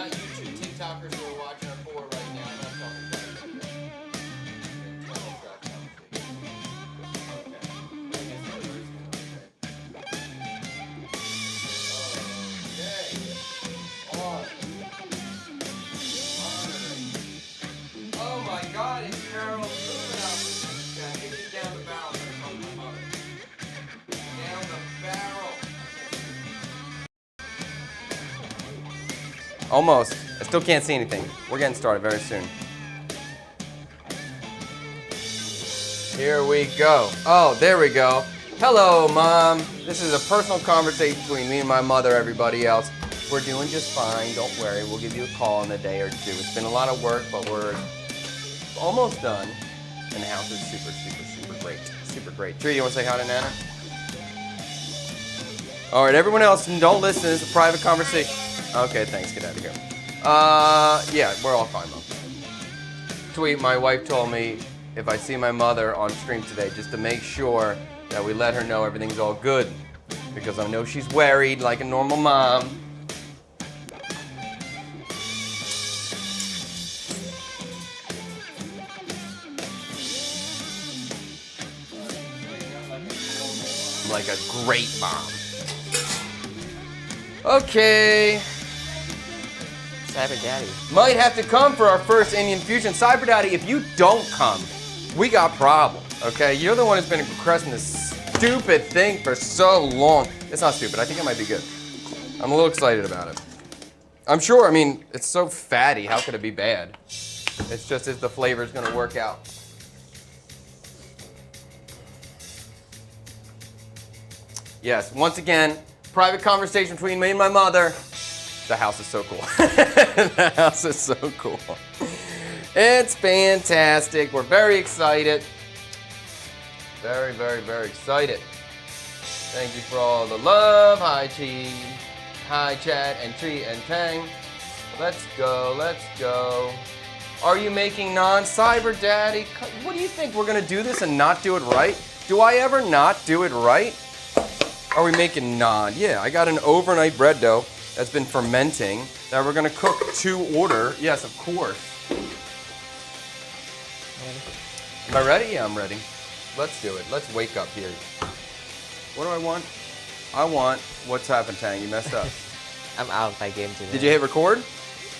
Not YouTube TikTokers who are watching our board right now. I'm not talking about oh my God, it's Carol moving up. Yeah, take it down the barrel there from my mother. Down the barrel. Almost. I still can't see anything. We're getting started very soon. Here we go. Oh, there we go. Hello, Mom. This is a personal conversation between me and my mother, everybody else. We're doing just fine. Don't worry. We'll give you a call in a day or two. It's been a lot of work, but we're almost done. And the house is super, super, super great. Super great. Tree, you want to say hi to Nana? All right, everyone else, don't listen. It's a private conversation. Okay, thanks. Get out of here. Yeah, we're all fine, Mom. Tweet, my wife told me if I see my mother on stream today, just to make sure that we let her know everything's all good. Because I know she's worried like a normal mom. Like a great mom. Okay. Cyber Daddy. Might have to come for our first Indian fusion. Cyber Daddy, if you don't come, we got problems, okay? You're the one who's been requesting this stupid thing for so long. It's not stupid. I think it might be good. I'm a little excited about it. I'm sure, I mean, it's so fatty. How could it be bad? It's just if the flavor's going to work out. Yes, once again, private conversation between me and my mother. The house is so cool. The house is so cool. It's fantastic. We're very excited. Very, very, very excited. Thank you for all the love. Hi, Chi. Hi, Chad and Tree and Tang. Let's go. Let's go. Are you making naan, Cyber Daddy? What do you think? We're going to do this and not do it right? Do I ever not do it right? Are we making naan? Yeah, I got an overnight bread dough that's been fermenting that we're gonna cook to order. Yes, of course. Am I ready? Yeah, I'm ready. Let's do it. Let's wake up here. What do I want? I want, what's happened, Tang? You messed up. I'm out by game today. Did you hit record?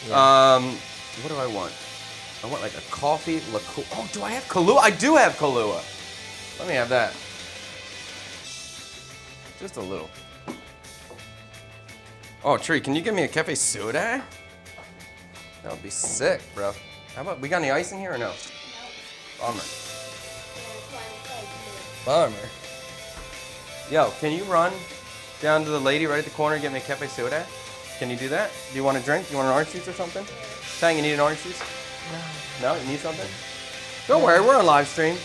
Yeah. What do I want? I want like a coffee liqueur. Oh, do I have Kahlua? I do have Kahlua. Let me have that. Just a little. Oh, Tree, can you give me a cafe soda? That would be sick, bro. How about, we got any ice in here or no? Bummer. Bummer. Yo, can you run down to the lady right at the corner and get me a cafe soda? Can you do that? Do you want a drink? You want an orange juice or something? Tang, you need an orange juice? No. No? You need something? Don't worry, we're on live stream.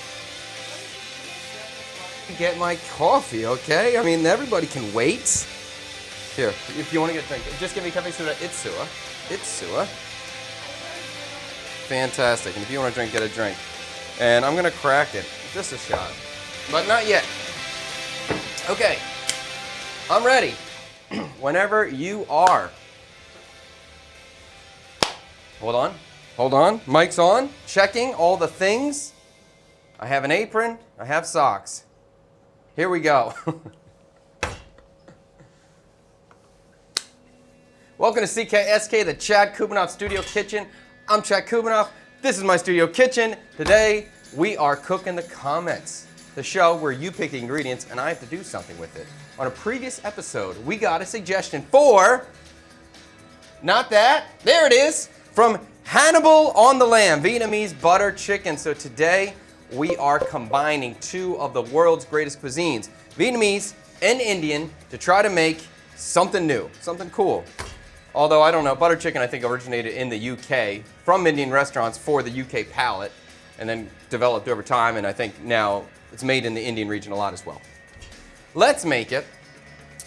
Get my coffee, okay? I mean, everybody can wait. Here, if you want to get a drink, just give me cafe soda. It's Sua. It's Sua. Fantastic. And if you want to drink, get a drink. And I'm going to crack it. Just a shot. But not yet. Okay. I'm ready. Whenever you are. Hold on. Hold on. Mic's on. Checking all the things. I have an apron. I have socks. Here we go. Welcome to CKSK, the Chad Kubanoff Studio Kitchen. I'm Chad Kubanoff. This is my studio kitchen. Today, we are cooking the comments, the show where you pick the ingredients and I have to do something with it. On a previous episode, we got a suggestion for, not that, there it is, from Hannibal on the Lamb, Vietnamese butter chicken. So today, we are combining two of the world's greatest cuisines, Vietnamese and Indian, to try to make something new, something cool. Although, I don't know, butter chicken I think originated in the UK from Indian restaurants for the UK palate and then developed over time, and I think now it's made in the Indian region a lot as well. Let's make it.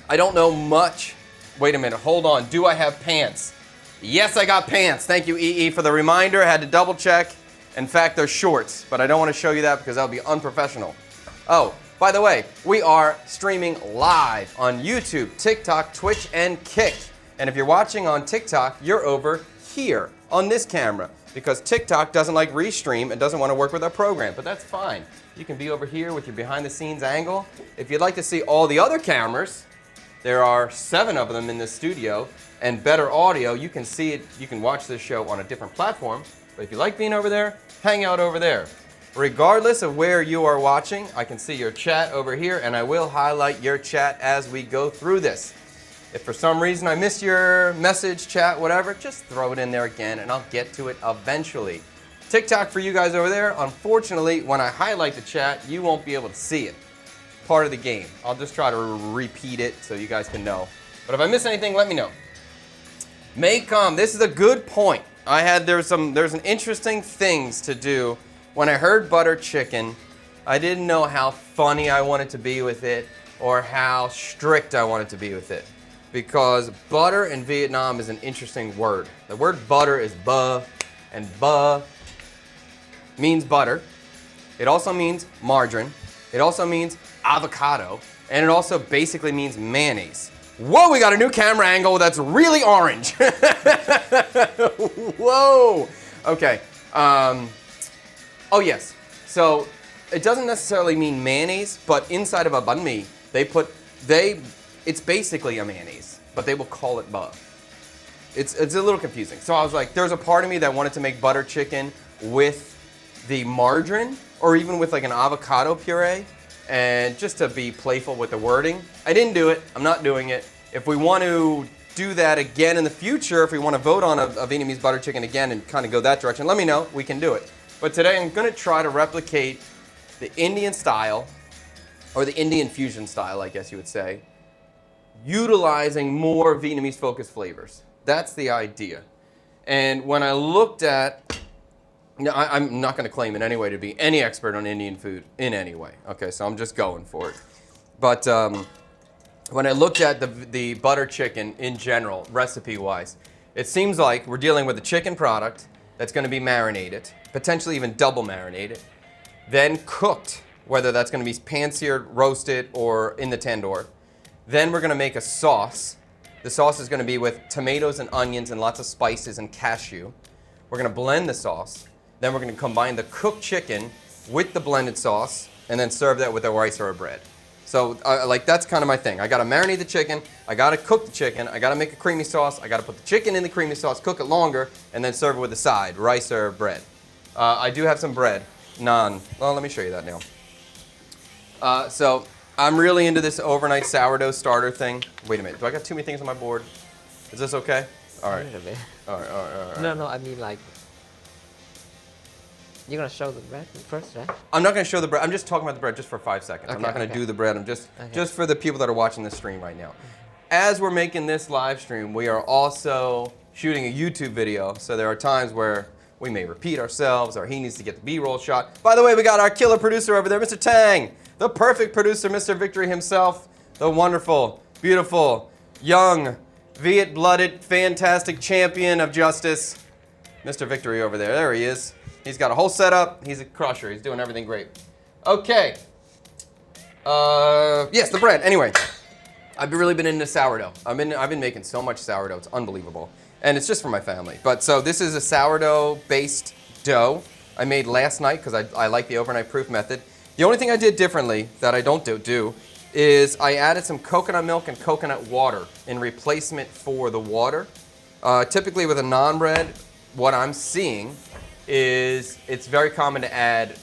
I don't know much. Wait a minute, hold on. Do I have pants? Yes, I got pants. Thank you, EE, for the reminder. I had to double check. In fact, they're shorts, but I don't want to show you that because that would be unprofessional. Oh, by the way, we are streaming live on YouTube, TikTok, Twitch, and Kick. And if you're watching on TikTok, you're over here on this camera because TikTok doesn't like restream and doesn't want to work with our program, but that's fine. You can be over here with your behind the scenes angle. If you'd like to see all the other cameras, there are 7 of them in this studio, and better audio, you can see it, you can watch this show on a different platform, but if you like being over there, hang out over there. Regardless of where you are watching, I can see your chat over here, and I will highlight your chat as we go through this. If for some reason I miss your message, chat, whatever, just throw it in there again, and I'll get to it eventually. TikTok for you guys over there, unfortunately, when I highlight the chat, you won't be able to see it. Part of the game. I'll just try to repeat it so you guys can know. But if I miss anything, let me know. Maycom, this is a good point. There's an interesting things to do. When I heard butter chicken, I didn't know how funny I wanted to be with it or how strict I wanted to be with it. Because butter in Vietnam is an interesting word. The word butter is ba, and ba means butter. It also means margarine. It also means avocado. And it also basically means mayonnaise. Whoa, we got a new camera angle that's really orange. Whoa. Okay. Oh yes. So it doesn't necessarily mean mayonnaise, but inside of a banh mi, it's basically a mayonnaise, but they will call it ba. It's a little confusing. So I was like, there's a part of me that wanted to make butter chicken with the margarine or even with like an avocado puree, and just to be playful with the wording. I didn't do it. I'm not doing it. If we want to do that again in the future, if we want to vote on a Vietnamese butter chicken again and kind of go that direction, let me know. We can do it. But today I'm going to try to replicate the Indian style, or the Indian fusion style, I guess you would say, utilizing more Vietnamese focused flavors. That's the idea. And when I looked at, I'm not going to claim in any way to be any expert on Indian food in any way. Okay, so I'm just going for it. But when I looked at the butter chicken in general, recipe-wise, it seems like we're dealing with a chicken product that's going to be marinated, potentially even double marinated, then cooked, whether that's going to be pan-seared, roasted, or in the tandoor. Then we're going to make a sauce. The sauce is going to be with tomatoes and onions and lots of spices and cashew. We're going to blend the sauce. Then we're going to combine the cooked chicken with the blended sauce and then serve that with a rice or a bread. So like that's kind of my thing. I got to marinate the chicken. I got to cook the chicken. I got to make a creamy sauce. I got to put the chicken in the creamy sauce, cook it longer, and then serve it with a side, rice or bread. I do have some bread, naan. Well, let me show you that now. So I'm really into this overnight sourdough starter thing. Wait a minute. Do I got too many things on my board? Is this okay? All right. All right. No, I mean like, you're gonna show the bread first, right? I'm not gonna show the bread. I'm just talking about the bread just for 5 seconds. Okay, I'm not gonna do the bread. I'm just for the people that are watching this stream right now. As we're making this live stream, we are also shooting a YouTube video. So there are times where we may repeat ourselves, or he needs to get the B-roll shot. By the way, we got our killer producer over there, Mr. Tang, the perfect producer, Mr. Victory himself, the wonderful, beautiful, young, Viet-blooded, fantastic champion of justice, Mr. Victory over there. There he is. He's got a whole setup. He's a crusher. He's doing everything great. Okay. Yes, the bread. Anyway, I've really been into sourdough. I've been making so much sourdough. It's unbelievable. And it's just for my family. But so this is a sourdough-based dough I made last night because I like the overnight proof method. The only thing I did differently that I don't do is I added some coconut milk and coconut water in replacement for the water. Typically with a naan bread, what I'm seeing is it's very common to add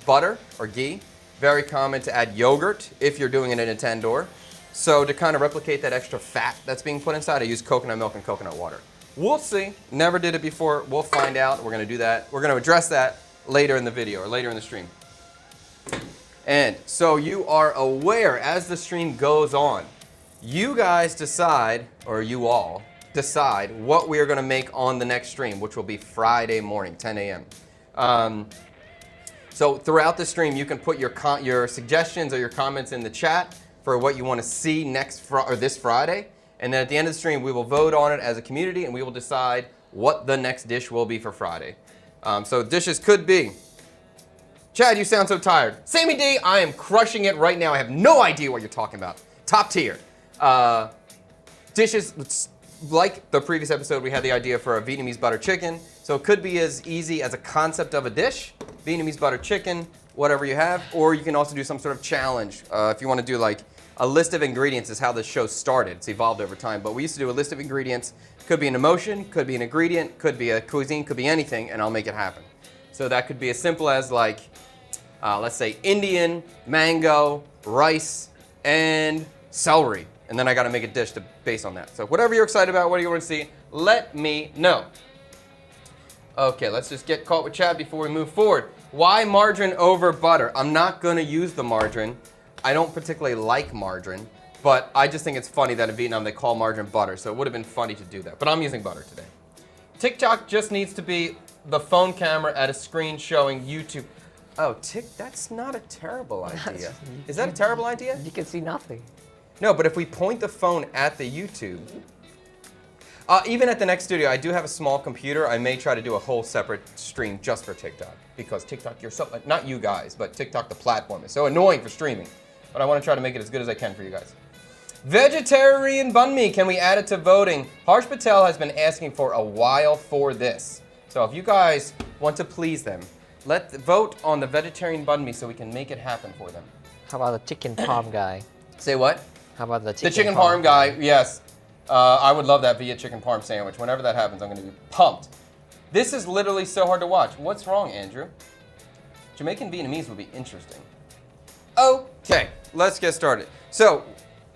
butter or ghee, very common to add yogurt if you're doing it in a tandoor. So to kind of replicate that extra fat that's being put inside, I use coconut milk and coconut water. We'll see. Never did it before. We'll find out. We're going to do that. We're going to address that later in the video or later in the stream. And so you are aware as the stream goes on, you guys decide, or you all decide what we are going to make on the next stream, which will be Friday morning, 10 a.m. So throughout the stream, you can put your suggestions or your comments in the chat for what you want to see this Friday. And then at the end of the stream, we will vote on it as a community, and we will decide what the next dish will be for Friday. So dishes could be, Chad, you sound so tired. Sammy D, I am crushing it right now. I have no idea what you're talking about. Top tier. Dishes, like the previous episode, we had the idea for a Vietnamese butter chicken. So it could be as easy as a concept of a dish, Vietnamese butter chicken, whatever you have, or you can also do some sort of challenge. If you want to do like a list of ingredients is how this show started. It's evolved over time, but we used to do a list of ingredients. Could be an emotion, could be an ingredient, could be a cuisine, could be anything, and I'll make it happen. So that could be as simple as like, let's say Indian, mango, rice, and celery. And then I gotta make a dish based on that. So whatever you're excited about, what do you want to see, let me know. Okay, let's just get caught with Chad before we move forward. Why margarine over butter? I'm not gonna use the margarine. I don't particularly like margarine, but I just think it's funny that in Vietnam they call margarine butter, so it would have been funny to do that. But I'm using butter today. TikTok just needs to be the phone camera at a screen showing YouTube. Oh, that's not a terrible idea. Is that a terrible idea? You can see nothing. No, but if we point the phone at the YouTube, even at the next studio, I do have a small computer. I may try to do a whole separate stream just for TikTok, because TikTok, you're so, not you guys, but TikTok, the platform, is so annoying for streaming. But I want to try to make it as good as I can for you guys. Vegetarian banh mi, can we add it to voting? Harsh Patel has been asking for a while for this. So if you guys want to please them, vote on the vegetarian banh mi so we can make it happen for them. How about the chicken parm guy? Say what? How about the chicken The chicken parm guy, yes. I would love that via chicken parm sandwich. Whenever that happens, I'm going to be pumped. This is literally so hard to watch. What's wrong, Andrew? Jamaican Vietnamese would be interesting. Okay, let's get started. So,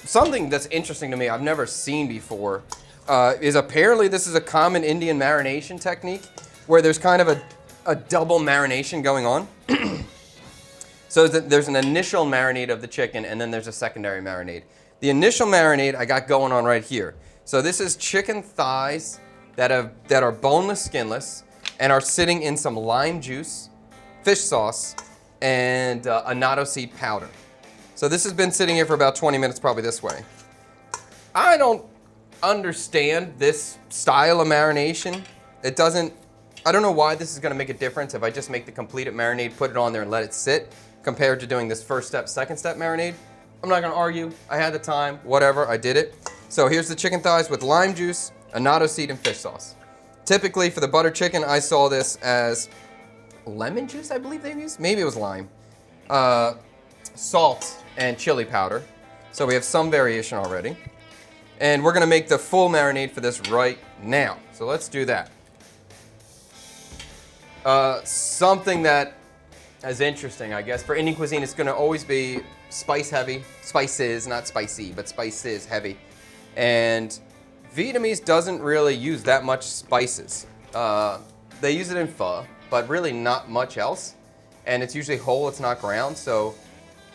something that's interesting to me, I've never seen before, is apparently this is a common Indian marination technique where there's kind of a double marination going on. So there's an initial marinade of the chicken, and then there's a secondary marinade. The initial marinade I got going on right here. So this is chicken thighs that are boneless, skinless, and are sitting in some lime juice, fish sauce, and annatto seed powder. So this has been sitting here for about 20 minutes, probably this way. I don't understand this style of marination. I don't know why this is gonna make a difference if I just make the completed marinade, put it on there and let it sit, compared to doing this first step, second step marinade. I'm not gonna argue. I had the time, whatever, I did it. So here's the chicken thighs with lime juice, annatto seed, and fish sauce. Typically for the butter chicken, I saw this as lemon juice, I believe they used. Maybe it was lime. Salt and chili powder. So we have some variation already. And we're gonna make the full marinade for this right now. So let's do that. Something that is interesting, I guess, for Indian cuisine, it's gonna always be spice heavy. Spices, not spicy, but spices heavy. And Vietnamese doesn't really use that much spices. They use it in pho, but really not much else. And it's usually whole, it's not ground. So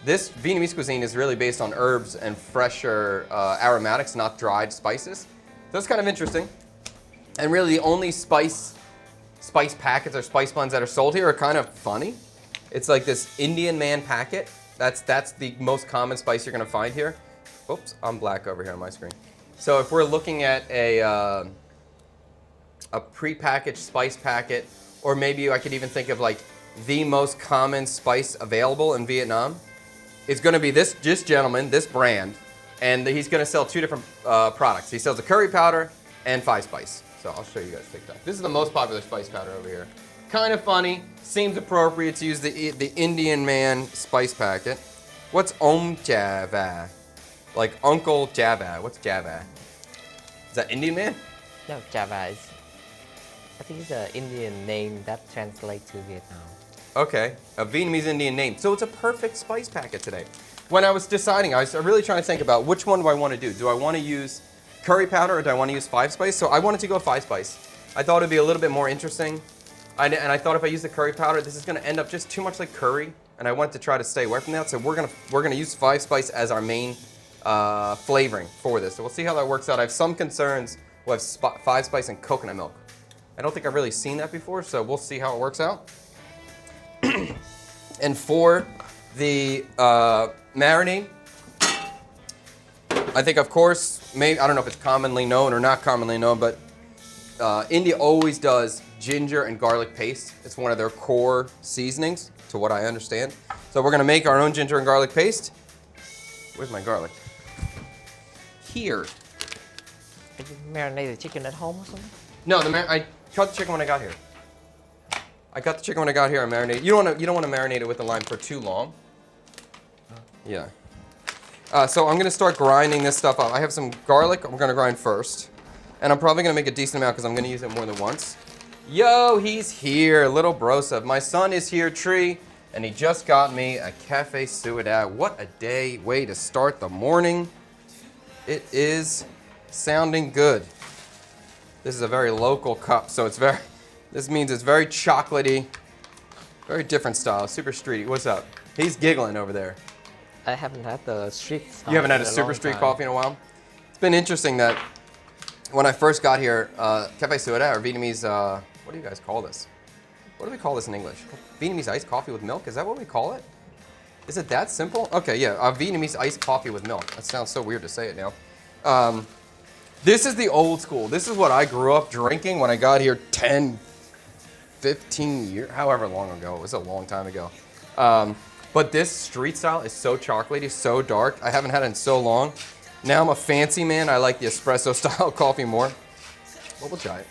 this Vietnamese cuisine is really based on herbs and fresher aromatics, not dried spices. So it's kind of interesting. And really the only spice packets or spice buns that are sold here are kind of funny. It's like this Indian man packet. That's the most common spice you're gonna find here. Oops, I'm black over here on my screen. So if we're looking at a pre-packaged spice packet, or maybe I could even think of like the most common spice available in Vietnam, it's gonna be this gentleman, this brand, and he's gonna sell two different products. He sells a curry powder and 5 spice. So I'll show you guys TikTok. This is the most popular spice powder over here. Kind of funny, seems appropriate to use the Indian man spice packet. What's Om Java? Like Uncle Java. What's Java? Is that Indian man? No, Java is. I think it's an Indian name that translates to Vietnam. Okay, a Vietnamese Indian name. So it's a perfect spice packet today. When I was deciding, I was really trying to think about which one do I want to do. Do I want to use curry powder or do I want to use 5 spice? So I wanted to go 5 spice. I thought it'd be a little bit more interesting. And I thought if I use the curry powder, this is going to end up just too much like curry, and I wanted to try to stay away from that. So we're gonna use 5 spice as our main flavoring for this. So we'll see how that works out. I have some concerns with 5 spice and coconut milk. I don't think I've really seen that before, so we'll see how it works out. And for the marinade, I think, of course, maybe I don't know if it's commonly known or not commonly known, but India always does ginger and garlic paste. It's one of their core seasonings, to what I understand. So we're gonna make our own ginger and garlic paste. Where's my garlic? Here. Did you marinate the chicken at home or something? No, I cut the chicken when I got here. I got the chicken when I got here. I marinated. You don't want to marinate it with the lime for too long. Yeah. So I'm gonna start grinding this stuff up. I have some garlic. I'm gonna grind first, and I'm probably gonna make a decent amount because I'm gonna use it more than once. Yo, he's here, little Brosa. My son is here, Tree, and he just got me a cafe Ciudad. What a way to start the morning. It is sounding good. This is a very local cup, so this means it's very chocolatey, very different style, super streety. What's up? He's giggling over there. I haven't had the street. You haven't had a super street coffee in a while? It's been interesting that when I first got here, Cafe Ciudad or Vietnamese, what do you guys call this? What do we call this in English? Vietnamese iced coffee with milk? Is that what we call it? Is it that simple? Okay, yeah, Vietnamese iced coffee with milk. That sounds so weird to say it now. This is the old school. This is what I grew up drinking when I got here 10, 15 years, however long ago. It was a long time ago. But this street style is so chocolatey, so dark. I haven't had it in so long. Now I'm a fancy man. I like the espresso style coffee more. Well, we'll try it.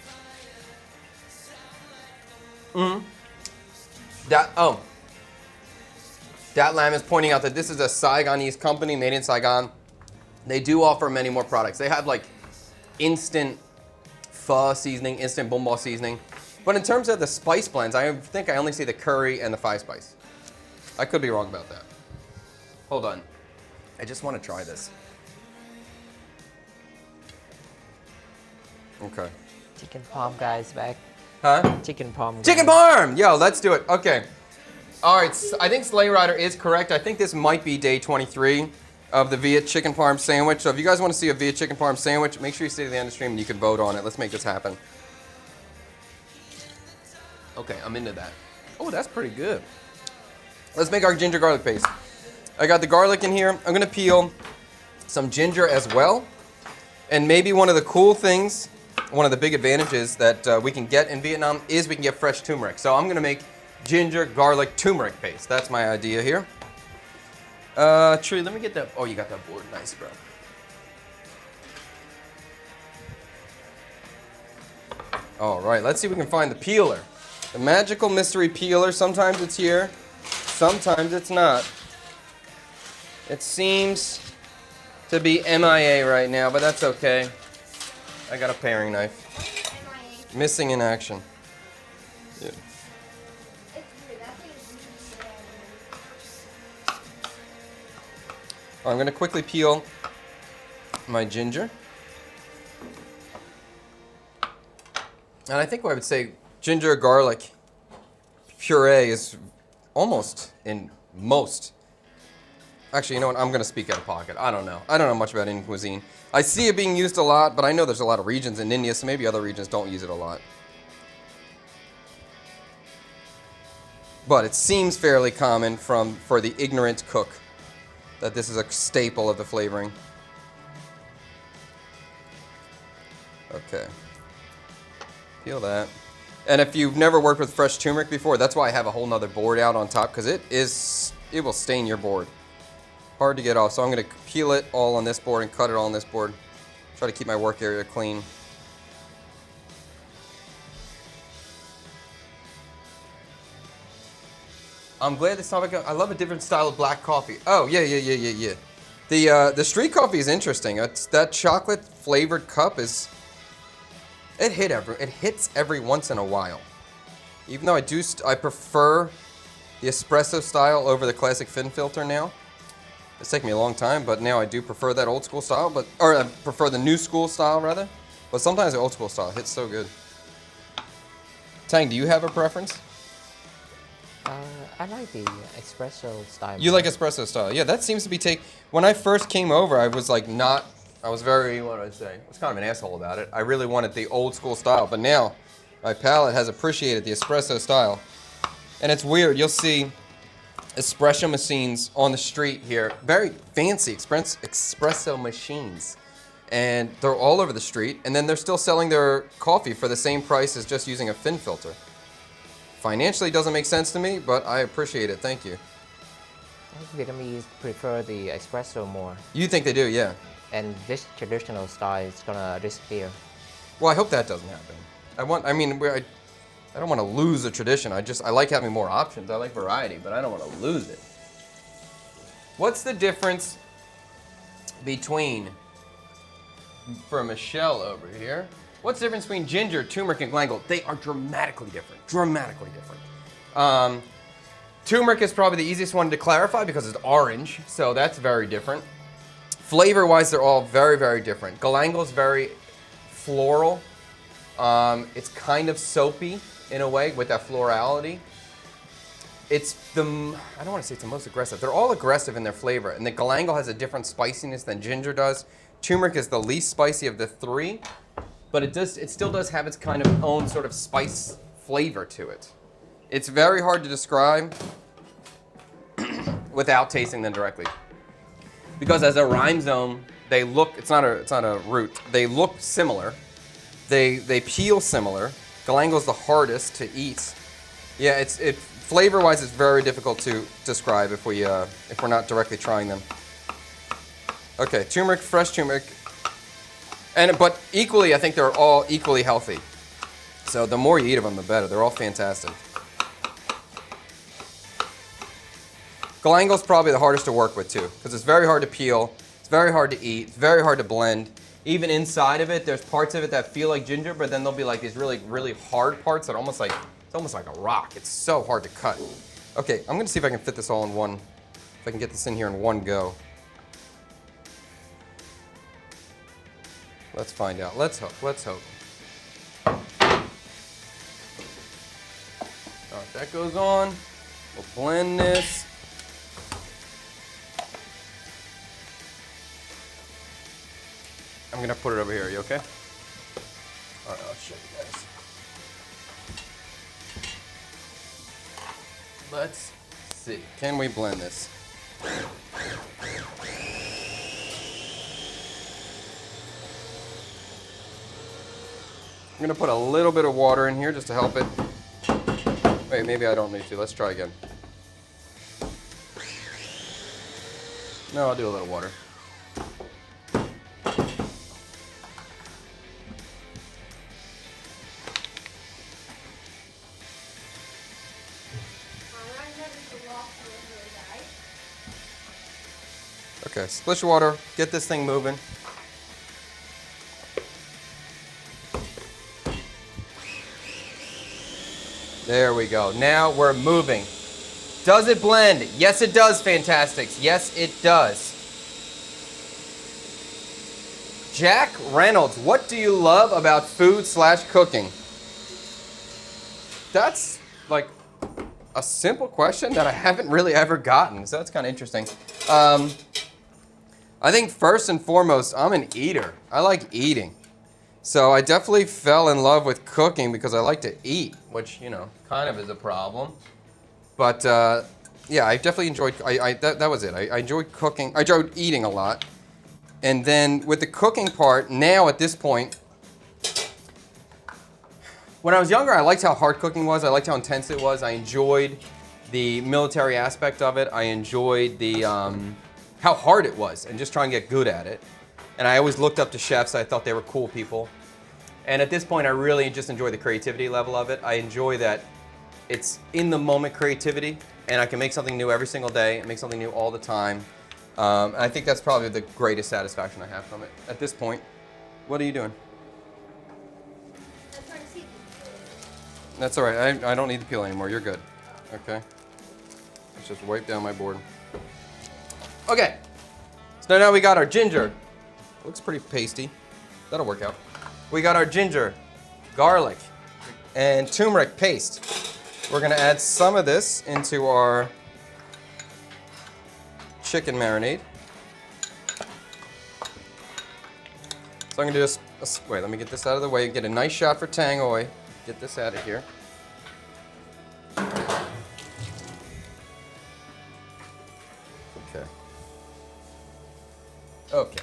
That lamb is pointing out that this is a Saigonese company made in Saigon. They do offer many more products. They have like instant pho seasoning, instant bom bò seasoning. But in terms of the spice blends, I think I only see the curry and the 5 spice. I could be wrong about that. Hold on. I just want to try this. Okay. Chicken parm guys back. Huh? Chicken parm. Chicken parm! Yo, let's do it. Okay. All right, I think Sleigh Rider is correct. I think this might be day 23 of the Viet Chicken Parm sandwich. So if you guys want to see a Viet Chicken Parm sandwich, make sure you stay to the end of the stream and you can vote on it. Let's make this happen. Okay, I'm into that. Oh, that's pretty good. Let's make our ginger garlic paste. I got the garlic in here. I'm gonna peel some ginger as well. And maybe one of the cool things, one of the big advantages that we can get in Vietnam is we can get fresh turmeric. So I'm gonna make ginger garlic turmeric paste. That's my idea here. Tree, let me get that. Oh, you got that board. Nice, bro. All right, let's see if we can find the peeler. The magical mystery peeler. Sometimes it's here, sometimes it's not. It seems to be MIA right now, but that's okay. I got a paring knife. Missing in action. Yeah. I'm going to quickly peel my ginger. And I think what I would say ginger garlic puree is almost in most. Actually, you know what? I'm going to speak out of pocket. I don't know. I don't know much about Indian cuisine. I see it being used a lot, but I know there's a lot of regions in India, so maybe other regions don't use it a lot. But it seems fairly common for the ignorant cook that this is a staple of the flavoring. Okay. Peel that. And if you've never worked with fresh turmeric before, that's why I have a whole nother board out on top, because it will stain your board. Hard to get off, so I'm going to peel it all on this board and cut it all on this board. Try to keep my work area clean. I'm glad this topic. I love a different style of black coffee. Oh, yeah. The street coffee is interesting. It's that chocolate flavored cup is. It hits every once in a while. Even though I prefer the espresso style over the classic fin filter now. It's taken me a long time, but now I do prefer that old school style, or I prefer the new school style rather. But sometimes the old school style hits so good. Tang, do you have a preference? I like the espresso style. You like espresso style? Yeah, that seems to be when I first came over, I was like I was very, what do I say? I was kind of an asshole about it. I really wanted the old school style, but now my palate has appreciated the espresso style. And it's weird, you'll see espresso machines on the street here, very fancy espresso machines. And they're all over the street, and then they're still selling their coffee for the same price as just using a fin filter. Financially doesn't make sense to me, but I appreciate it, thank you. I think Vietnamese prefer the espresso more. You think they do, yeah. and this traditional style is gonna disappear. Well, I hope that doesn't happen. I don't want to lose the tradition. I like having more options. I like variety, but I don't want to lose it. What's the difference between, for Michelle over here, what's the difference between ginger, turmeric, and galangal? They are dramatically different. Dramatically different. Turmeric is probably the easiest one to clarify because it's orange, so that's very different. Flavor-wise, they're all very, very different. Galangal is very floral. It's kind of soapy in a way with that florality. It's I don't want to say it's the most aggressive. They're all aggressive in their flavor, and the galangal has a different spiciness than ginger does. Turmeric is the least spicy of the three, but it still does have its kind of own sort of spice flavor to it. It's very hard to describe without tasting them directly, because as a rhizome, they look. It's not a root. They look similar. They peel similar. Galangal's the hardest to eat. Yeah, flavor-wise, it's very difficult to describe if we're not directly trying them. Okay, turmeric, fresh turmeric, but equally, I think they're all equally healthy. So the more you eat of them, the better. They're all fantastic. Galangal's probably the hardest to work with too, because it's very hard to peel. It's very hard to eat. It's very hard to blend. Even inside of it, there's parts of it that feel like ginger, but then there'll be like these really, really hard parts that are almost like a rock. It's so hard to cut. Okay, I'm gonna see if I can fit this all in one, if I can get this in here in one go. Let's find out. Let's hope. All right, that goes on. We'll blend this. I'm gonna put it over here. Are you okay? All right, I'll show you guys. Let's see. Can we blend this? I'm gonna put a little bit of water in here just to help it. Wait, maybe I don't need to. Let's try again. No, I'll do a little water. Okay, splish of water, get this thing moving. There we go. Now we're moving. Does it blend? Yes, it does, Fantastics. Yes, it does. Jack Reynolds, what do you love about food/cooking? That's like a simple question that I haven't really ever gotten, so that's kind of interesting. I think first and foremost, I'm an eater. I like eating. So I definitely fell in love with cooking because I like to eat, which, you know, kind of is a problem. But yeah, I definitely enjoyed, that was it. I enjoyed cooking. I enjoyed eating a lot. And then with the cooking part, now at this point, when I was younger, I liked how hard cooking was. I liked how intense it was. I enjoyed the military aspect of it. I enjoyed the how hard it was and just trying to get good at it. And I always looked up to chefs. I thought they were cool people. And at this point, I really just enjoy the creativity level of it. I enjoy that it's in the moment creativity, and I can make something new every single day and make something new all the time. And I think that's probably the greatest satisfaction I have from it at this point. What are you doing? That's all right. I don't need to peel anymore. You're good. Okay. Let's just wipe down my board. Okay. So now we got our ginger. Looks pretty pasty. That'll work out. We got our ginger, garlic, and turmeric paste. We're gonna add some of this into our chicken marinade. So I'm gonna do this, wait, let me get this out of the way, get a nice shot for tang oi. Get this out of here. Okay. Okay.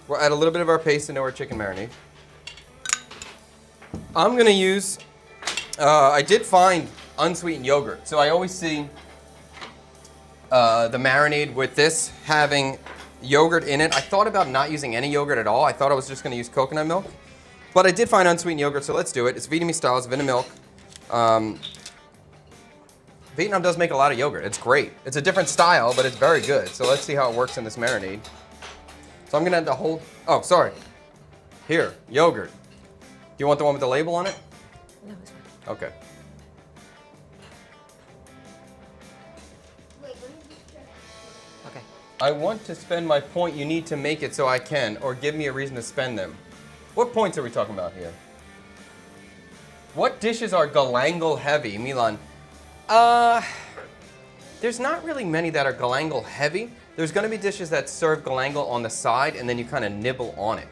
We'll add a little bit of our paste into our chicken marinade. I'm gonna use, I did find unsweetened yogurt. So I always see the marinade with this having yogurt in it. I thought about not using any yogurt at all. I thought I was just going to use coconut milk. But I did find unsweetened yogurt, so let's do it. It's Vietnamese style. It's Vietnam milk. Vietnam does make a lot of yogurt. It's great. It's a different style, but it's very good. So let's see how it works in this marinade. So I'm going to add the whole... Oh, sorry. Here, yogurt. Do you want the one with the label on it? No, it's fine. Okay. Okay. I want to spend my point. You need to make it so I can, or give me a reason to spend them. What points are we talking about here? What dishes are galangal heavy, Milan? There's not really many that are galangal heavy. There's going to be dishes that serve galangal on the side, and then you kind of nibble on it.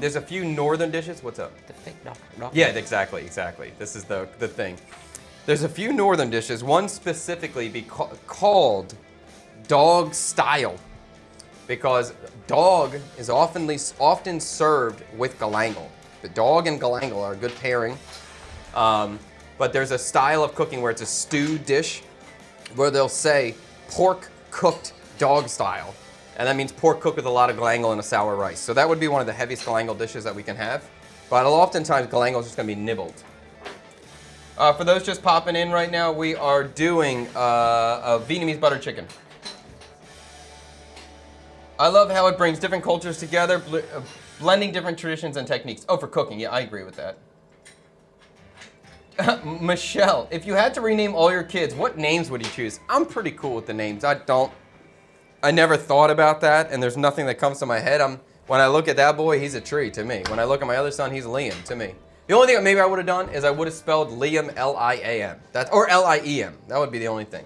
There's a few northern dishes. What's up? The fake dog. Yeah, exactly. This is the thing. There's a few northern dishes. One specifically called dog style, because dog is often served with galangal. The dog and galangal are a good pairing. But there's a style of cooking where it's a stewed dish where they'll say pork cooked dog style. And that means pork cooked with a lot of galangal and a sour rice. So that would be one of the heaviest galangal dishes that we can have. But oftentimes galangal is just going to be nibbled. For those just popping in right now, we are doing a Vietnamese butter chicken. I love how it brings different cultures together, blending different traditions and techniques. Oh, for cooking. Yeah, I agree with that. Michelle, if you had to rename all your kids, what names would you choose? I'm pretty cool with the names. I never thought about that, and there's nothing that comes to my head. When I look at that boy, he's a tree to me. When I look at my other son, he's Liam to me. The only thing maybe I would have done is I would have spelled Liam L-I-A-M. Or L-I-E-M. That would be the only thing.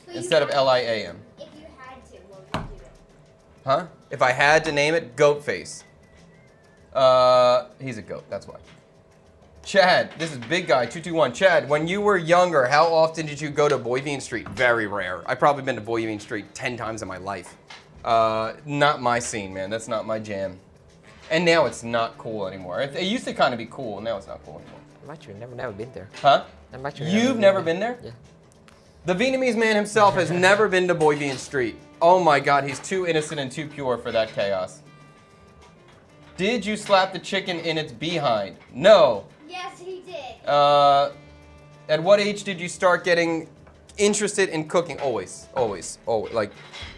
But Instead of L-I-A-M. If you had to, what would you do? Huh? If I had to name it, Goat Face. He's a goat, that's why. Chad, this is Big Guy 221. Chad, when you were younger, how often did you go to Boivin Street? Very rare. I've probably been to Boivin Street 10 times in my life. Not my scene, man. That's not my jam. And now it's not cool anymore. It used to kind of be cool. Now it's not cool anymore. I'm actually never been there. Huh? I'm actually You've never been there? Yeah. The Vietnamese man himself has never been to Boivin Street. Oh my God, he's too innocent and too pure for that chaos. Did you slap the chicken in its behind? No. Yes, he did. At what age did you start getting interested in cooking? Always. Like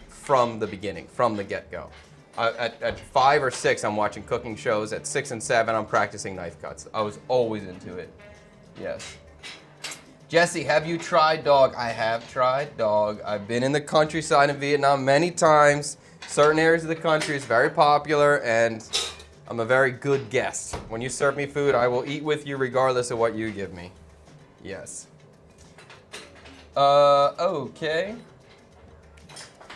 from the beginning, from the get-go. At 5 or 6, I'm watching cooking shows. At 6 and 7, I'm practicing knife cuts. I was always into it. Yes. Jesse, have you tried dog? I have tried dog. I've been in the countryside in Vietnam many times. Certain areas of the country is very popular, and I'm a very good guest. When you serve me food, I will eat with you regardless of what you give me. Yes. Okay.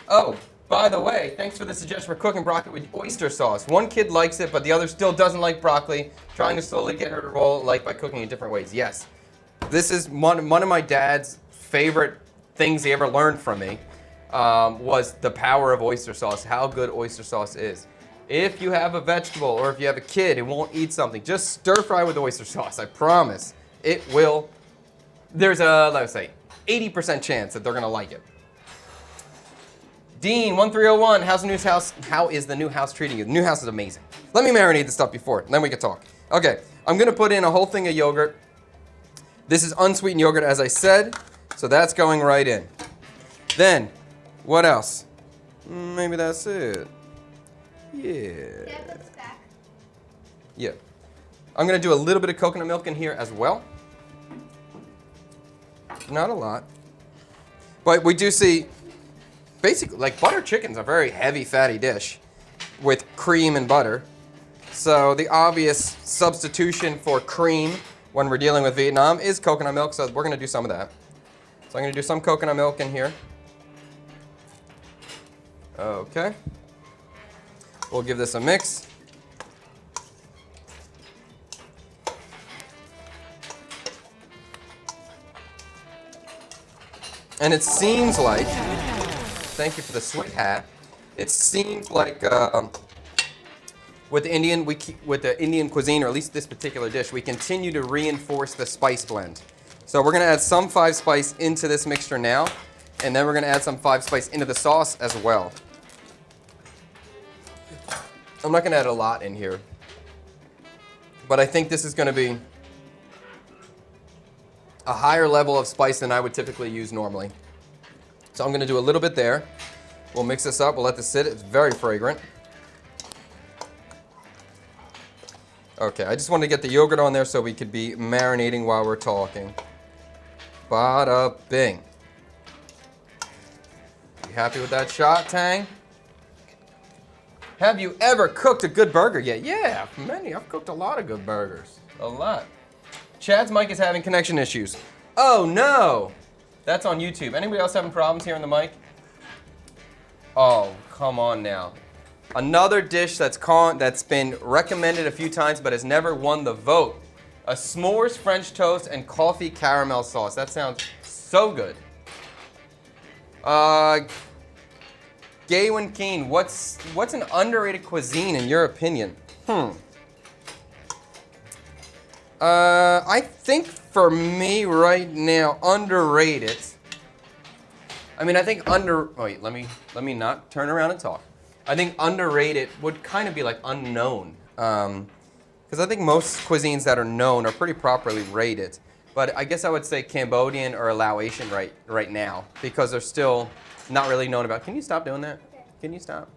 Oh, by the way, thanks for the suggestion for cooking broccoli with oyster sauce. One kid likes it, but the other still doesn't like broccoli. Trying to slowly get her to roll it like by cooking in different ways. Yes. This is one of my dad's favorite things he ever learned from me, was the power of oyster sauce, how good oyster sauce is. If you have a vegetable or if you have a kid who won't eat something, just stir fry with oyster sauce. I promise it will. There's a, let's say, 80% chance that they're gonna like it. Dean 1301, how is the new house treating you? The new house is amazing. Let me marinate the stuff before, and then we can talk. Okay, I'm gonna put in a whole thing of yogurt. This is unsweetened yogurt, as I said, so that's going right in. Then, what else? Maybe that's it. Yeah. Dad, let's back. Yeah. I'm gonna do a little bit of coconut milk in here as well. Not a lot. But we do see, basically, like butter chicken's a very heavy, fatty dish with cream and butter. So the obvious substitution for cream when we're dealing with Vietnam is coconut milk, so we're gonna do some of that. So I'm gonna do some coconut milk in here. Okay. We'll give this a mix. And it seems like, thank you for the sweet hat. It seems like with the Indian cuisine, or at least this particular dish, we continue to reinforce the spice blend. So we're gonna add some 5 spice into this mixture now, and then we're gonna add some 5 spice into the sauce as well. I'm not gonna add a lot in here, but I think this is gonna be a higher level of spice than I would typically use normally. So I'm gonna do a little bit there. We'll mix this up, we'll let this sit. It's very fragrant. Okay, I just wanted to get the yogurt on there so we could be marinating while we're talking. Bada bing. You happy with that shot, Tang? Have you ever cooked a good burger yet? Yeah, many. I've cooked a lot of good burgers. A lot. Chad's mic is having connection issues. Oh no! That's on YouTube. Anybody else having problems hearing the mic? Oh, come on now. Another dish that's been recommended a few times but has never won the vote. A s'mores French toast and coffee caramel sauce. That sounds so good. Gaywin Keen, what's an underrated cuisine in your opinion? I think for me right now, underrated. I mean, I think wait, let me not turn around and talk. I think underrated would kind of be like unknown. Because I think most cuisines that are known are pretty properly rated. But I guess I would say Cambodian or Laotian right now, because they're still not really known about. Can you stop doing that? Okay. Can you stop?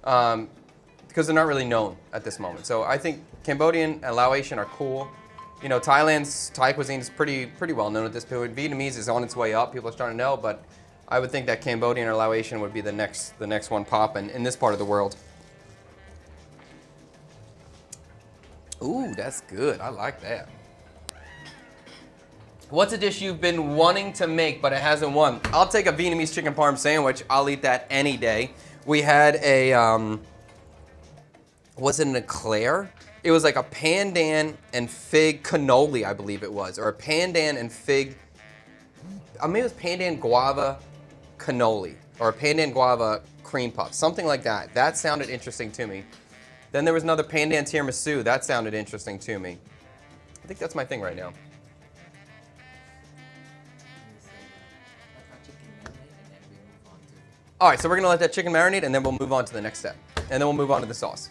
Because they're not really known at this moment. So I think Cambodian and Laotian are cool. You know, Thailand's Thai cuisine is pretty well known at this point. Vietnamese is on its way up. People are starting to know, but I would think that Cambodian or Laotian would be the next one popping in this part of the world. Ooh, that's good. I like that. What's a dish you've been wanting to make but it hasn't won? I'll take a Vietnamese chicken parm sandwich. I'll eat that any day. We had a, was it an eclair? It was like a pandan and fig cannoli, I believe it was. Or a pandan and fig, maybe it was pandan guava cannoli. Or a pandan guava cream puff. Something like that. That sounded interesting to me. Then there was another pandan tiramisu. That sounded interesting to me. I think that's my thing right now. All right, so we're gonna let that chicken marinate and then we'll move on to the next step. And then we'll move on to the sauce.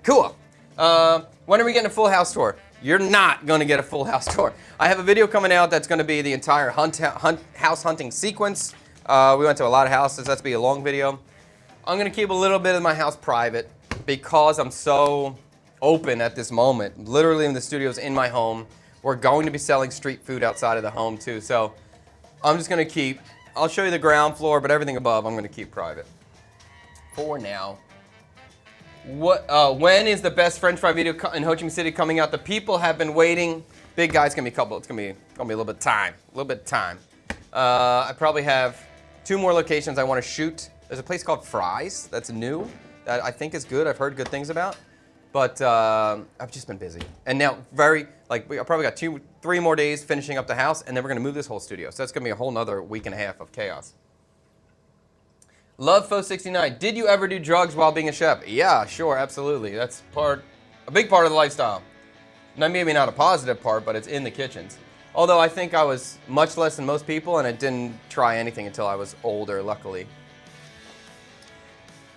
Cool. When are we getting a full house tour? You're not gonna get a full house tour. I have a video coming out that's gonna be the entire house hunting sequence. We went to a lot of houses, that's gonna be a long video. I'm gonna keep a little bit of my house private because I'm so open at this moment. Literally in the studio's in my home. We're going to be selling street food outside of the home too. So I'm just gonna keep, I'll show you the ground floor, but everything above I'm gonna keep private. For now. When is the best French fry video in Ho Chi Minh City coming out? The people have been waiting. Big guy's gonna be a couple. It's gonna be a little bit of time. I probably have 2 more locations I want to shoot. There's a place called Fries that's new that I think is good. I've heard good things about, but I've just been busy. And now I probably got 2-3 more days finishing up the house, and then we're gonna move this whole studio. So that's gonna be a whole nother week and a half of chaos. Love Fo69. Did you ever do drugs while being a chef? Yeah, sure, absolutely. That's a big part of the lifestyle. Now, maybe not a positive part, but it's in the kitchens. Although I think I was much less than most people, and I didn't try anything until I was older, luckily.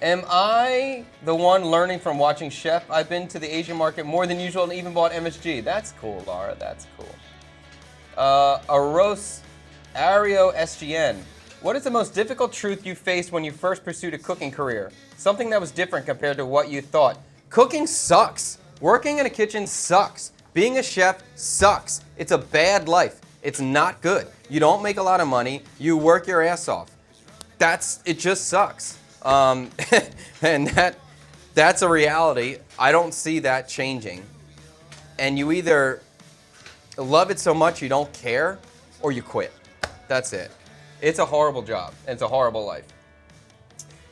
Am I the one learning from watching Chef? I've been to the Asian market more than usual and even bought MSG. That's cool, Laura. That's cool. Ario SGN. What is the most difficult truth you faced when you first pursued a cooking career? Something that was different compared to what you thought. Cooking sucks. Working in a kitchen sucks. Being a chef sucks. It's a bad life. It's not good. You don't make a lot of money. You work your ass off. It just sucks. And that's a reality. I don't see that changing. And you either love it so much you don't care, or you quit. That's it. It's a horrible job. It's a horrible life.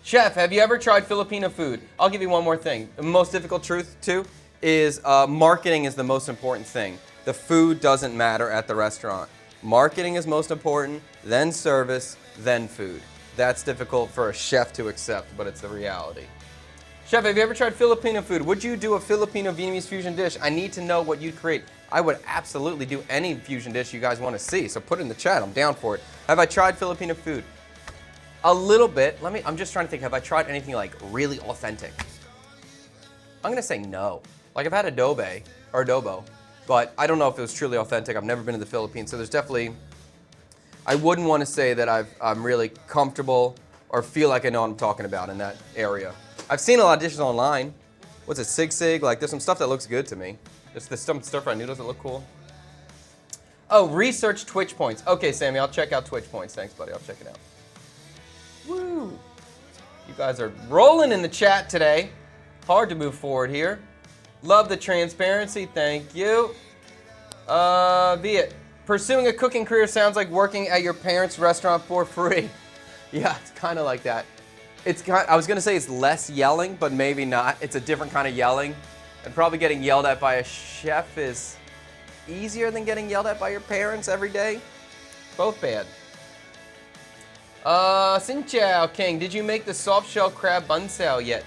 Chef, have you ever tried Filipino food? I'll give you one more thing. The most difficult truth, too, is marketing is the most important thing. The food doesn't matter at the restaurant. Marketing is most important, then service, then food. That's difficult for a chef to accept, but it's the reality. Chef, have you ever tried Filipino food? Would you do a Filipino-Vietnamese fusion dish? I need to know what you'd create. I would absolutely do any fusion dish you guys want to see, so put it in the chat. I'm down for it. Have I tried Filipino food? A little bit. I'm just trying to think, have I tried anything like really authentic? I'm gonna say no. Like I've had adobo, but I don't know if it was truly authentic. I've never been to the Philippines, so there's definitely, I wouldn't want to say that I'm really comfortable or feel like I know what I'm talking about in that area. I've seen a lot of dishes online. What's it, Sig? Like there's some stuff that looks good to me. There's some stir-fried noodles that look cool. Oh, research Twitch points. Okay, Sammy, I'll check out Twitch points. Thanks, buddy. I'll check it out. Woo! You guys are rolling in the chat today. Hard to move forward here. Love the transparency. Thank you. Viet, pursuing a cooking career sounds like working at your parents' restaurant for free. Yeah, it's kind of like that. I was going to say it's less yelling, but maybe not. It's a different kind of yelling. And probably getting yelled at by a chef is easier than getting yelled at by your parents every day. Both bad. Xin Chao King, did you make the soft shell crab bunsao yet?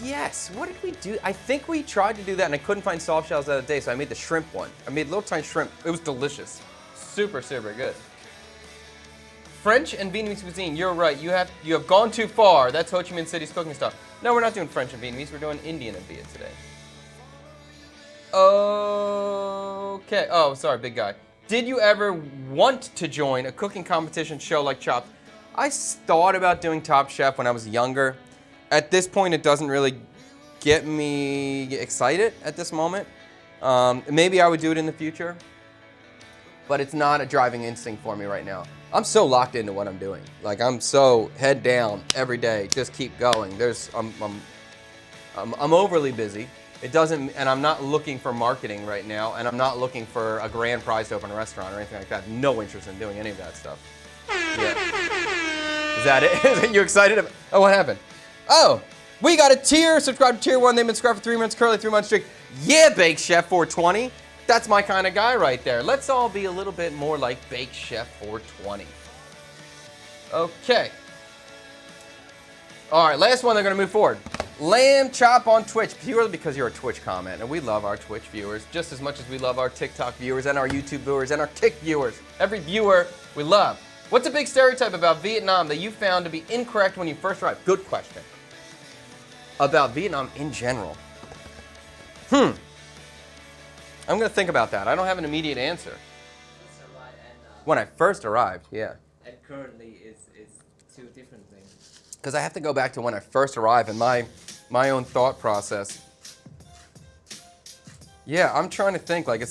Yes. What did we do? I think we tried to do that and I couldn't find soft shells the other day, so I made the shrimp one. I made little tiny shrimp. It was delicious. Super, super good. French and Vietnamese cuisine, you're right. You have gone too far. That's Ho Chi Minh City's cooking stuff. No, we're not doing French and Vietnamese. We're doing Indian and Viet today. Okay. Oh, sorry, big guy. Did you ever want to join a cooking competition show like Chopped? I thought about doing Top Chef when I was younger. At this point, it doesn't really get me excited at this moment. Maybe I would do it in the future, but it's not a driving instinct for me right now. I'm so locked into what I'm doing. Like I'm so head down every day. Just keep going. I'm overly busy. It doesn't, and I'm not looking for marketing right now, and I'm not looking for a grand prize to open a restaurant or anything like that. No interest in doing any of that stuff. Yeah. Is that it? Are you excited? Oh, what happened? Oh, we got a tier. Subscribe to tier 1. They've been subscribed for 3 months. Curly 3-month streak. Yeah, Bake Chef 420. That's my kind of guy right there. Let's all be a little bit more like Bake Chef 420. Okay. All right, last one. They're going to move forward. Lamb Chop on Twitch, purely because you're a Twitch comment, and we love our Twitch viewers just as much as we love our TikTok viewers and our YouTube viewers and our Tik viewers. Every viewer we love. What's a big stereotype about Vietnam that you found to be incorrect when you first arrived? Good question. About Vietnam in general. I'm going to think about that. I don't have an immediate answer. When I first arrived, yeah. And currently is two different things. Because I have to go back to when I first arrived and my own thought process. Yeah, I'm trying to think. Like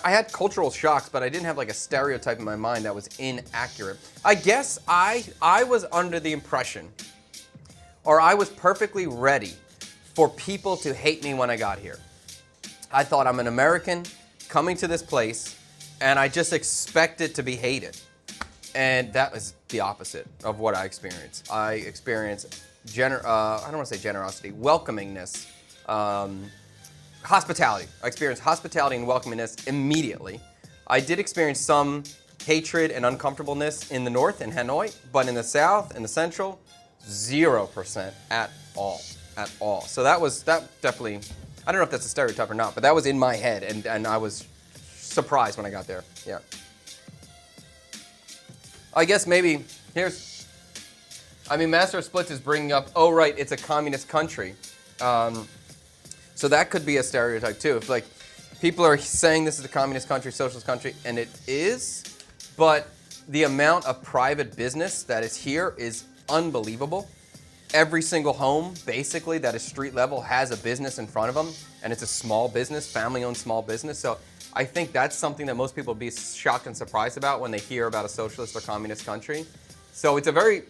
I had cultural shocks, but I didn't have like a stereotype in my mind that was inaccurate. I guess I was under the impression, or I was perfectly ready for people to hate me when I got here. I thought I'm an American coming to this place, and I just expected to be hated. And that was the opposite of what I experienced. I experienced, I don't want to say generosity, welcomingness, hospitality. I experienced hospitality and welcomingness immediately. I did experience some hatred and uncomfortableness in the north, in Hanoi, but in the south, in the central, 0% at all, at all. So that definitely, I don't know if that's a stereotype or not, but that was in my head, and I was surprised when I got there, yeah. I guess maybe, Master of Splits is bringing up, oh right, it's a communist country. So that could be a stereotype too. If like people are saying this is a communist country, socialist country, and it is, but the amount of private business that is here is unbelievable. Every single home, basically, that is street level has a business in front of them, and it's a small business, family-owned small business. So I think that's something that most people would be shocked and surprised about when they hear about a socialist or communist country. So it's a very,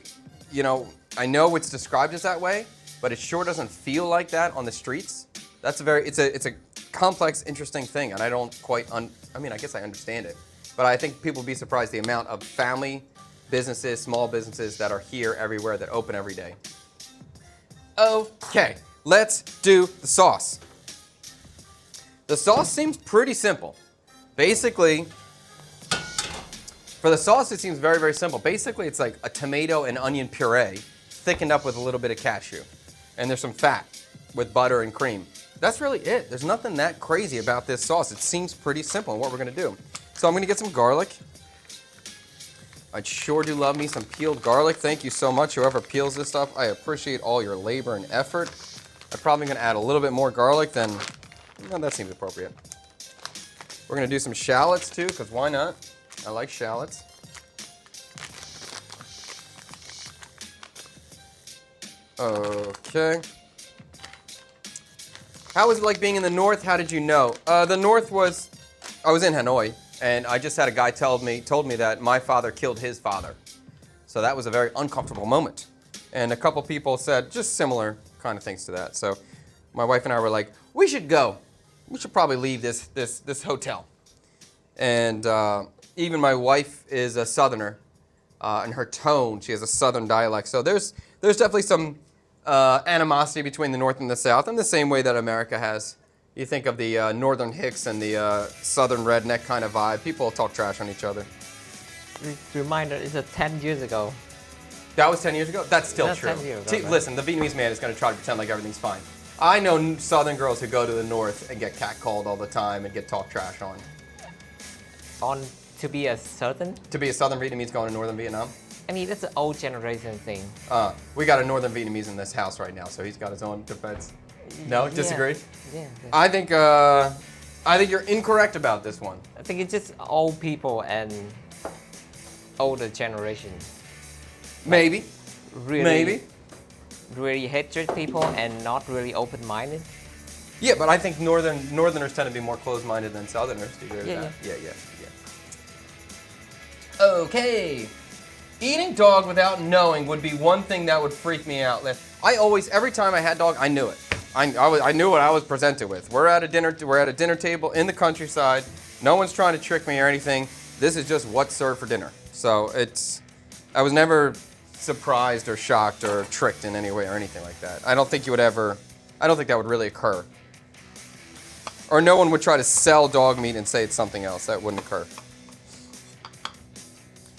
I know it's described as that way, but it sure doesn't feel like that on the streets. That's it's a complex, interesting thing, and I don't quite, I guess I understand it, but I think people would be surprised the amount of family businesses, small businesses that are here everywhere that open every day. Okay, let's do the sauce. The sauce seems pretty simple. Basically, for the sauce, it seems very, very simple. Basically, it's like a tomato and onion puree thickened up with a little bit of cashew. And there's some fat with butter and cream. That's really it. There's nothing that crazy about this sauce. It seems pretty simple in what we're gonna do. So I'm gonna get some garlic. I sure do love me some peeled garlic. Thank you so much, whoever peels this stuff. I appreciate all your labor and effort. I'm probably going to add a little bit more garlic than, no, that seems appropriate. We're going to do some shallots too, because why not? I like shallots. Okay. How was it like being in the north? How did you know? The north was, I was in Hanoi, and I just had a guy told me that my father killed his father. So that was a very uncomfortable moment. And a couple people said just similar kind of things to that. So my wife and I were like, we should go. We should probably leave this hotel. And even my wife is a southerner. And her tone, she has a southern dialect. So there's definitely some animosity between the north and the south, in the same way that America has. You think of the northern hicks and the southern redneck kind of vibe. People talk trash on each other. Reminder, it's 10 years ago. That was 10 years ago? That's still That's true. 10 years ago, See, right? listen, the Vietnamese man is going to try to pretend like everything's fine. I know southern girls who go to the north and get catcalled all the time and get talk trash on. To be a southern? To be a southern Vietnamese going to northern Vietnam? I mean, that's an old generation thing. We got a northern Vietnamese in this house right now, so he's got his own defense. No? Disagree? Yeah. I think you're incorrect about this one. I think it's just old people and older generation. Maybe. Really, Maybe. Really hatred people and not really open-minded. Yeah, but I think northerners tend to be more closed-minded than southerners. Do you agree with Yeah, that? Yeah. Okay. Eating dog without knowing would be one thing that would freak me out. Every time I had dog, I knew it. I knew what I was presented with. We're at a dinner table in the countryside. No one's trying to trick me or anything. This is just what's served for dinner. So I was never surprised or shocked or tricked in any way or anything like that. I don't think that would really occur. Or no one would try to sell dog meat and say it's something else. That wouldn't occur.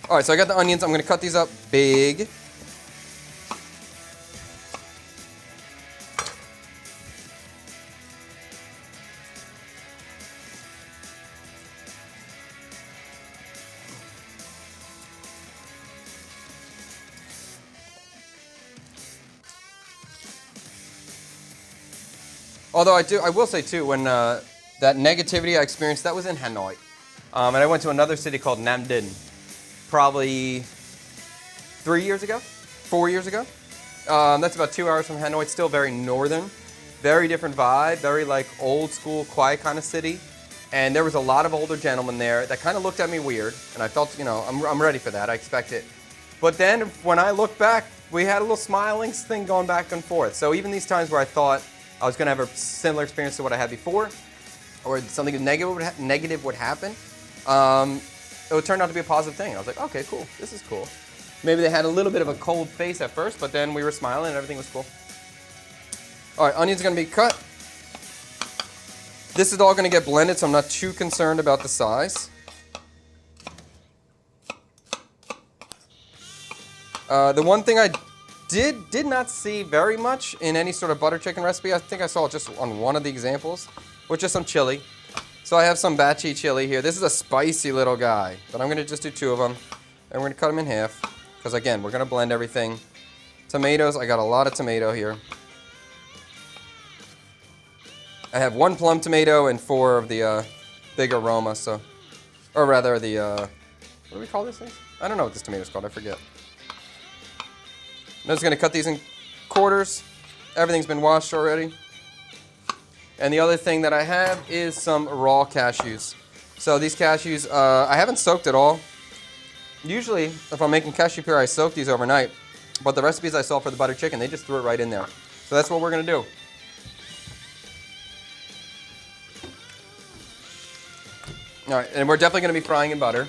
All right, so I got the onions. I'm going to cut these up big. Although I will say too, when that negativity I experienced, that was in Hanoi. And I went to another city called Nam Dinh, probably 4 years ago. That's about 2 hours from Hanoi. It's still very northern, very different vibe, very like old school, quiet kind of city. And there was a lot of older gentlemen there that kind of looked at me weird, and I felt, I'm ready for that. I expect it. But then when I look back, we had a little smiling thing going back and forth. So even these times where I thought I was going to have a similar experience to what I had before, or something negative would happen, it would turn out to be a positive thing. I was like, okay, cool, this is cool. Maybe they had a little bit of a cold face at first, but then we were smiling and everything was cool. All right, onions are going to be cut. This is all going to get blended, so I'm not too concerned about the size. The one thing I did not see very much in any sort of butter chicken recipe, I think I saw it just on one of the examples, was just some chili. So I have some batchy chili here. This is a spicy little guy, but I'm going to just do 2 of them, and we're going to cut them in half, because again, we're going to blend everything. Tomatoes, I got a lot of tomato here. I have 1 plum tomato and 4 of the big aroma, or rather the, what do we call these things? I don't know what this tomato's called, I forget. I'm just going to cut these in quarters. Everything's been washed already. And the other thing that I have is some raw cashews. So these cashews, I haven't soaked at all. Usually, if I'm making cashew puree, I soak these overnight. But the recipes I saw for the butter chicken, they just threw it right in there. So that's what we're going to do. All right, and we're definitely going to be frying in butter.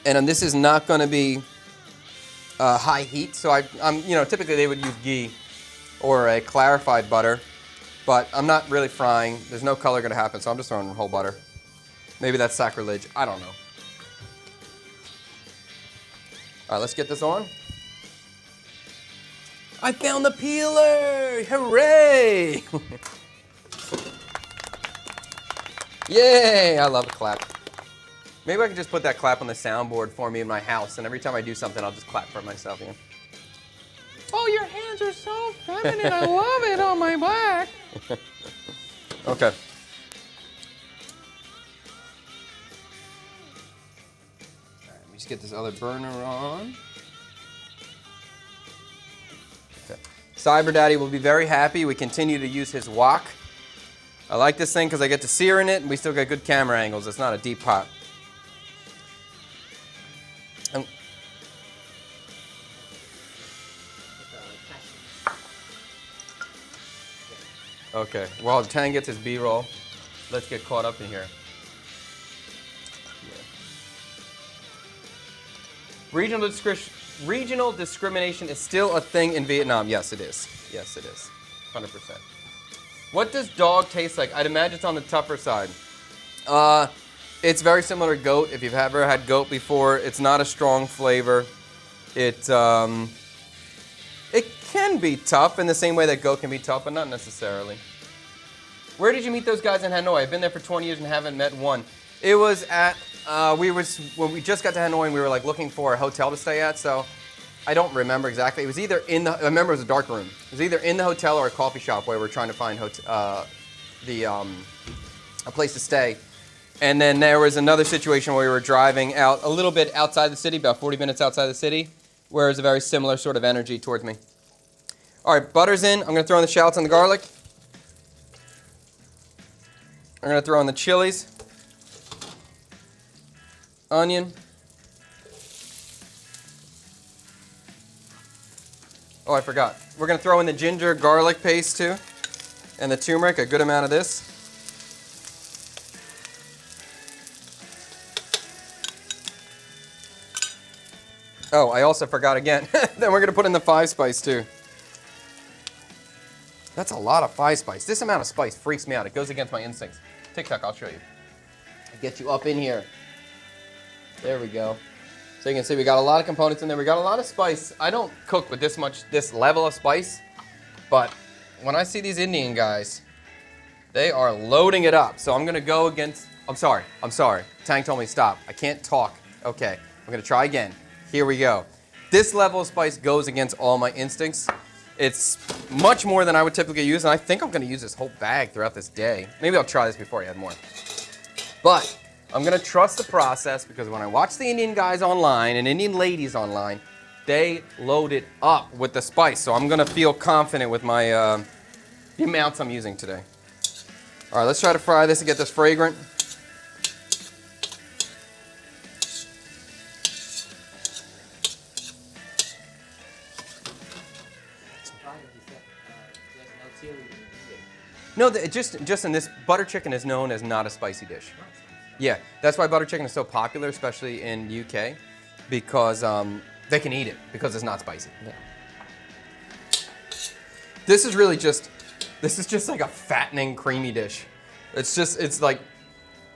And this is not going to be high heat, so typically they would use ghee or a clarified butter, but I'm not really frying. There's no color going to happen, so I'm just throwing in whole butter. Maybe that's sacrilege. I don't know. All right, let's get this on. I found the peeler! Hooray! Yay! I love a clap. Maybe I can just put that clap on the soundboard for me in my house, and every time I do something, I'll just clap for myself. Yeah. Oh, your hands are so feminine. I love it on my back. Okay. All right, let me just get this other burner on. Okay. Cyber Daddy will be very happy. We continue to use his wok. I like this thing because I get to sear in it, and we still get good camera angles. It's not a deep pot. Okay, while Tang gets his B-roll, let's get caught up in here. Regional discrimination is still a thing in Vietnam. Yes, it is. Yes, it is. 100%. What does dog taste like? I'd imagine it's on the tougher side. It's very similar to goat. If you've ever had goat before, it's not a strong flavor. It can be tough in the same way that goat can be tough, but not necessarily. Where did you meet those guys in Hanoi? I've been there for 20 years and haven't met one. It was at, when we just got to Hanoi and we were like looking for a hotel to stay at, so I don't remember exactly. It was either in the, I remember it was a dark room. It was either in the hotel or a coffee shop where we were trying to find a place to stay. And then there was another situation where we were driving out a little bit outside the city, about 40 minutes outside the city, where it was a very similar sort of energy towards me. All right, butter's in. I'm going to throw in the shallots and the garlic. I'm going to throw in the chilies, onion. Oh, I forgot. We're going to throw in the ginger garlic paste too, and the turmeric, a good amount of this. Oh, I also forgot again. Then we're going to put in the 5-spice too. That's a lot of 5-spice. This amount of spice freaks me out. It goes against my instincts. TikTok, I'll show you. Get you up in here. There we go. So you can see we got a lot of components in there. We got a lot of spice. I don't cook with this level of spice, but when I see these Indian guys, they are loading it up. So I'm going to go against, I'm sorry. Tang told me to stop. I can't talk. Okay, I'm going to try again. Here we go. This level of spice goes against all my instincts. It's much more than I would typically use, and I think I'm going to use this whole bag throughout this day. Maybe I'll try this before I add more. But I'm going to trust the process because when I watch the Indian guys online and Indian ladies online, they load it up with the spice. So I'm going to feel confident with my the amounts I'm using today. All right, let's try to fry this and get this fragrant. No, just in this, butter chicken is known as not a spicy dish. Yeah, that's why butter chicken is so popular, especially in UK, because they can eat it because it's not spicy. Yeah. This is just like a fattening, creamy dish. It's like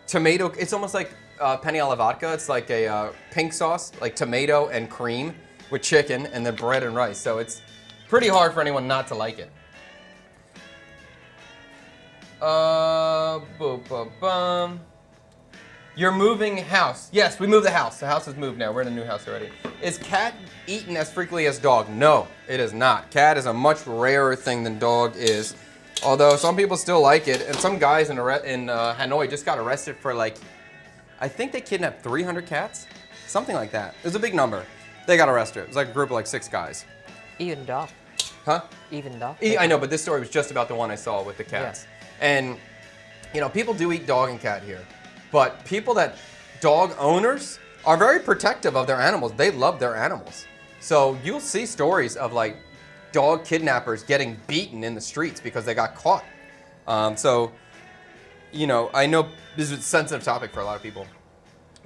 tomato. It's almost like penne alla vodka. It's like a pink sauce, like tomato and cream with chicken, and then bread and rice. So it's pretty hard for anyone not to like it. You're moving house. Yes, we moved the house. The house is moved now. We're in a new house already. Is cat eaten as frequently as dog? No, it is not. Cat is a much rarer thing than dog is. Although some people still like it. And some guys in Hanoi just got arrested for like, I think they kidnapped 300 cats? Something like that. It was a big number. They got arrested. It was like a group of like 6 guys. Even dog. Huh? Even dog. I know, but this story was just about the one I saw with the cats. Yeah. And, you know, people do eat dog and cat here. But dog owners are very protective of their animals. They love their animals. So you'll see stories of like dog kidnappers getting beaten in the streets because they got caught. So, you know, I know this is a sensitive topic for a lot of people.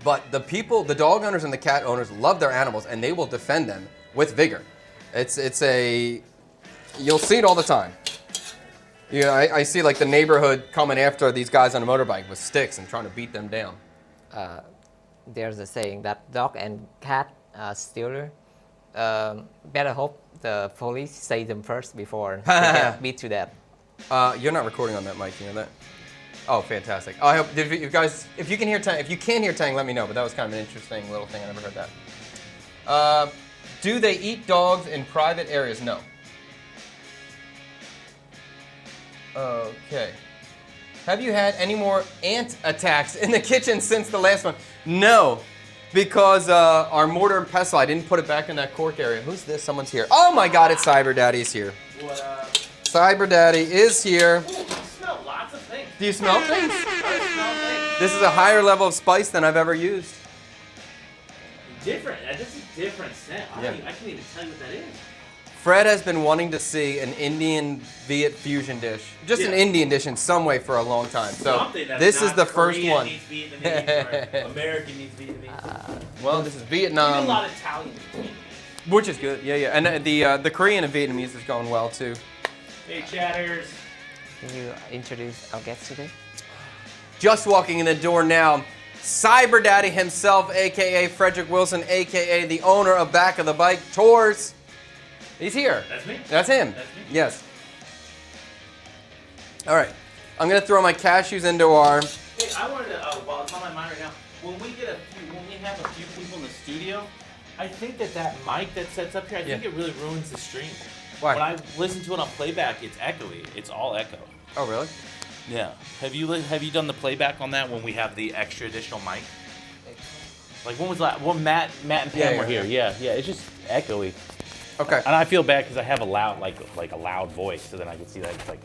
But the dog owners and the cat owners love their animals and they will defend them with vigor. You'll see it all the time. Yeah, I see like the neighborhood coming after these guys on a motorbike with sticks and trying to beat them down. There's a saying that dog and cat stealer, better hope the police say them first before they get beat to death. You're not recording on that mic, you know that? Oh, fantastic. I hope if you can hear Tang, let me know. But that was kind of an interesting little thing. I never heard that. Do they eat dogs in private areas? No. Okay. Have you had any more ant attacks in the kitchen since the last one? No, because our mortar and pestle, I didn't put it back in that cork area. Who's this? Someone's here. Oh my God, it's Cyber Daddy's here. What up? Cyber Daddy is here. Ooh, I smell lots of things. Do you smell things? I smell things. This is a higher level of spice than I've ever used. Different. That's a different scent. Yeah. I can't even tell you what that is. Fred has been wanting to see an Indian Viet fusion dish, just an Yeah. Indian dish in some way for a long time. So Something that's this is not the first Korean one. Needs Vietnamese, or American needs Vietnamese. Well, this is We do a Vietnam, lot of Italian needs Vietnamese. which is good. Yeah, yeah. And the Korean and Vietnamese is going well too. Hey, chatters. Can you introduce our guest today? Just walking in the door now, Cyber Daddy himself, aka Frederick Wilson, aka the owner of Back of the Bike Tours. He's here. That's me. That's him. That's me. Yes. All right. I'm gonna throw my cashews into our. Hey, I wanted to. Well, it's on my mind right now. When we have a few people in the studio, I think that mic that sets up here, I think it really ruins the stream. Why? When I listen to it on playback, it's echoey. It's all echo. Oh, really? Yeah. Have you done the playback on that when we have the extra additional mic? Like when was that? When Matt and Pam were here. Yeah. It's just echoey. Okay. And I feel bad because I have a loud like a loud voice, so then I can see that it's like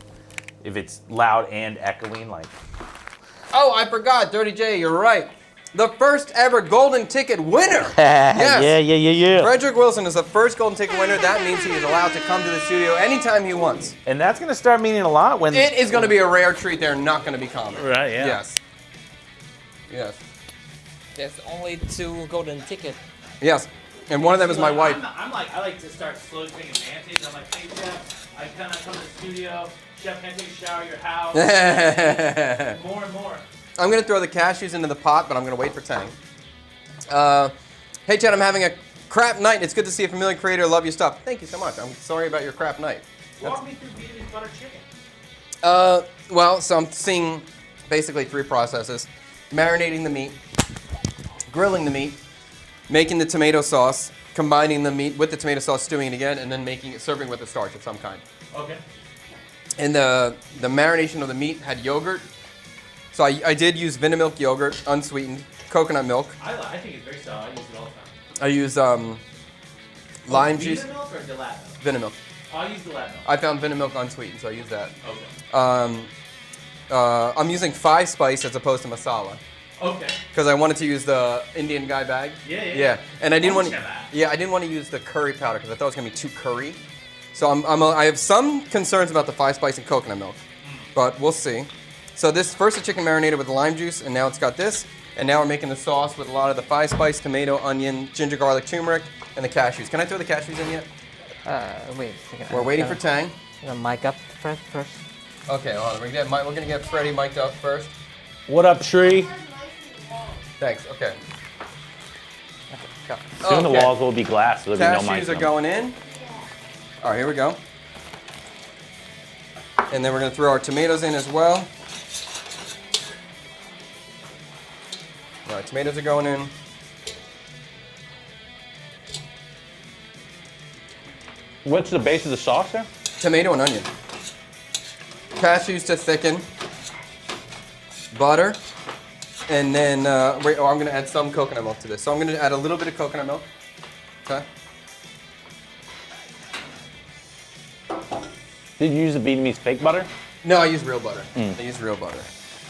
if it's loud and echoing, like. Oh, I forgot, Dirty J. You're right. The first ever golden ticket winner. Yes. Yeah. Frederick Wilson is the first golden ticket winner. That means he is allowed to come to the studio anytime he wants. And that's gonna start meaning a lot when. It is going to be a rare treat. They're not going to be common. Right. Yeah. Yes. Yes. There's only 2 golden tickets. Yes. And one of them is my wife. I like to start slowly taking advantage. I'm like, hey Chef, I kind of come to the studio. Chef, can I take a shower at your house? More and more. I'm going to throw the cashews into the pot, but I'm going to wait for Tang. Hey, Chad, I'm having a crap night. It's good to see a familiar creator. Love your stuff. Thank you so much. I'm sorry about your crap night. Walk me through Vietnamese butter chicken. Well, so I'm seeing basically 3 processes. Marinating the meat, grilling the meat, making the tomato sauce, combining the meat with the tomato sauce, stewing it again, and then serving with a starch of some kind. Okay. And the marination of the meat had yogurt. So I did use Vinamilk yogurt, unsweetened, coconut milk. I think it's very solid. I use it all the time. I use lime juice. Vinamilk or Dilat milk? Vinamilk. I'll use Dilat milk. I found Vinamilk unsweetened, so I use that. Okay. I'm using 5 spice as opposed to masala Okay. because I wanted to use the Indian guy bag. Yeah. And I didn't want. Bunch of that. Yeah, I didn't want to use the curry powder because I thought it was gonna be too curry. So I have some concerns about the 5 spice and coconut milk, but we'll see. So this first the chicken marinated with the lime juice, and now it's got this. And now we're making the sauce with a lot of the 5 spice, tomato, onion, ginger, garlic, turmeric, and the cashews. Can I throw the cashews in yet? Wait a second. We're waiting for Tang. Mic up first. Okay, hold on. We're gonna get Freddie mic'd up first. What up, Tree? Thanks. Okay. Go. Soon the Okay. walls will be glass, so there'll be no mics. Cashews are going in. All right, here we go. And then we're gonna throw our tomatoes in as well. All right, tomatoes are going in. What's the base of the sauce there? Tomato and onion. Cashews to thicken. Butter. And then, I'm going to add some coconut milk to this. So I'm going to add a little bit of coconut milk. Okay. Did you use the Vietnamese fake butter? No, I use real butter. I use real butter.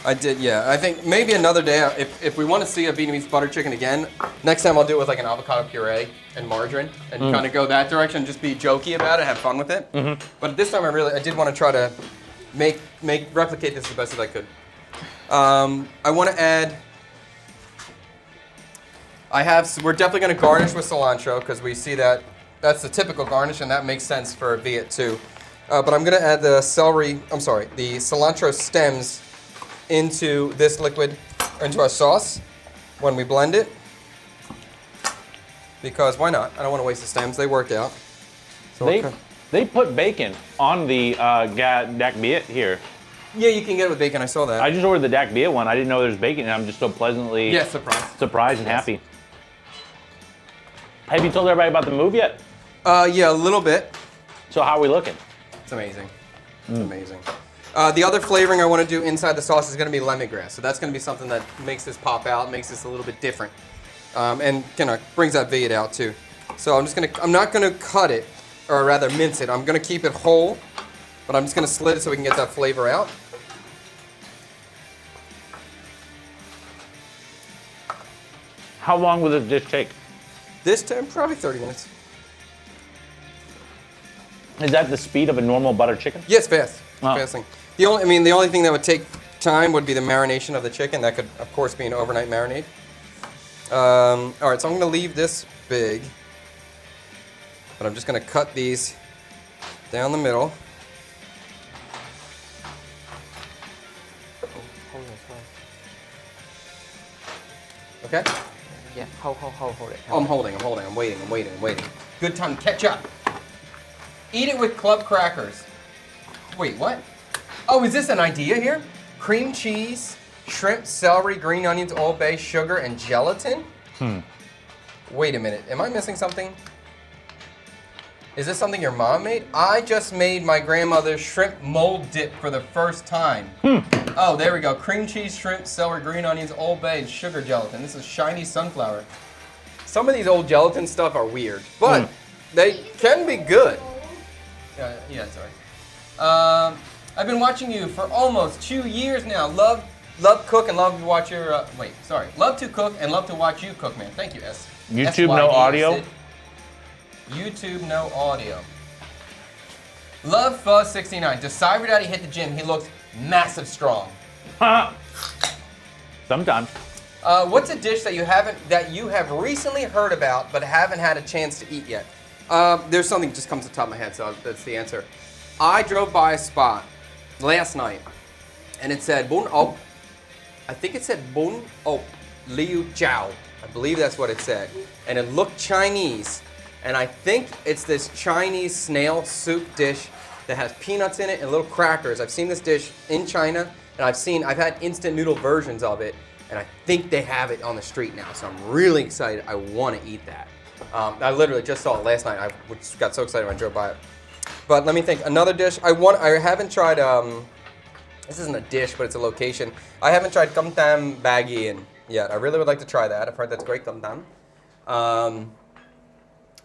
I did, yeah. I think maybe another day, if we want to see a Vietnamese butter chicken again, next time I'll do it with like an avocado puree and margarine and kind of go that direction, just be jokey about it, have fun with it. But this time I did want to try to replicate this as best as I could. I want to add, we're definitely going to garnish with cilantro because we see that's the typical garnish and that makes sense for Viet too. But I'm going to add the cilantro stems into this liquid, into our sauce when we blend it. Because why not? I don't want to waste the stems. They work out. So They put bacon on the dak biet here. yeah, you can get it with bacon. I saw that. I just ordered the dak biet one. I didn't know there's bacon, and I'm just so pleasantly surprised and happy. Have you told everybody about the move yet? Yeah, a little bit. So how are we looking? It's amazing. It's amazing. The other flavoring I want to do inside the sauce is going to be lemongrass. So that's going to be something that makes this pop out, makes this a little bit different, and kind of brings that vid out too. So I'm not going to cut it, or rather mince it. I'm going to keep it whole, but I'm just going to slit it so we can get that flavor out. How long will this dish take? This time, probably 30 minutes. Is that the speed of a normal butter chicken? Yes, fast. Oh. Fast thing. The only thing that would take time would be the marination of the chicken. That could, of course, be an overnight marinade. All right, so I'm going to leave this big, but I'm just going to cut these down the middle. Hold it, hold Okay? it. Yeah, hold it. Oh, I'm holding. I'm waiting. Good time to catch up. Eat it with club crackers. Wait, what? Oh, is this an idea here? Cream cheese, shrimp, celery, green onions, Old Bay, sugar, and gelatin? Wait a minute. Am I missing something? Is this something your mom made? I just made my grandmother's shrimp mold dip for the first time. Oh, there we go. Cream cheese, shrimp, celery, green onions, Old Bay, and sugar gelatin. This is shiny sunflower. Some of these old gelatin stuff are weird, but they can be good. Yeah, sorry. I've been watching you for almost 2 years now. Love cook and love to watch your. Love to cook and love to watch you cook, man. Thank you, S. YouTube, no audio. YouTube, no audio. Love Fuzz 69. Does Cyber Daddy hit the gym? He looks massive strong. Sometimes. What's a dish that you have recently heard about but haven't had a chance to eat yet? There's something that just comes to the top of my head, so that's the answer. I drove by a spot last night, and it said Bun Op. I think it said Bun Op Liu Jiao. I believe that's what it said, and it looked Chinese. And I think it's this Chinese snail soup dish that has peanuts in it and little crackers. I've seen this dish in China, and I've had instant noodle versions of it, and I think they have it on the street now. So I'm really excited. I want to eat that. I literally just saw it last night. I got so excited when I drove by it. But let me think. Another dish. I haven't tried. This isn't a dish, but it's a location. I haven't tried Cam Tam Baguette yet. I really would like to try that. I've heard that's great, Cam Tam.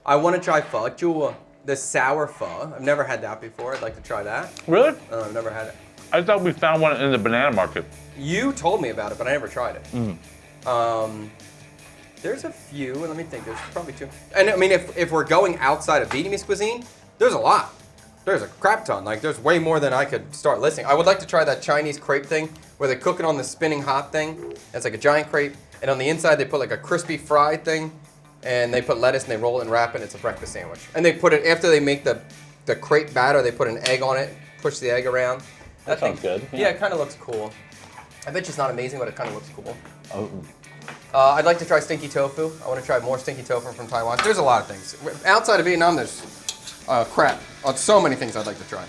I want to try pho chua, the sour pho. I've never had that before. I'd like to try that. Really? I've never had it. I thought we found one in the banana market. You told me about it, but I never tried it. There's a few, and let me think. There's probably two. And I mean, if we're going outside of Vietnamese cuisine, there's a lot. There's a crap ton. Like, there's way more than I could start listing. I would like to try that Chinese crepe thing where they cook it on the spinning hot thing. It's like a giant crepe, and on the inside they put like a crispy fried thing. And they put lettuce and they roll it and wrap it, and it's a breakfast sandwich. And they put it, after they make the crepe batter, they put an egg on it, push the egg around. That sounds good. Yeah, it kind of looks cool. I bet you it's not amazing, but it kind of looks cool. Oh. I'd like to try stinky tofu. I want to try more stinky tofu from Taiwan. There's a lot of things. Outside of Vietnam, there's so many things I'd like to try.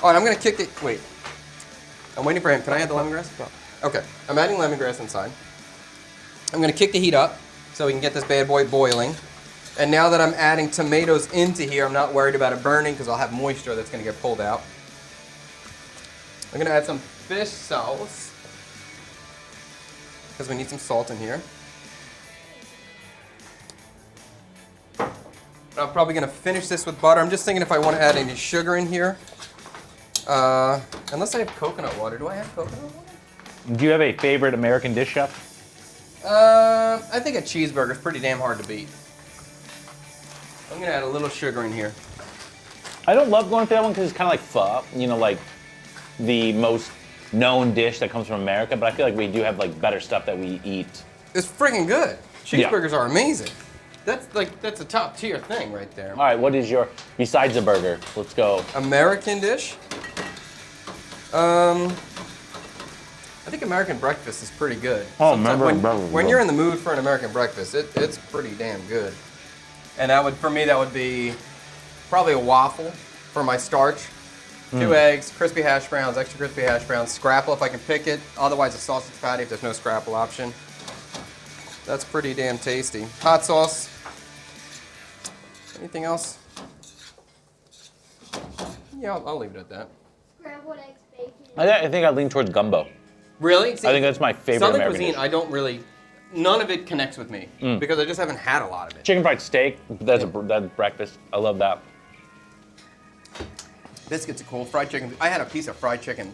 All right, I'm going to kick it. Wait. I'm waiting for him. Can I add the lemongrass? Okay, I'm adding lemongrass inside. I'm going to kick the heat up so we can get this bad boy boiling. And now that I'm adding tomatoes into here, I'm not worried about it burning because I'll have moisture that's going to get pulled out. I'm going to add some fish sauce because we need some salt in here. I'm probably going to finish this with butter. I'm just thinking if I want to add any sugar in here. Unless I have coconut water. Do I have coconut water? Do you have a favorite American dish, chef? I think a cheeseburger is pretty damn hard to beat. I'm going to add a little sugar in here. I don't love going for that one because it's kind of like pho, you know, like the most known dish that comes from America, but I feel like we do have like better stuff that we eat. It's freaking good. Cheeseburgers are amazing. That's a top tier thing right there. All right, what is your, besides a burger, let's go. American dish? I think American breakfast is pretty good. Oh, sometimes when you're in the mood for an American breakfast, it's pretty damn good. And for me, that would be probably a waffle for my starch. 2 eggs, crispy hash browns, extra crispy hash browns, scrapple if I can pick it. Otherwise, a sausage patty if there's no scrapple option. That's pretty damn tasty. Hot sauce. Anything else? Yeah, I'll leave it at that. Scrambled eggs, I think I lean towards gumbo. Really? See, I think that's my favorite Southern American cuisine, dish. I don't really, none of it connects with me because I just haven't had a lot of it. Chicken fried steak, that's breakfast. I love that. Biscuits are cool. Fried chicken. I had a piece of fried chicken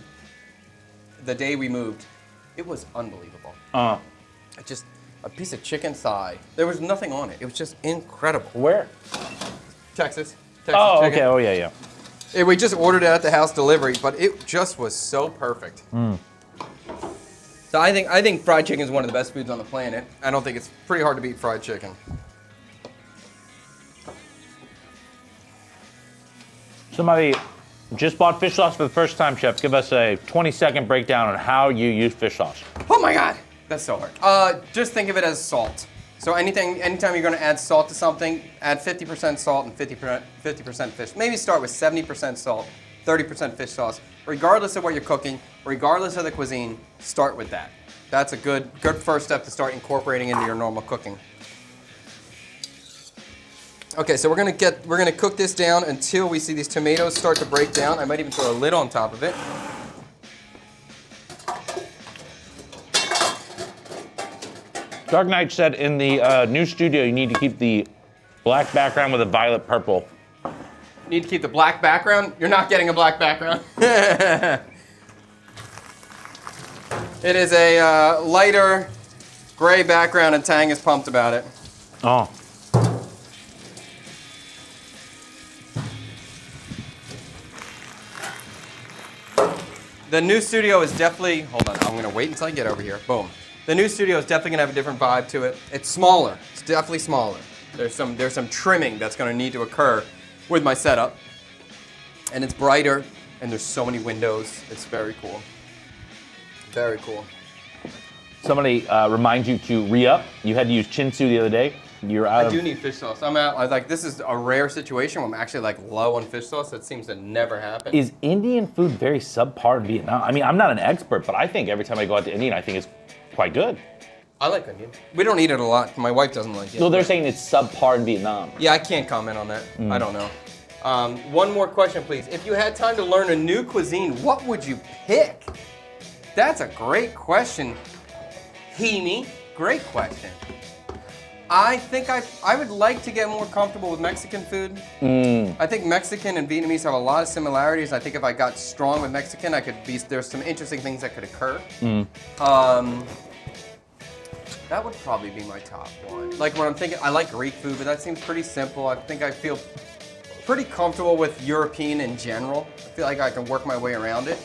the day we moved. It was unbelievable. Just a piece of chicken thigh. There was nothing on it. It was just incredible. Where? Texas. Oh, chicken. okay. Oh, yeah, yeah. We just ordered it at the house delivery, but it just was so perfect. So I think fried chicken is one of the best foods on the planet. I don't think it's pretty hard to beat fried chicken. Somebody just bought fish sauce for the first time, Chef. Give us a 20-second breakdown on how you use fish sauce. Oh my God, that's so hard. Just think of it as salt. So anytime you're going to add salt to something, add 50% salt and 50% fish. Maybe start with 70% salt, 30% fish sauce. Regardless of what you're cooking, regardless of the cuisine, start with that. That's a good first step to start incorporating into your normal cooking. Okay, so we're gonna cook this down until we see these tomatoes start to break down. I might even throw a lid on top of it. Dark Knight said in the new studio you need to keep the black background with a violet purple. Need to keep the black background. You're not getting a black background. It is a lighter gray background, and Tang is pumped about it. Oh. The new studio is definitely, hold on, I'm gonna wait until I get over here. Boom. The new studio is definitely gonna have a different vibe to it. It's smaller, it's definitely smaller. There's some trimming that's gonna need to occur with my setup. And it's brighter, and there's so many windows. It's very cool. Very cool. Somebody remind you to re-up. You had to use chinsu the other day. You're out I of... do need fish sauce. I was like, this is a rare situation where I'm actually like low on fish sauce. That seems to never happen. Is Indian food very subpar in Vietnam? I mean, I'm not an expert, but I think every time I go out to Indian, I think it's quite good. I like onion. We don't eat it a lot. My wife doesn't like it. So they're saying it's subpar in Vietnam. Yeah, I can't comment on that. I don't know. One more question, please. If you had time to learn a new cuisine, what would you pick? That's a great question. Heemy, great question. I think I would like to get more comfortable with Mexican food. I think Mexican and Vietnamese have a lot of similarities. I think if I got strong with Mexican, there's some interesting things that could occur. That would probably be my top one. Like when I'm thinking, I like Greek food, but that seems pretty simple. I think I feel pretty comfortable with European in general. I feel like I can work my way around it.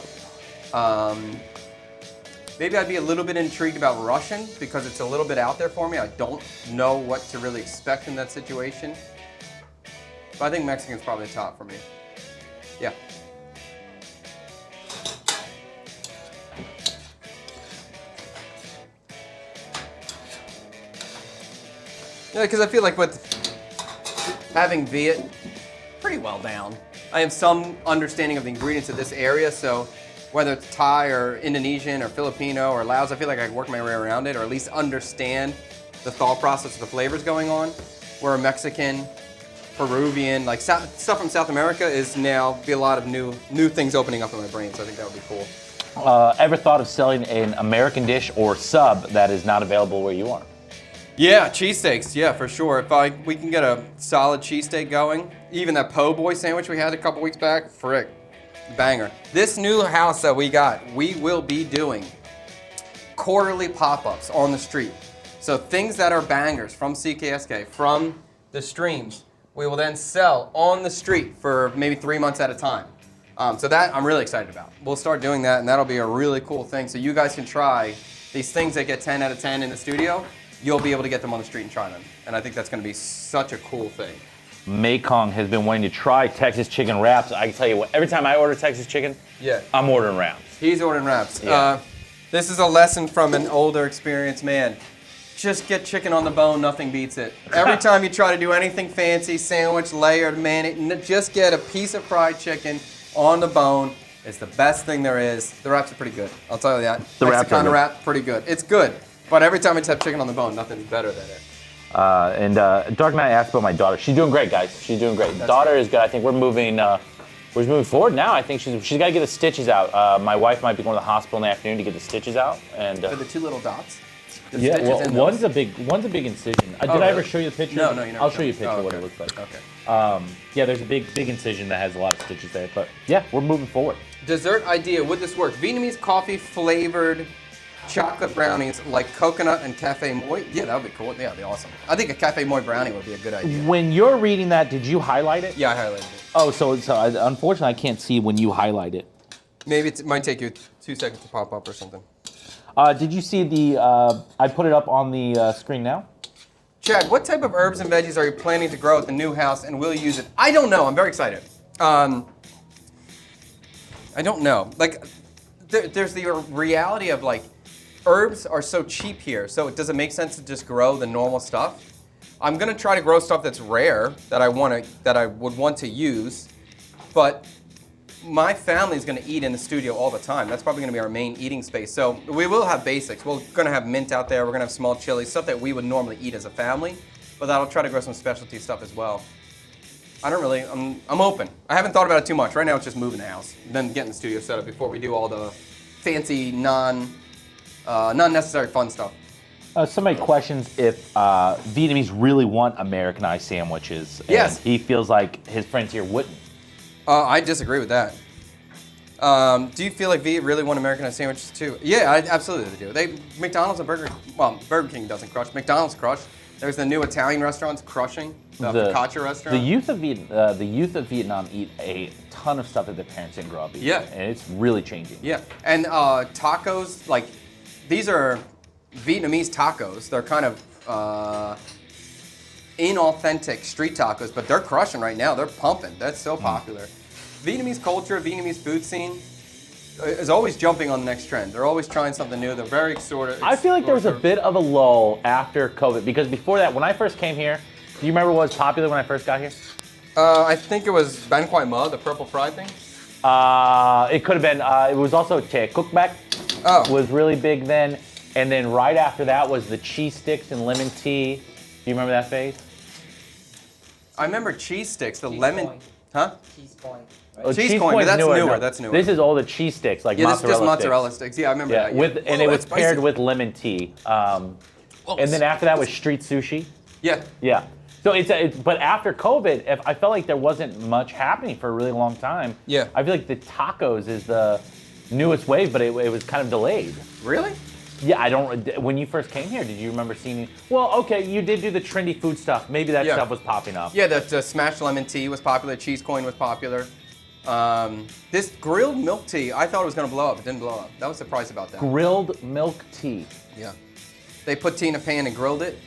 Maybe I'd be a little bit intrigued about Russian because it's a little bit out there for me. I don't know what to really expect in that situation. But I think Mexican's probably the top for me. Yeah. Yeah, because I feel like with having Viet pretty well down, I have some understanding of the ingredients of this area, so whether it's Thai or Indonesian or Filipino or Laos, I feel like I can work my way around it or at least understand the thought process of the flavors going on. Where Mexican, Peruvian, like stuff from South America is now be a lot of new things opening up in my brain, so I think that would be cool. Ever thought of selling an American dish or sub that is not available where you are? Yeah, cheesesteaks, yeah, for sure. If we can get a solid cheesesteak going, even that po' boy sandwich we had a couple weeks back, frick, banger. This new house that we got, we will be doing quarterly pop-ups on the street. So things that are bangers from CKSK, from the streams, we will then sell on the street for maybe 3 months at a time. So that I'm really excited about. We'll start doing that, and that'll be a really cool thing. So you guys can try these things that get 10 out of 10 in the studio. You'll be able to get them on the street and try them. And I think that's going to be such a cool thing. Mekong has been wanting to try Texas chicken wraps. I can tell you what, every time I order Texas chicken, yeah, I'm ordering wraps. He's ordering wraps. Yeah. This is a lesson from an older, experienced man. Just get chicken on the bone, nothing beats it. Every time you try to do anything fancy, sandwich, layered, just get a piece of fried chicken on the bone. It's the best thing there is. The wraps are pretty good, I'll tell you that. The wraps are good. Wrap, pretty good. It's good, but every time I just have chicken on the bone, nothing's better than it. And Dark Knight asked about my daughter. She's doing great, guys. She's doing great. Daughter is good. I think we're moving We're just moving forward now. I think she's got to get the stitches out. My wife might be going to the hospital in the afternoon to get the stitches out. And For the 2 little dots? The yeah, stitches well, in one's those? a big incision. Did Oh, I ever really? show you the picture? No, you never I'll show you a showed. picture Oh, of what okay. it looks like. Okay. Yeah, there's a big incision that has a lot of stitches there. But yeah, we're moving forward. Dessert idea, would this work? Vietnamese coffee flavored chocolate brownies like coconut and cafe moi. Yeah, that would be cool. Yeah, that'd be awesome. I think a cafe moi brownie would be a good idea. When you're reading that, did you highlight it? Yeah, I highlighted it. Oh, so unfortunately, I can't see when you highlight it. Maybe it might take you 2 seconds to pop up or something. Did you see the? I put it up on the screen now. Chad, what type of herbs and veggies are you planning to grow at the new house, and will you use it? I don't know. I'm very excited. I don't know. Like, there's the reality of like, herbs are so cheap here, so does it make sense to just grow the normal stuff? I'm gonna try to grow stuff that's rare that I would want to use, but my family's gonna eat in the studio all the time. That's probably gonna be our main eating space. So we will have basics. We're gonna have mint out there. We're gonna have small chilies, stuff that we would normally eat as a family, but I'll try to grow some specialty stuff as well. I'm open. I haven't thought about it too much. Right now it's just moving the house, then getting the studio set up before we do all the fancy non-necessary fun stuff. Somebody questions if Vietnamese really want Americanized sandwiches. And Yes. he feels like his friends here wouldn't. I disagree with that. Do you feel like Viet really want Americanized sandwiches too? Yeah, absolutely they do. McDonald's and Burger King doesn't crush. McDonald's crush. There's the new Italian restaurants crushing. The focaccia restaurant. The youth of Vietnam eat a ton of stuff that their parents didn't grow up eating. Yeah. And it's really changing. Yeah, and tacos, like, these are Vietnamese tacos. They're kind of inauthentic street tacos, but they're crushing right now. They're pumping. That's so popular. Vietnamese culture, Vietnamese food scene is always jumping on the next trend. They're always trying something new. They're very I feel like there was a bit of a lull after COVID because before that, when I first came here, do you remember what was popular when I first got here? I think it was Ban Quai Ma, the purple fried thing. It could have been. It was also Che Cook Back. Oh. Was really big then, and then right after that was the cheese sticks and lemon tea. Do you remember that phase? I remember cheese sticks, the Cheese lemon, point. huh? Cheese point. Oh, Cheese coin, but Point's that's newer, no. that's newer. This is all the cheese sticks, like Yeah, this is mozzarella just mozzarella sticks. sticks. Yeah, I remember Yeah, that. and it was that's spicy. paired with lemon tea. And then after that was street sushi. Yeah. Yeah. So but after COVID, I felt like there wasn't much happening for a really long time. Yeah. I feel like the tacos is the newest wave, but it was kind of delayed. Really? Yeah, I don't. When you first came here, did you remember seeing? Well, okay, you did do the trendy food stuff. Maybe that Yeah. stuff was popping up. Yeah, the smashed lemon tea was popular. Cheese coin was popular. This grilled milk tea, I thought it was going to blow up. It didn't blow up. That was surprised about that. Grilled milk tea. Yeah. They put tea in a pan and grilled it,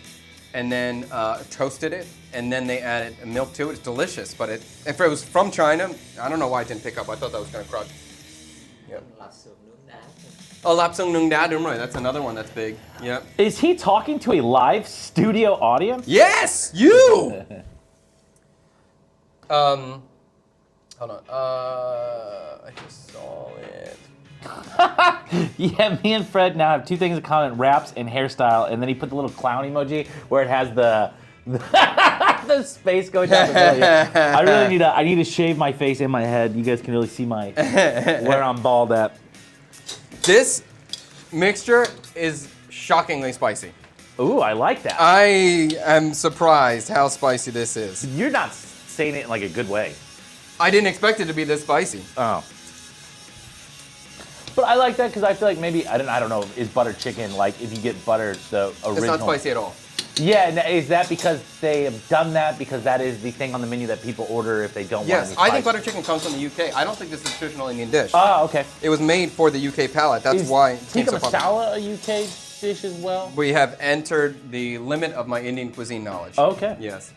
and then toasted it, and then they added milk to it. It's delicious, but if it was from China, I don't know why it didn't pick up. I thought that was going to crush. Yeah. Oh, lap sung nung da, đúng rồi. That's another one that's big. Yep. Is he talking to a live studio audience? Yes, you. Hold on. I just saw it. Yeah, me and Fred now have two things in common: raps and hairstyle. And then he put the little clown emoji where it has the the space going down the middle. Yeah. I need to shave my face and my head. You guys can really see my where I'm bald at. This mixture is shockingly spicy. Ooh, I like that. I am surprised how spicy this is. You're not saying it in like a good way. I didn't expect it to be this spicy. Oh. But I like that because I feel like maybe I don't know. Is butter chicken like if you get butter the original? It's not spicy at all. Yeah, and is that because they have done that because that is the thing on the menu that people order if they don't want any Yes, spice? I think butter chicken comes from the UK. I don't think this is a traditional Indian dish. Oh, okay. It was made for the UK palate. That's why it became tikka so popular. masala a UK dish as well? We have entered the limit of my Indian cuisine knowledge. Okay. Yes.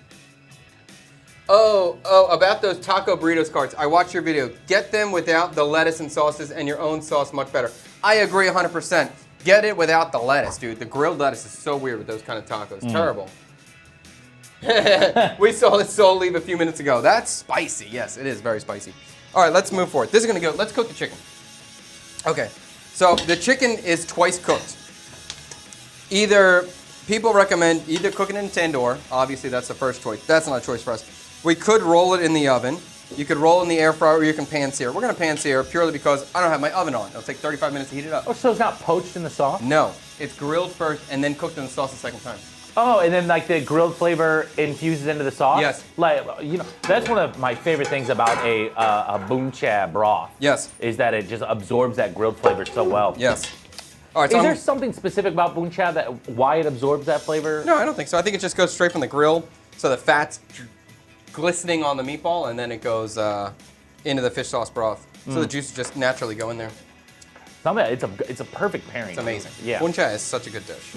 Oh, about those taco burritos carts. I watched your video. Get them without the lettuce and sauces and your own sauce much better. I agree 100%. Get it without the lettuce, dude. The grilled lettuce is so weird with those kind of tacos. Terrible. We saw this soul leave a few minutes ago. That's spicy. Yes, it is very spicy. All right, let's move forward. This is going to go. Let's cook the chicken. Okay. So the chicken is twice cooked. People recommend either cooking in tandoor. Obviously, that's the first choice. That's not a choice for us. We could roll it in the oven. You could roll in the air fryer or you can pan sear. We're gonna pan sear purely because I don't have my oven on. It'll take 35 minutes to heat it up. Oh, so it's not poached in the sauce? No, it's grilled first and then cooked in the sauce the second time. Oh, and then like the grilled flavor infuses into the sauce? Yes. Like, you know, that's one of my favorite things about a bún cha broth. Yes. Is that it just absorbs that grilled flavor so well. Yes. All right, so Is there something specific about bún cha that why it absorbs that flavor? No, I don't think so. I think it just goes straight from the grill, so the fat's glistening on the meatball, and then it goes into the fish sauce broth. So the juices just naturally go in there. It's a perfect pairing. It's amazing. Yeah. Bún cha is such a good dish.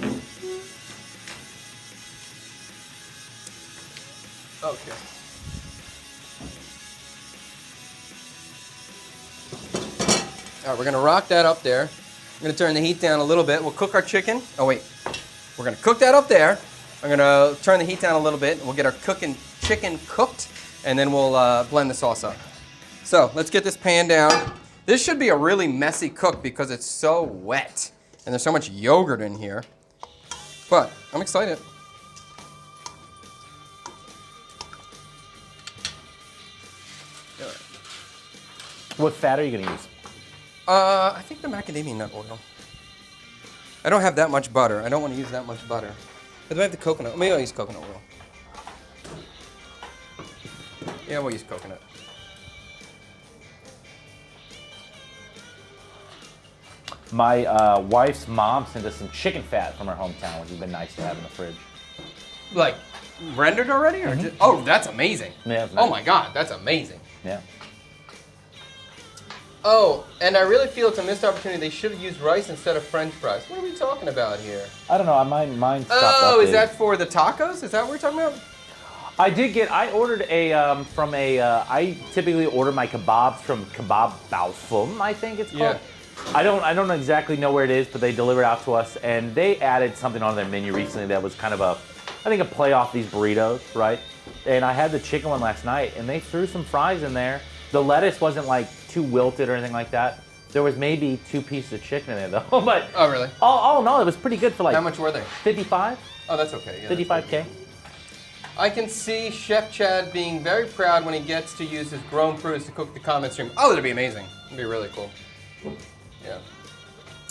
Okay. All right, we're gonna rock that up there. I'm gonna turn the heat down a little bit. We'll cook our chicken. Oh wait, we're gonna cook that up there. I'm gonna turn the heat down a little bit. We'll get our chicken cooked, and then we'll blend the sauce up. So let's get this pan down. This should be a really messy cook because it's so wet, and there's so much yogurt in here. But I'm excited. What fat are you gonna use? I think the macadamia nut oil. I don't have that much butter. I don't want to use that much butter. But do I have the coconut? Maybe I'll use coconut oil. Yeah, we'll use coconut. My wife's mom sent us some chicken fat from her hometown, which has been nice to have in the fridge. Like, rendered already? Or just, oh, that's amazing. Yeah, it's Oh nice. my God, that's amazing. Yeah. Oh, and I really feel it's a missed opportunity. They should have used rice instead of French fries. What are we talking about here? I don't know. Mine stopped Oh, is updating. that for the tacos? Is that what we're talking about? I ordered I typically order my kebabs from Kebab Baufum, I think it's called. Yeah. I don't exactly know where it is, but they delivered out to us, and they added something on their menu recently that was kind of I think a play off these burritos, right? And I had the chicken one last night, and they threw some fries in there. The lettuce wasn't like too wilted or anything like that. There was maybe 2 pieces of chicken in there though, but Oh, really? all in all, it was pretty good for like How much were they? 55, Oh, that's okay. Yeah, that's 55K. I can see Chef Chad being very proud when he gets to use his grown crews to cook the comment stream. Oh, that'd be amazing. It'd be really cool. Yeah.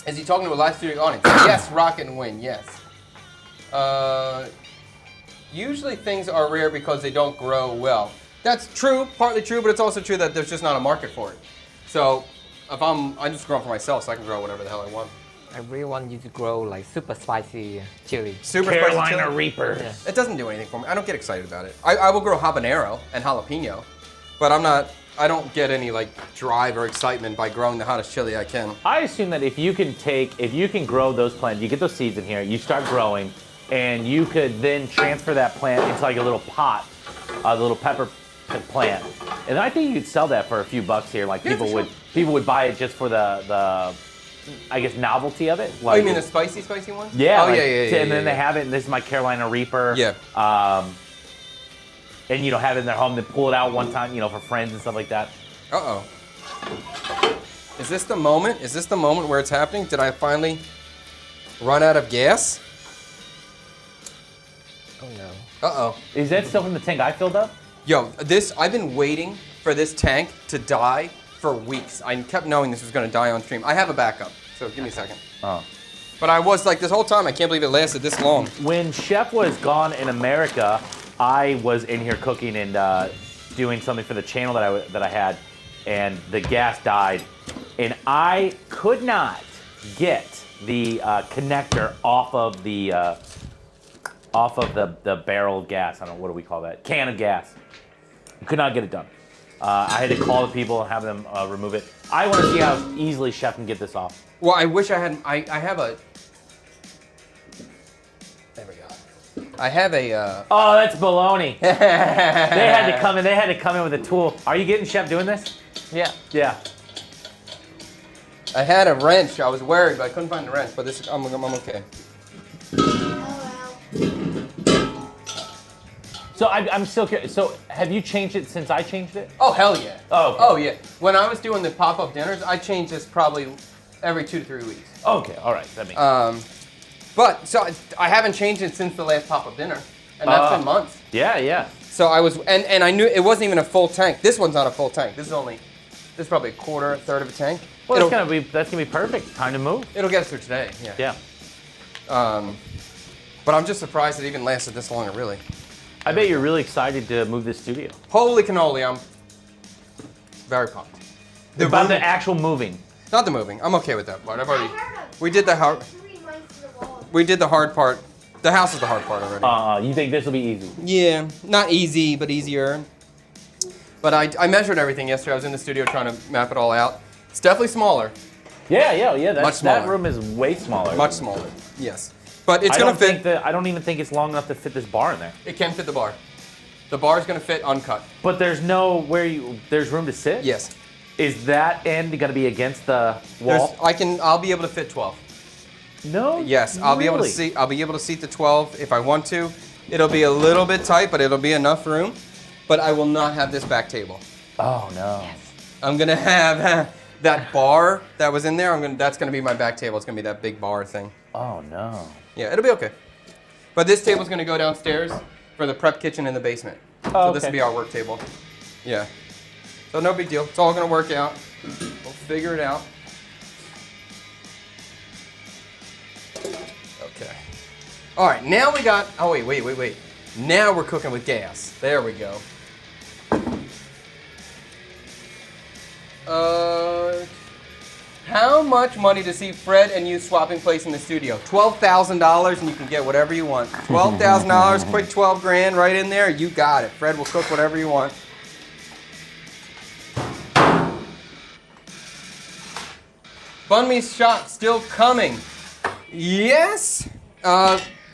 Is he talking to a live studio audience? Yes, Rocket and Win, yes. Usually things are rare because they don't grow well. That's true, partly true, but it's also true that there's just not a market for it. So if I just grow for myself, so I can grow whatever the hell I want. I really want you to grow like super spicy chili. Super spicy Carolina chili? Reaper. Yeah. It doesn't do anything for me. I don't get excited about it. I will grow habanero and jalapeno, but I don't get any like drive or excitement by growing the hottest chili I can. I assume that if you can grow those plants, you get those seeds in here, you start growing, and you could then transfer that plant into like a little pot, a little pepper plant, and I think you could sell that for a few bucks here. Like Yeah, for sure. people would buy it just for the I guess novelty of it. Oh, Like, you mean the spicy ones? yeah. Oh, like, yeah. And then they have it. And this is my Carolina Reaper. Yeah. And have it in their home. They pull it out one time, for friends and stuff like that. Uh-oh. Is this the moment? Is this the moment where it's happening? Did I finally run out of gas? Oh no. Uh-oh. Is that still from the tank I filled up? Yo, I've been waiting for this tank to die for weeks. I kept knowing this was going to die on stream. I have a backup, so give me a second. Oh. But I was like, this whole time, I can't believe it lasted this long. When Chef was gone in America, I was in here cooking and doing something for the channel that I had, and the gas died, and I could not get the connector off of the barrel of gas. I don't know, what do we call that? Can of gas. Could not get it done. I had to call the people and have them remove it. I want to see how easily Chef can get this off. Well, I wish I had. I have a. There we go. I have a. Oh, that's baloney. They had to come in. They had to come in with a tool. Are you getting Chef doing this? Yeah. Yeah. I had a wrench. I was worried, but I couldn't find the wrench. But I'm okay. Oh So I'm still curious. So have you changed it since I changed it? Oh hell yeah. Oh, okay. Oh yeah. When I was doing the pop-up dinners, I changed this probably every 2 to 3 weeks. Okay, all right, that makes But so I haven't changed it since the last pop-up dinner, and that's been months. Yeah. So I was, and I knew it wasn't even a full tank. This one's not a full tank. This is probably a quarter, a third of a tank. Well, that's gonna be perfect. Time to move. It'll get us through today. Yeah. Yeah. But I'm just surprised it even lasted this long. Really. I bet you're really excited to move this studio. Holy cannoli! I'm very pumped. About the actual moving. Not the moving. I'm okay with that part. I've already. I heard of We did the hard. 3 months to the wall. We did the hard part. The house is the hard part already. You think this will be easy? Yeah, not easy, but easier. But I measured everything yesterday. I was in the studio trying to map it all out. It's definitely smaller. Yeah. Much That smaller. room is way smaller. Much smaller. Yes. But it's gonna fit. I don't even think it's long enough to fit this bar in there. It can fit the bar. The bar is gonna fit uncut. But there's no there's room to sit. Yes. Is that end gonna be against the wall? I'll be able to fit 12. No. Yes, I'll be able to really? seat. I'll be able to seat the 12 if I want to. It'll be a little bit tight, but it'll be enough room. But I will not have this back table. Oh no. I'm gonna have that bar that was in there. That's gonna be my back table. It's gonna be that big bar thing. Oh no. Yeah, it'll be okay. But this table's gonna go downstairs for the prep kitchen in the basement. So this will be our work table. Yeah. So no big deal. It's all gonna work out. We'll figure it out. Okay. All right, now we got, oh wait. Now we're cooking with gas. There we go. How much money to see Fred and you swapping place in the studio? $12,000 and you can get whatever you want. $12,000, quick 12 grand right in there. You got it. Fred will cook whatever you want. Bun Me shop still coming. Yes.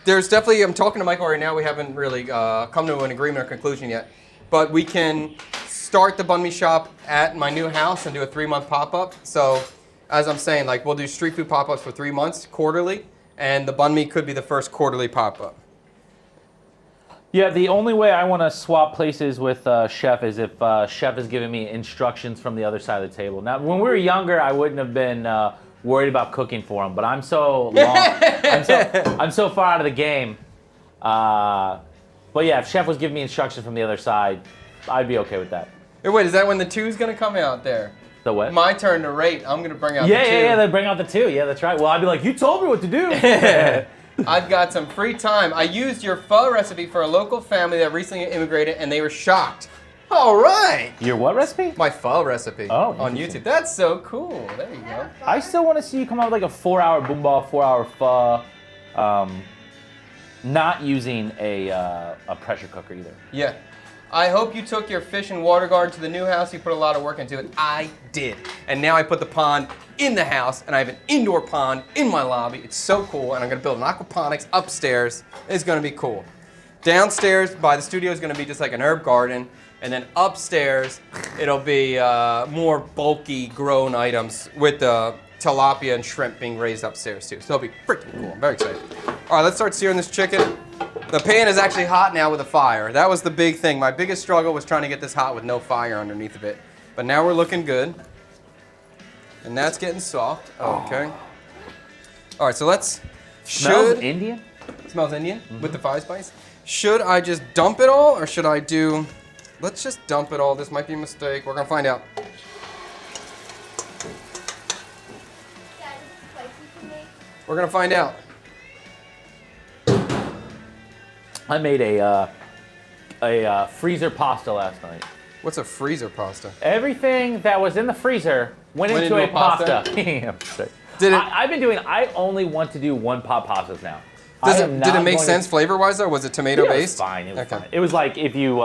There's definitely, I'm talking to Michael right now. We haven't really come to an agreement or conclusion yet. But we can start the Bun Me shop at my new house and do a 3-month pop-up. So as I'm saying, like we'll do street food pop-ups for 3 months quarterly. And the Bun Me could be the first quarterly pop-up. Yeah, the only way I want to swap places with Chef is if Chef is giving me instructions from the other side of the table. Now, when we were younger, I wouldn't have been worried about cooking for him, but I'm so long, I'm so far out of the game. But yeah, if Chef was giving me instructions from the other side, I'd be okay with that. Hey, wait, is that when the 2's gonna come out there? The what? My turn to rate. I'm gonna bring out the 2. Yeah, they bring out the 2. Yeah, that's right. Well, I'd be like, you told me what to do. I've got some free time. I used your pho recipe for a local family that recently immigrated, and they were shocked. All right. Your what recipe? My pho recipe on interesting. YouTube. That's so cool. There you go. I still want to see you come out with like a 4-hour boom ball, 4-hour pho, not using a pressure cooker either. Yeah. I hope you took your fish and water garden to the new house. You put a lot of work into it. I did. And now I put the pond in the house, and I have an indoor pond in my lobby. It's so cool, and I'm gonna build an aquaponics upstairs. It's gonna be cool. Downstairs by the studio is gonna be just like an herb garden, and then upstairs it'll be more bulky grown items with the tilapia and shrimp being raised upstairs too. So it'll be freaking cool. I'm very excited. All right, let's start searing this chicken. The pan is actually hot now with a fire. That was the big thing. My biggest struggle was trying to get this hot with no fire underneath of it. But now we're looking good. And that's getting soft. Okay. All right, so let's... Smells Indian? Smells Indian with the 5 spice. Should I just dump it all or should I do... Let's just dump it all. This might be a mistake. We're going to find out. Dad, it's spicy for me. We're going to find out. I made a freezer pasta last night. What's a freezer pasta? Everything that was in the freezer went into a pasta. Did it? I've been doing. I only want to do 1-pot pastas now. Did it make sense flavor-wise though? Was it tomato-based? It was fine. It was Okay. fine. It was like if you.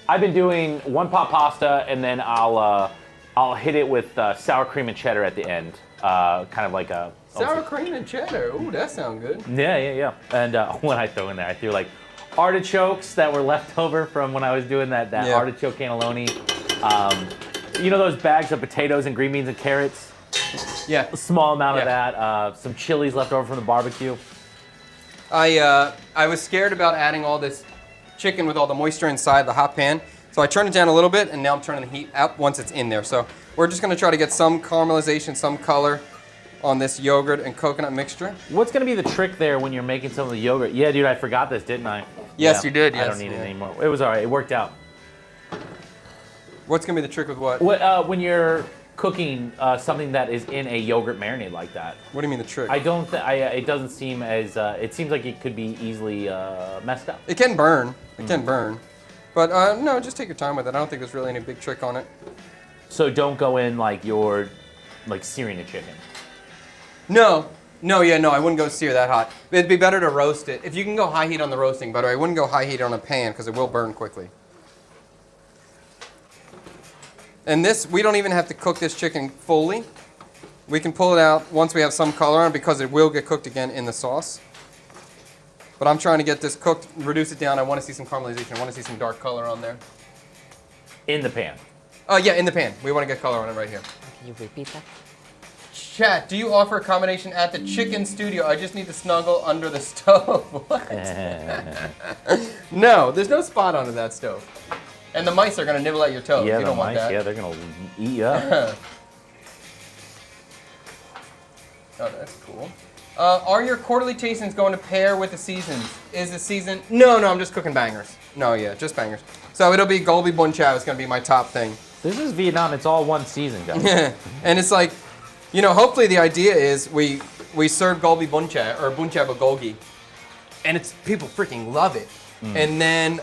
I've been doing 1-pot pasta and then I'll hit it with sour cream and cheddar at the end, kind of like a. Sour cream and cheddar. Ooh, that sounds good. Yeah. And when I throw in there, I threw like artichokes that were left over from when I was doing that artichoke cannelloni. You know those bags of potatoes and green beans and carrots? Yeah. A small amount of that. Some chilies left over from the barbecue. I was scared about adding all this chicken with all the moisture inside the hot pan. So I turned it down a little bit and now I'm turning the heat up once it's in there. So we're just gonna try to get some caramelization, some color on this yogurt and coconut mixture. What's gonna be the trick there when you're making some of the yogurt? Yeah, dude, I forgot this, didn't I? Yes, you did. I Yes. don't need it anymore. It was all right. It worked out. What's gonna be the trick with what? When you're cooking something that is in a yogurt marinade like that, What do you mean the trick? I don't. It doesn't seem as. It seems like it could be easily messed up. It can burn. It can burn. But no, just take your time with it. I don't think there's really any big trick on it. So don't go in like you're like searing a chicken. No, I wouldn't go sear that hot. It'd be better to roast it. If you can go high heat on the roasting, but I wouldn't go high heat on a pan because it will burn quickly. And this, we don't even have to cook this chicken fully. We can pull it out once we have some color on it because it will get cooked again in the sauce. But I'm trying to get this cooked, reduce it down. I want to see some caramelization. I want to see some dark color on there. In the pan. Yeah, in the pan. We want to get color on it right here. Can you repeat that? Chat, do you offer accommodation at the chicken studio? I just need to snuggle under the stove. What? No, there's no spot under that stove. And the mice are going to nibble at your toes. Yeah, You the don't want mice. that. Yeah, they're gonna eat you up. Oh, that's cool. Are your quarterly tastings going to pair with the seasons? Is the season? No, I'm just cooking bangers. No, yeah, just bangers. So it'll be Gobi Bun Chao. It's going to be my top thing. This is Vietnam. It's all one season, guys. And it's like, you know, hopefully the idea is we serve Gobi Bun Chao or Bun Chao Bulgogi, and it's people freaking love it. And then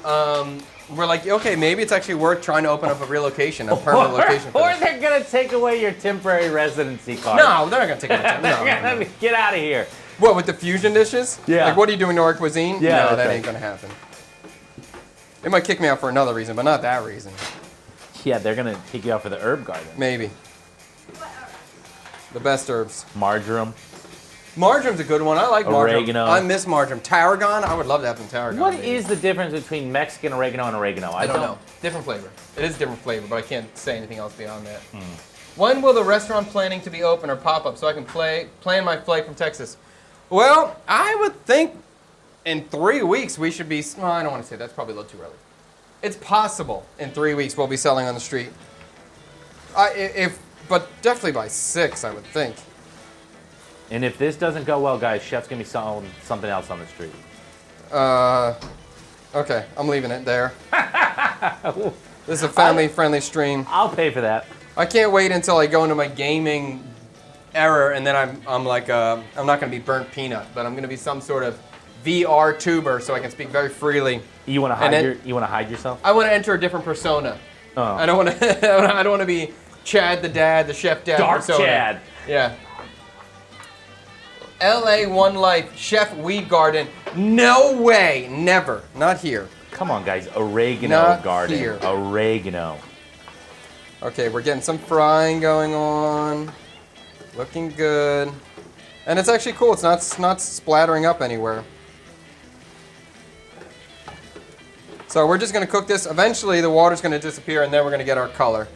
we're like, okay, maybe it's actually worth trying to open up a real location, a permanent location. For Or this. they're gonna take away your temporary residency card. No, they're not gonna take my time. They're No. gonna get out of here. What, with the fusion dishes? Yeah. Like, what are you doing to our cuisine? Yeah, No, that's that right. ain't gonna happen. They might kick me out for another reason, but not that reason. Yeah, they're gonna take you out for the herb garden. Maybe. The best herbs. Marjoram. Marjorum's a good one. I like marjoram. Oregano. I miss marjoram. Tarragon, I would love to have some tarragon. What maybe. is the difference between Mexican oregano and oregano? I don't know. Different flavor. It is a different flavor, but I can't say anything else beyond that. When will the restaurant planning to be open or pop up so I can plan my flight from Texas? Well, I would think in 3 weeks we should be. Well, I don't want to say that's probably a little too early. It's possible in 3 weeks we'll be selling on the street. But definitely by 6, I would think. And if this doesn't go well, guys, Chef's gonna be selling something else on the street. Okay, I'm leaving it there. This is a family-friendly stream. I'll pay for that. I can't wait until I go into my gaming era, and then I'm like, I'm not going to be burnt peanut, but I'm going to be some sort of VR tuber, so I can speak very freely. You want to hide you want to hide yourself? I want to enter a different persona. Oh. I don't want to. I don't want to be Chad the dad, the chef dad. Dark persona. Chad. Yeah. LA One Life Chef Weed Garden. No way, never, not here. Come on, guys. Oregano Not garden. here. Oregano. Okay, we're getting some frying going on. Looking good. And it's actually cool. It's not splattering up anywhere. So we're just going to cook this. Eventually, the water's going to disappear, and then we're going to get our color.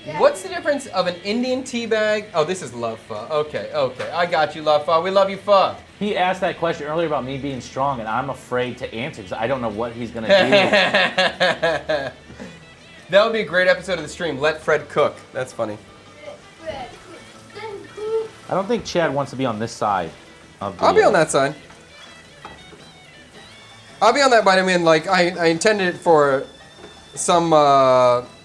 Yeah. What's the difference of an Indian tea bag? Oh, this is love pho. Okay. I got you, love pho. We love you, pho. He asked that question earlier about me being strong, and I'm afraid to answer because I don't know what he's gonna do. That would be a great episode of the stream. Let Fred cook. That's funny. I don't think Chad wants to be on this side. Of the, I'll be on that side. I'll be on that, but I mean, like, I intended it for some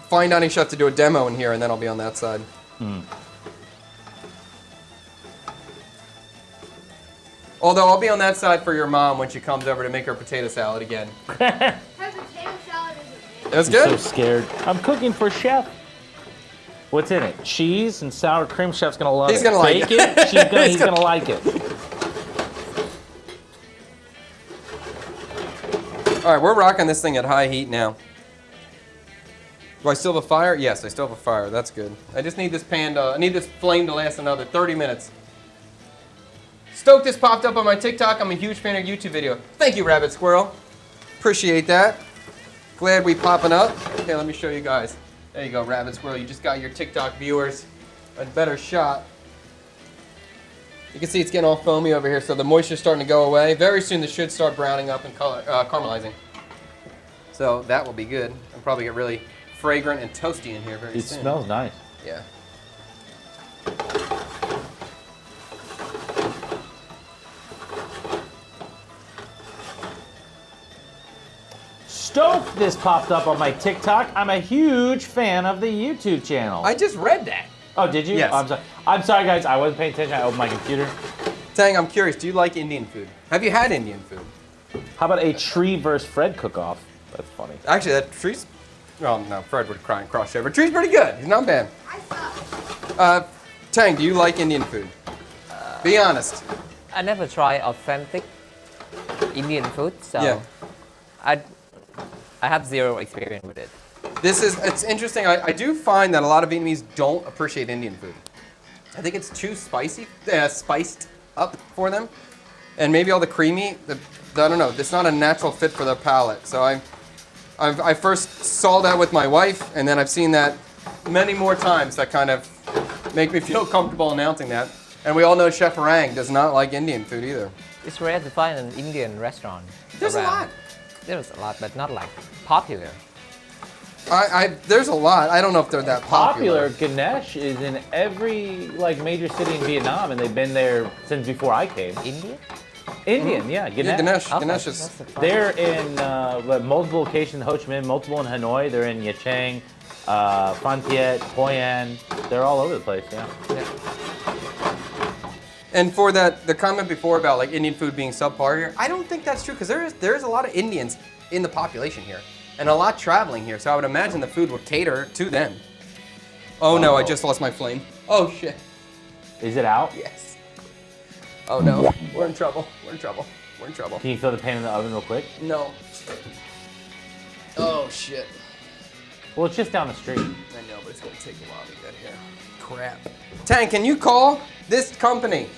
fine dining chef to do a demo in here, and then I'll be on that side. Although I'll be on that side for your mom when she comes over to make her potato salad again. Her potato salad is amazing. It was He's so good? scared. I'm cooking for Chef. What's in it? Cheese and sour cream. Chef's gonna love He's it. gonna like it. Bacon. He's gonna like it. All right, we're rocking this thing at high heat now. Do I still have a fire? Yes, I still have a fire. That's good. I just need this I need this flame to last another 30 minutes. Stoked this popped up on my TikTok. I'm a huge fan of your YouTube video. Thank you, Rabbit Squirrel. Appreciate that. Glad we popping up. Okay, let me show you guys. There you go, Rabbit Squirrel. You just got your TikTok viewers a better shot. You can see it's getting all foamy over here, so the moisture's starting to go away. Very soon this should start browning up and caramelizing. So that will be good. I'll probably get really fragrant and toasty in here very It soon. smells nice. Yeah. stoked this popped up on my TikTok. I'm a huge fan of the YouTube channel. I just read that. Oh, did you? Yes. Oh, I'm sorry. I'm sorry, guys. I wasn't paying attention. I opened my computer. Tang, I'm curious. Do you like Indian food? Have you had Indian food? How about a Tree versus Fred cook-off? That's funny. Actually, that Tree's. Well, no, Fred would cry and cross over. Tree's pretty good. He's not bad. I suck. Tang, do you like Indian food? Be honest. I never try authentic Indian food, so Yeah. I have zero experience with it. It's interesting. I do find that a lot of Vietnamese don't appreciate Indian food. I think it's too spicy, spiced up for them. And maybe all the creamy, I don't know, it's not a natural fit for their palate. So I first saw that with my wife, and then I've seen that many more times that kind of make me feel comfortable announcing that. And we all know Chef Rang does not like Indian food either. It's rare to find an Indian restaurant. There's a around. lot. There's a lot, but not like popular. There's a lot. I don't know if they're that popular. Ganesh is in every major city in Vietnam, and they've been there since before I came. India? Indian, yeah, Ganesh. Yeah, Ganesh. Okay, Ganesh is. that's a fun- They're in multiple locations in Ho Chi Minh, multiple in Hanoi. They're in Nha Trang, Phan Thiet, Hoi An. They're all over the place, yeah. Yeah. And for the comment before about like Indian food being subpar here, I don't think that's true because there is a lot of Indians in the population here and a lot traveling here. So I would imagine the food would cater to them. Oh no, I just lost my flame. Oh shit. Is it out? Yes. Oh no, we're in trouble. We're in trouble. We're in trouble. Can you throw the pan in the oven real quick? No. Oh shit. Well, it's just down the street. I know, but it's gonna take a while to get here. Crap. Tang, can you call this company?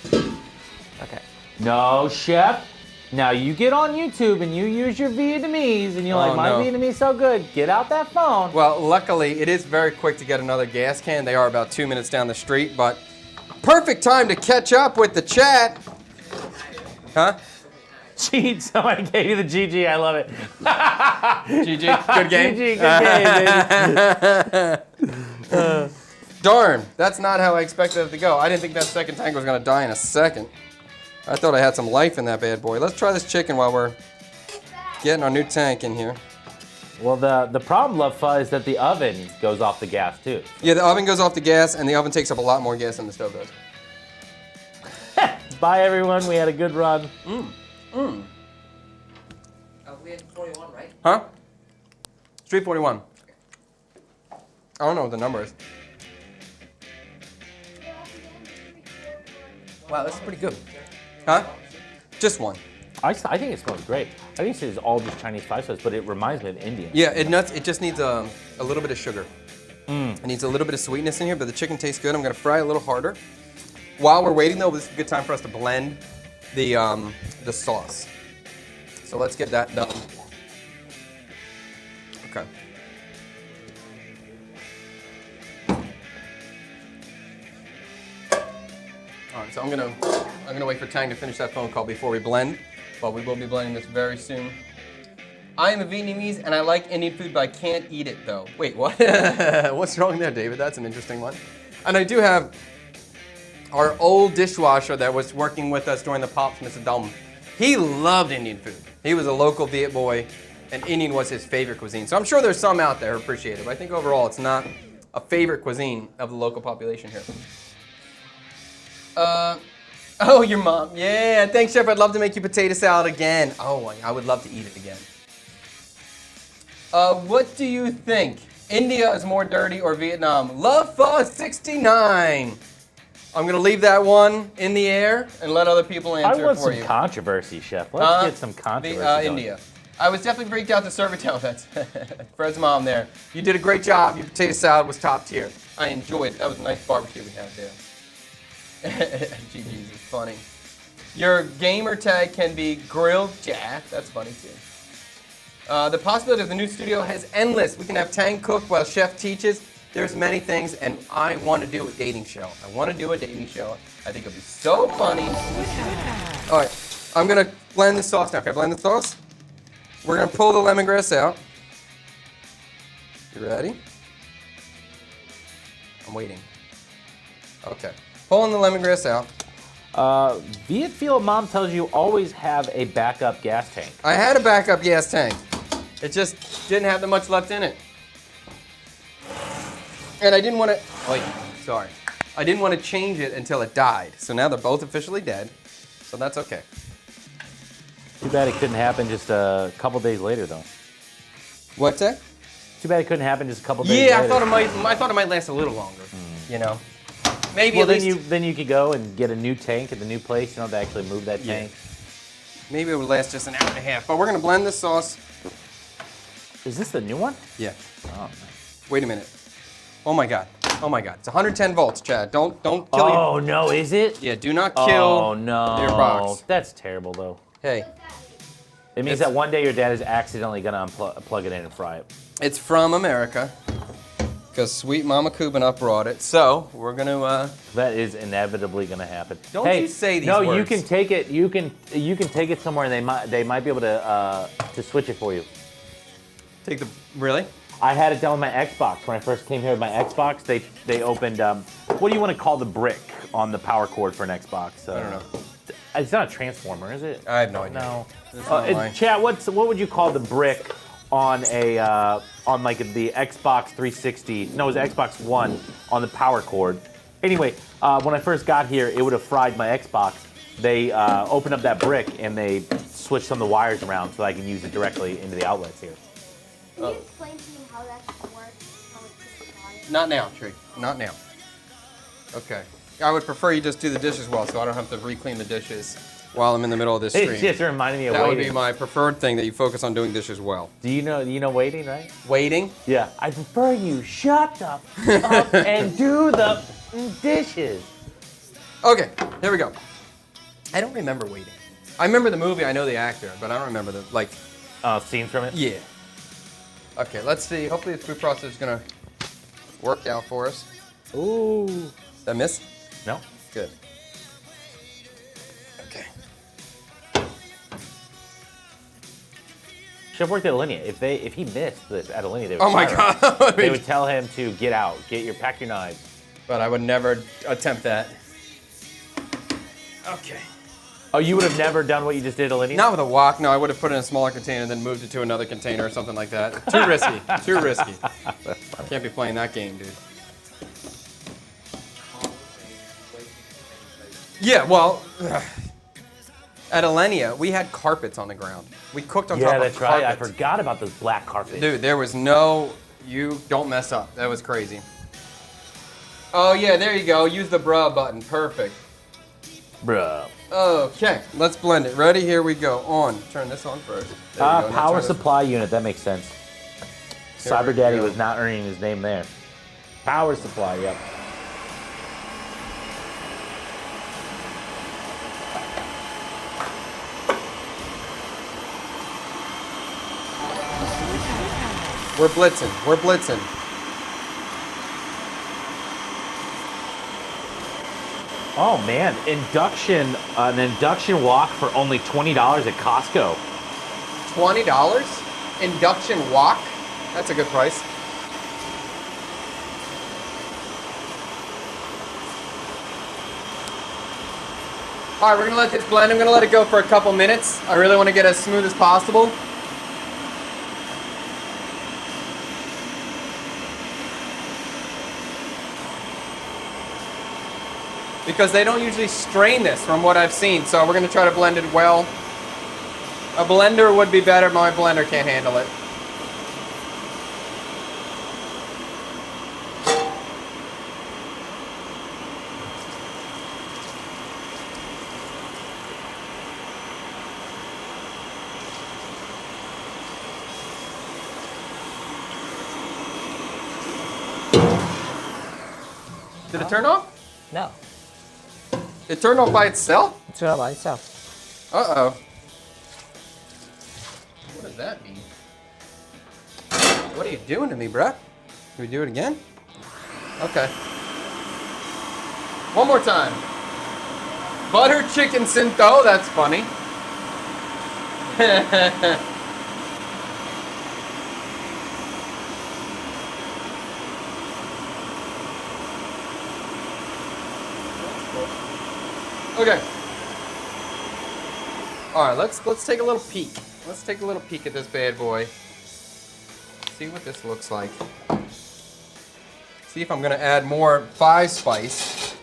Okay. No, chef. Now you get on YouTube and you use your Vietnamese and you're Oh, like, my no. Vietnamese so good. Get out that phone. Well, luckily, it is very quick to get another gas can. They are about 2 minutes down the street, but perfect time to catch up with the chat. Huh? Cheat. Somebody gave you the GG. I love it. GG, good game. GG, good game, baby. Darn, that's not how I expected it to go. I didn't think that second tank was gonna die in a second. I thought I had some life in that bad boy. Let's try this chicken while we're getting our new tank in here. Well, the problem, Love Pho, is that the oven goes off the gas too. Yeah, the oven goes off the gas, and the oven takes up a lot more gas than the stove does. Bye, everyone. We had a good run. We're in 41, right? Huh? Street 41. I don't know what the number is. Wow, this is pretty good. Huh? Just one. I think it smells great. I think this is all just Chinese spice sauce, but it reminds me of Indian. Yeah, it just needs a little bit of sugar. It needs a little bit of sweetness in here, but the chicken tastes good. I'm gonna fry it a little harder. While we're waiting though, this is a good time for us to blend the sauce. So let's get that done. Okay. All right, so I'm gonna wait for Tang to finish that phone call before we blend, but we will be blending this very soon. I am a Vietnamese and I like Indian food, but I can't eat it though. Wait, what? What's wrong there, David? That's an interesting one. And I do have our old dishwasher that was working with us during the Pops, Mr. Dom. He loved Indian food. He was a local Viet boy, and Indian was his favorite cuisine. So I'm sure there's some out there who appreciate it, but I think overall it's not a favorite cuisine of the local population here. Oh, your mom. Yeah, thanks, Chef. I'd love to make you potato salad again. Oh, I would love to eat it again. What do you think? India is more dirty or Vietnam? Love Pho 69. I'm gonna leave that one in the air and let other people answer I want for some you. controversy, Chef. Let's get some controversy going. India. I was definitely freaked out to serve it down. That's Fred's mom there. You did a great job. Your potato salad was top tier. I enjoyed it. That was a nice barbecue we had there. GG's is funny. Your gamer tag can be grilled Jack. That's funny too. The possibility of the new studio is endless. We can have Tang cook while Chef teaches. There's many things, and I want to do a dating show. I want to do a dating show. I think it'll be so funny. All right, I'm gonna blend the sauce now. Can I blend the sauce? We're gonna pull the lemongrass out. You ready? I'm waiting. Okay, pulling the lemongrass out. Viet Feel Mom tells you always have a backup gas tank. I had a backup gas tank. It just didn't have that much left in it. And I didn't want to, wait, sorry. I didn't want to change it until it died. So now they're both officially dead. So that's okay. Too bad it couldn't happen just a couple days later, though. What's that? Too bad it couldn't happen just a couple days Yeah, later. I thought it might last a little longer. You know? Maybe Well, at least, then you could go and get a new tank at the new place. You don't have to actually move that Yeah. tank. maybe it would last just an hour and a half. But we're going to blend this sauce. Is this the new one? Yeah. Oh, Wait a minute. Oh my God. Oh my God. It's 110 volts, Chad. Don't kill your... oh no, is it? Yeah, do not kill Oh no. your box. That's terrible, though. Hey, It means It's- that one day your dad is accidentally gonna plug it in and fry it. it's from America. Because sweet Mama Kubana brought it. So we're going to... That is inevitably gonna happen. Don't hey, you say these no, you words. can take it. You can take it somewhere, and they might be able to switch it for you. Take the... Really? I had it done with my Xbox when I first came here with my Xbox. They opened what do you want to call the brick on the power cord for an Xbox? I don't know. It's not a transformer, is it? I have no idea. No. That's not mine. Chat. What would you call the brick on a on like the Xbox 360? No, it was Xbox One on the power cord. Anyway, when I first got here, it would have fried my Xbox. They opened up that brick and they switched some of the wires around so I can use it directly into the outlets here. Can you explain to me how that works? How it's applied? Not now, Tree. Not now. Okay. I would prefer you just do the dishes well so I don't have to re-clean the dishes while I'm in the middle of this stream. It's just reminding me of That would waiting. be my preferred thing, that you focus on doing dishes well. Do you know waiting, right? Waiting? Yeah. I prefer you shut the f up and do the dishes. Okay, here we go. I don't remember Waiting. I remember the movie, I know the actor, but I don't remember the, like, Scenes from it? yeah. Okay, let's see. Hopefully the food processor is going to work out for us. Ooh. Did I miss? No. Good. Okay. Should have worked at Alinea. If he missed this at Alinea, they would Oh my fire him. God. They would tell him to get out, pack your knives. But I would never attempt that. Okay. Oh, you would have never done what you just did at Alinea? Not with a wok. No, I would have put it in a smaller container and then moved it to another container or something like that. Too risky. Too risky. Can't be playing that game, dude. Yeah, well, at Alinea, we had carpets on the ground. We cooked on top Yeah, of that's right. I carpets. forgot about those black carpets. Dude, there was no, you don't mess up. That was crazy. Oh yeah, there you go. Use the bruh button. Perfect. Bruh. Okay, let's blend it. Ready? Here we go. On. Turn this on first. There we go. Now Power turn this- supply unit. That makes sense. There we Cyber Daddy go. was not earning his name there. Power supply. Yep. We're blitzing. We're blitzing. Oh man, an induction wok for only $20 at Costco. $20? Induction wok? That's a good price. All right, we're gonna let this blend. I'm gonna let it go for a couple minutes. I really want to get as smooth as possible. Because they don't usually strain this from what I've seen, so we're gonna try to blend it well. A blender would be better, but my blender can't handle it. Did it turn off? No, It turned off by itself? it's not by itself. Uh-oh. What does that mean? What are you doing to me, bruh? Can we do it again? Okay. One more time. Butter chicken cinto, that's funny. Okay. All right, let's take a little peek. Let's take a little peek at this bad boy. see what this looks like. See if I'm gonna add more 5 spice.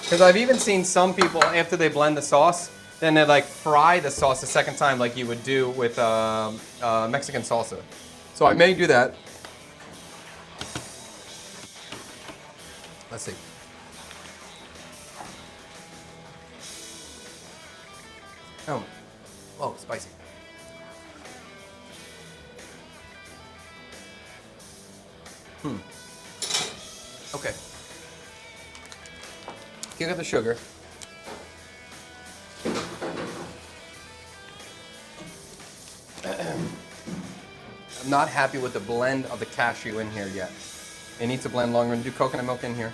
Because I've even seen some people, after they blend the sauce, then they like fry the sauce a second time like you would do with Mexican salsa. So I may do that. Let's see. Oh, whoa, spicy. Okay. Kick up the sugar. I'm not happy with the blend of the cashew in here yet. It needs to blend longer. I'm gonna do coconut milk in here.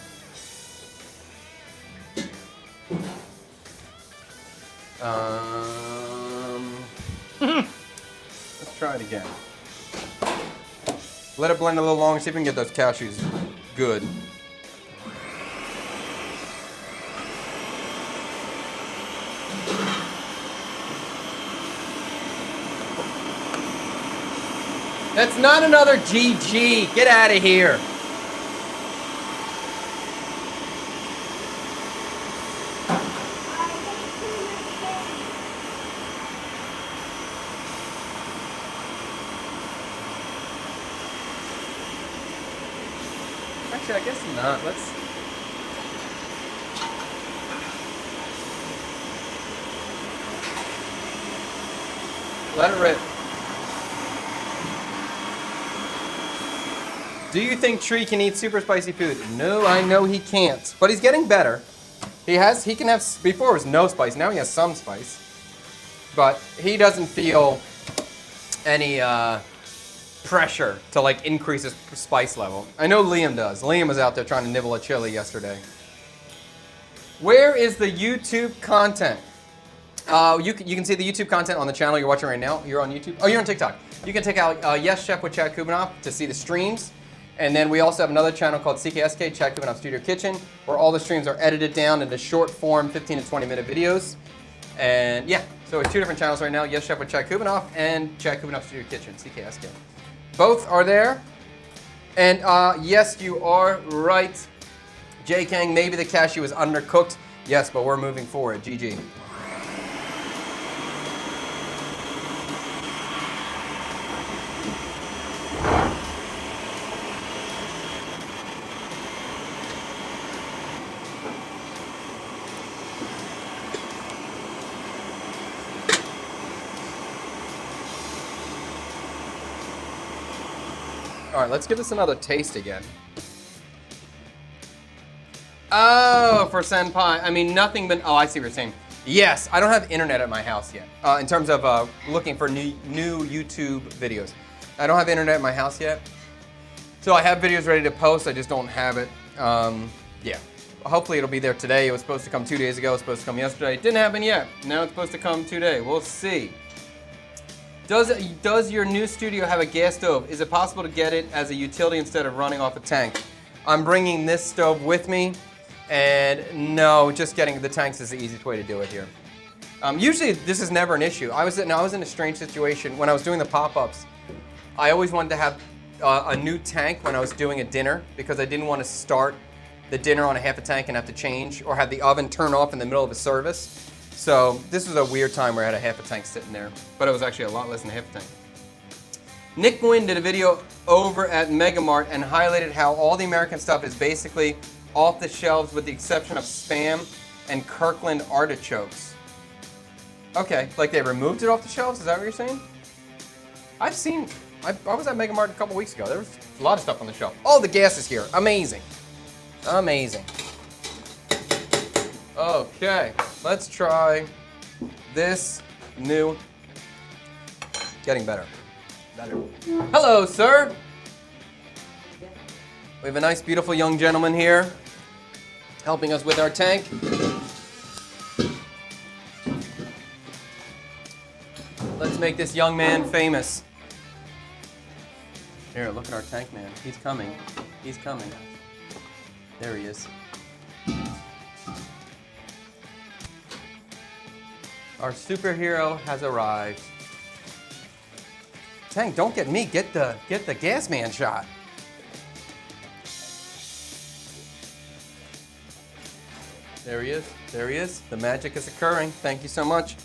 Let's try it again. Let it blend a little longer, see if we can get those cashews good. That's not another GG. Get out of here. Actually, I guess not. Let's. Let it rip. Do you think Tree can eat super spicy food? No, I know he can't. But he's getting better. He can have, before it was no spice, now he has some spice. But he doesn't feel any pressure to like increase his spice level. I know Liam does. Liam was out there trying to nibble a chili yesterday. Where is the YouTube content? You can see the YouTube content on the channel you're watching right now. You're on YouTube. Oh, you're on TikTok. You can take out Yes Chef with Chad Kubanoff to see the streams. And then we also have another channel called CKSK, Chad Kubanoff Studio Kitchen, where all the streams are edited down into short form 15 to 20 minute videos. And yeah, so it's 2 different channels right now, Yes Chef with Chad Kubanoff and Chad Kubanoff Studio Kitchen, CKSK. Both are there. And yes, you are right. Jay Kang, maybe the cashew is undercooked. Yes, but we're moving forward. GG. All right, let's give this another taste again. Oh, for senpai. I mean, nothing but, oh, I see what you're saying. Yes, I don't have internet at my house yet. In terms of looking for new YouTube videos. I don't have internet at my house yet. So I have videos ready to post, I just don't have it. Yeah, hopefully it'll be there today. It was supposed to come 2 days ago, it was supposed to come yesterday. It didn't happen yet. Now it's supposed to come today. We'll see. Does your new studio have a gas stove? Is it possible to get it as a utility instead of running off a tank? I'm bringing this stove with me, and no, just getting the tanks is the easiest way to do it here. Usually this is never an issue. I was in a strange situation when I was doing the pop-ups. I always wanted to have a new tank when I was doing a dinner because I didn't want to start the dinner on a half a tank and have to change or have the oven turn off in the middle of a service. So this was a weird time where I had a half a tank sitting there, but it was actually a lot less than half a tank. Nick Nguyen did a video over at Megamart and highlighted how all the American stuff is basically off the shelves with the exception of Spam and Kirkland artichokes. Okay, like they removed it off the shelves? Is that what you're saying? I was at Megamart a couple weeks ago. There was a lot of stuff on the shelf. Oh, the gas is here. Amazing. Amazing. Okay, let's try this new. Getting better. Better. Hello, sir. We have a nice, beautiful young gentleman here helping us with our tank. Let's make this young man famous. Here, look at our tank man. He's coming. He's coming. There he is. Our superhero has arrived. Tang, don't get me. Get the gas man shot. There he is. There he is. The magic is occurring. Thank you so much.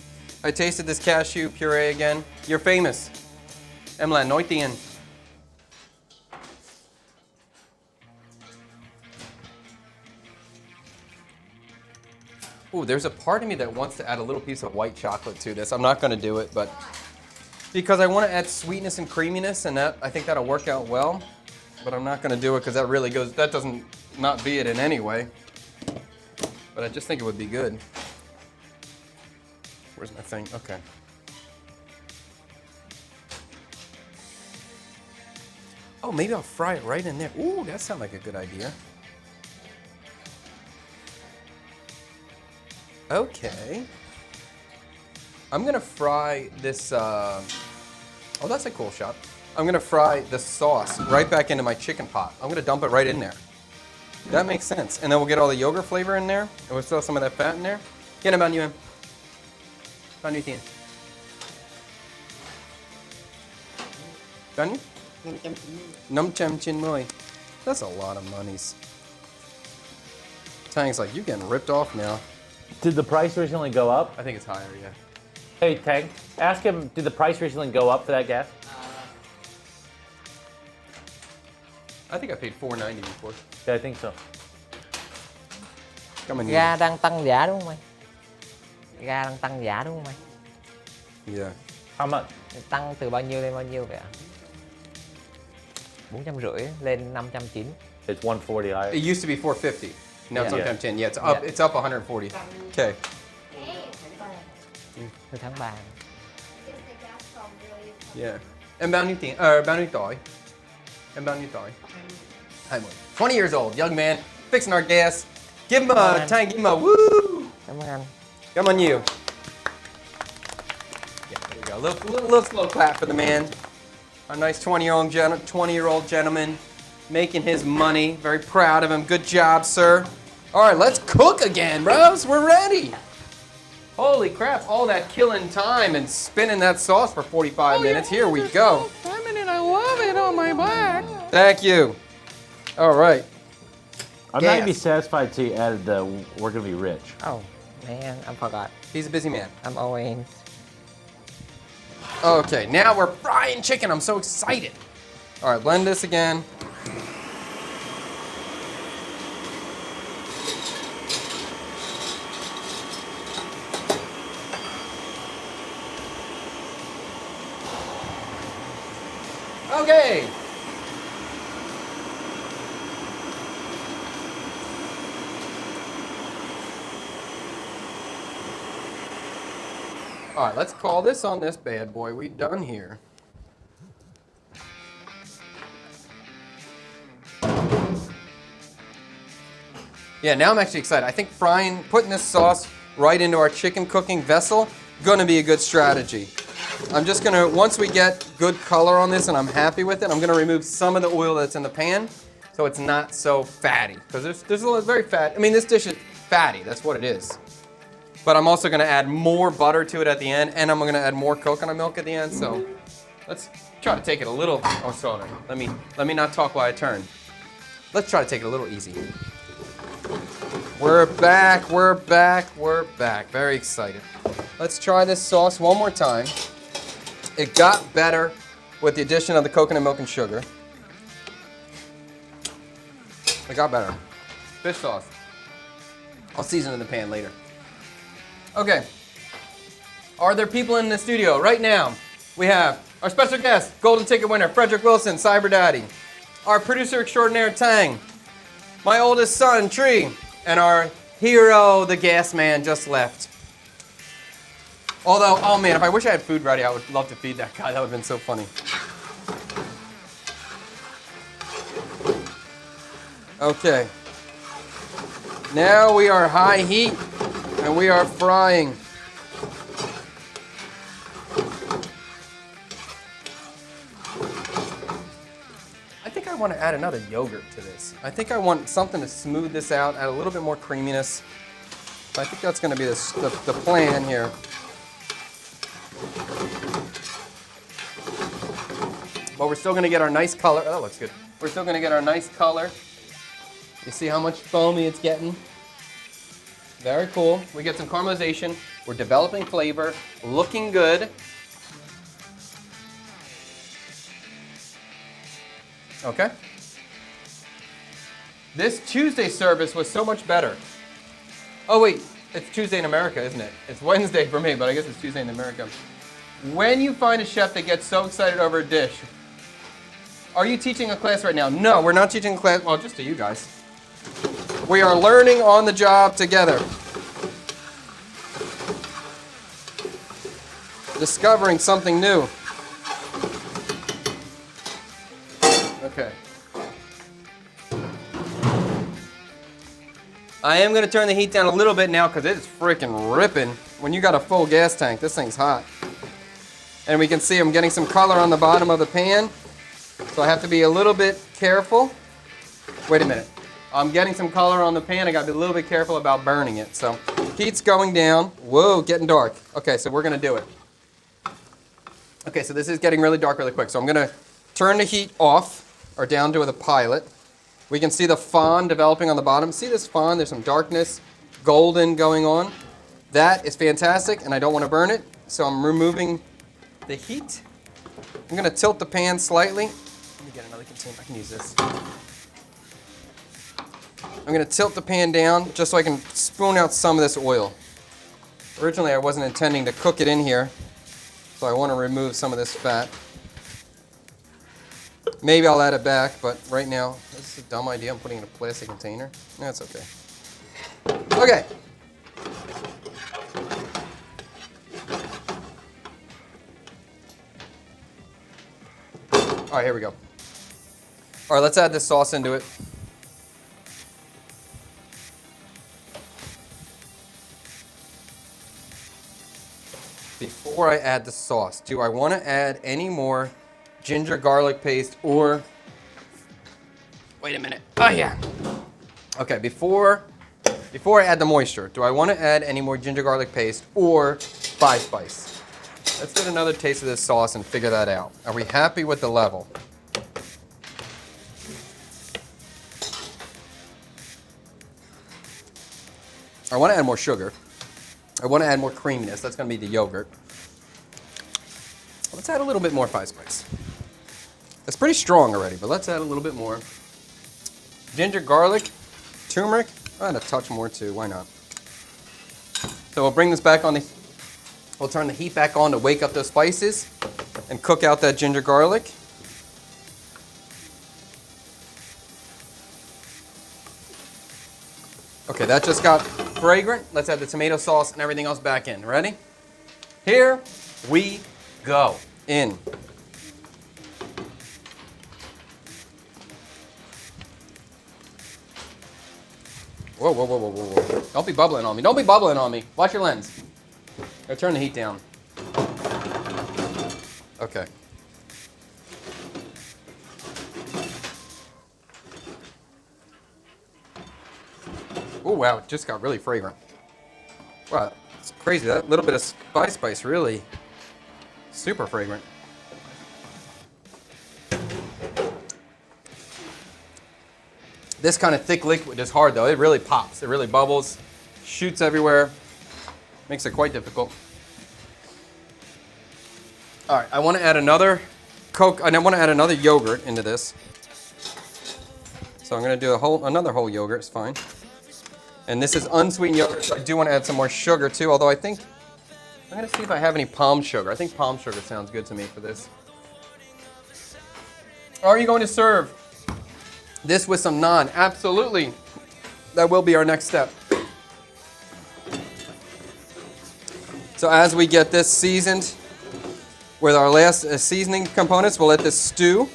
I tasted this cashew puree again. You're famous. Em là nổi tiếng. Ooh, there's a part of me that wants to add a little piece of white chocolate to this. I'm not going to do it, but because I want to add sweetness and creaminess, and that I think that'll work out well. But I'm not going to do it because that really goes. That doesn't not be it in any way. But I just think it would be good. Where's my thing? Okay. Oh, maybe I'll fry it right in there. Ooh, that sounds like a good idea. Okay. I'm gonna fry this, oh, that's a cool shot. I'm gonna fry the sauce right back into my chicken pot. I'm gonna dump it right in there. That makes sense. And then we'll get all the yogurt flavor in there, and we'll throw some of that fat in there. Get about you in. Bao nhiêu tiền? Bao nhiêu? 590. That's a lot of monies. Tang's like, you're getting ripped off now. Did the price recently go up? I think it's higher, yeah. Hey, Tang, ask him, did the price recently go up for that gas? I think I paid $4.90 before. Yeah, I think so. Come on, Ga đang tăng giá đúng không anh? Ga đang tăng giá đúng không anh? Yeah. How much? Tăng từ bao nhiêu lên bao nhiêu vậy ạ? 450 lên 590. It's 140 higher. It used to be 450. Now it's Yeah. on 10. Yeah, it's up. Yeah. It's up 140. Okay. Từ tháng 3. Yeah. Em bao nhiêu tiền? Bao nhiêu tuổi? Em bao nhiêu tuổi? 20. 20 years old, young man, fixing our gas. Give him a Tang. Give him a woo. Cảm ơn anh. Come on, you. Yeah, there we go. Little slow clap for the man. A nice 20-year-old gentleman making his money. Very proud of him. Good job, sir. All right, let's cook again, bros. We're ready. Holy crap, all that killing time and spinning that sauce for 45 minutes. Here we go. I love it on my back. Thank you. All right. I'm not gonna be Gas. satisfied till you added the we're gonna be rich. Oh, man, I forgot. He's a busy man. I'm always. Okay, now we're frying chicken. I'm so excited. All right, blend this again. Okay. All right, let's call this on this bad boy. We done here. Yeah, now I'm actually excited. I think putting this sauce right into our chicken cooking vessel, gonna be a good strategy. I'm just gonna, once we get good color on this and I'm happy with it, I'm gonna remove some of the oil that's in the pan so it's not so fatty. Because there's a little very fat. I mean, this dish is fatty, that's what it is. But I'm also gonna add more butter to it at the end, and I'm gonna add more coconut milk at the end, so let's try to take it a little, oh sorry, let me not talk while I turn. Let's try to take it a little easy. We're back, we're back, we're back. Very excited. Let's try this sauce one more time. It got better with the addition of the coconut milk and sugar. It got better. Fish sauce. I'll season it in the pan later. Okay. Are there people in the studio right now? We have our special guest, Golden Ticket winner, Frederick Wilson, Cyber Daddy. Our producer extraordinaire, Tang. My oldest son, Tree. And our hero, the gas man, just left. Although, oh man, if I wish I had food ready, I would love to feed that guy. That would have been so funny. Okay. Now we are high heat and we are frying. I think I want to add another yogurt to this. I think I want something to smooth this out, add a little bit more creaminess. I think that's going to be the plan here. but we're still gonna get our nice color. Oh, that looks good. We're still gonna get our nice color. You see how much foamy it's getting? Very cool. We get some caramelization. We're developing flavor, looking good. Okay. This Tuesday service was so much better. Oh wait, it's Tuesday in America, isn't it? It's Wednesday for me, but I guess it's Tuesday in America. When you find a chef that gets so excited over a dish, are you teaching a class right now? No, we're not teaching a class. Well, just to you guys. We are learning on the job together. Discovering something new. Okay. I am going to turn the heat down a little bit now because it's freaking ripping. When you got a full gas tank, this thing's hot. And we can see I'm getting some color on the bottom of the pan. So I have to be a little bit careful. Wait a minute. I'm getting some color on the pan. I got to be a little bit careful about burning it. So heat's going down. Whoa, getting dark. Okay, so we're going to do it. Okay, so this is getting really dark really quick. So I'm going to turn the heat off or down to the pilot. We can see the fond developing on the bottom. See this fond? There's some darkness, golden going on. That is fantastic, and I don't want to burn it, so I'm removing the heat. I'm going to tilt the pan slightly. Let me get another container. I can use this. I'm going to tilt the pan down just so I can spoon out some of this oil. Originally, I wasn't intending to cook it in here, so I want to remove some of this fat. Maybe I'll add it back, but right now, this is a dumb idea. I'm putting it in a plastic container. That's okay. Okay. All right, here we go. All right, let's add this sauce into it. Before I add the sauce, do I want to add any more ginger garlic paste or... Wait a minute. Oh, yeah. Okay, before I add the moisture, do I want to add any more ginger garlic paste or five spice? Let's get another taste of this sauce and figure that out. Are we happy with the level? I want to add more sugar. I want to add more creaminess. That's going to be the yogurt. Let's add a little bit more five spice. It's pretty strong already, but let's add a little bit more. Ginger, garlic, turmeric. I'll add a touch more too. Why not? So we'll bring this back on the... We'll turn the heat back on to wake up those spices and cook out that ginger garlic. Okay, that just got fragrant. Let's add the tomato sauce and everything else back in. Ready? Here we go. In. Whoa, whoa, whoa, whoa, whoa, whoa. Don't be bubbling on me. Don't be bubbling on me. Watch your lens. Now turn the heat down. Okay. Oh, wow. It just got really fragrant. Wow. It's crazy. That little bit of spice really super fragrant. This kind of thick liquid is hard though. It really pops. It really bubbles, shoots everywhere. Makes it quite difficult. All right, I want to add another Coke, and I want to add another yogurt into this. So I'm going to do another whole yogurt. It's fine. And this is unsweetened yogurt. So I do want to add some more sugar too. Although I'm going to see if I have any palm sugar. I think palm sugar sounds good to me for this. Are you going to serve this with some naan? Absolutely. That will be our next step. So as we get this seasoned with our last seasoning components, we'll let this stew.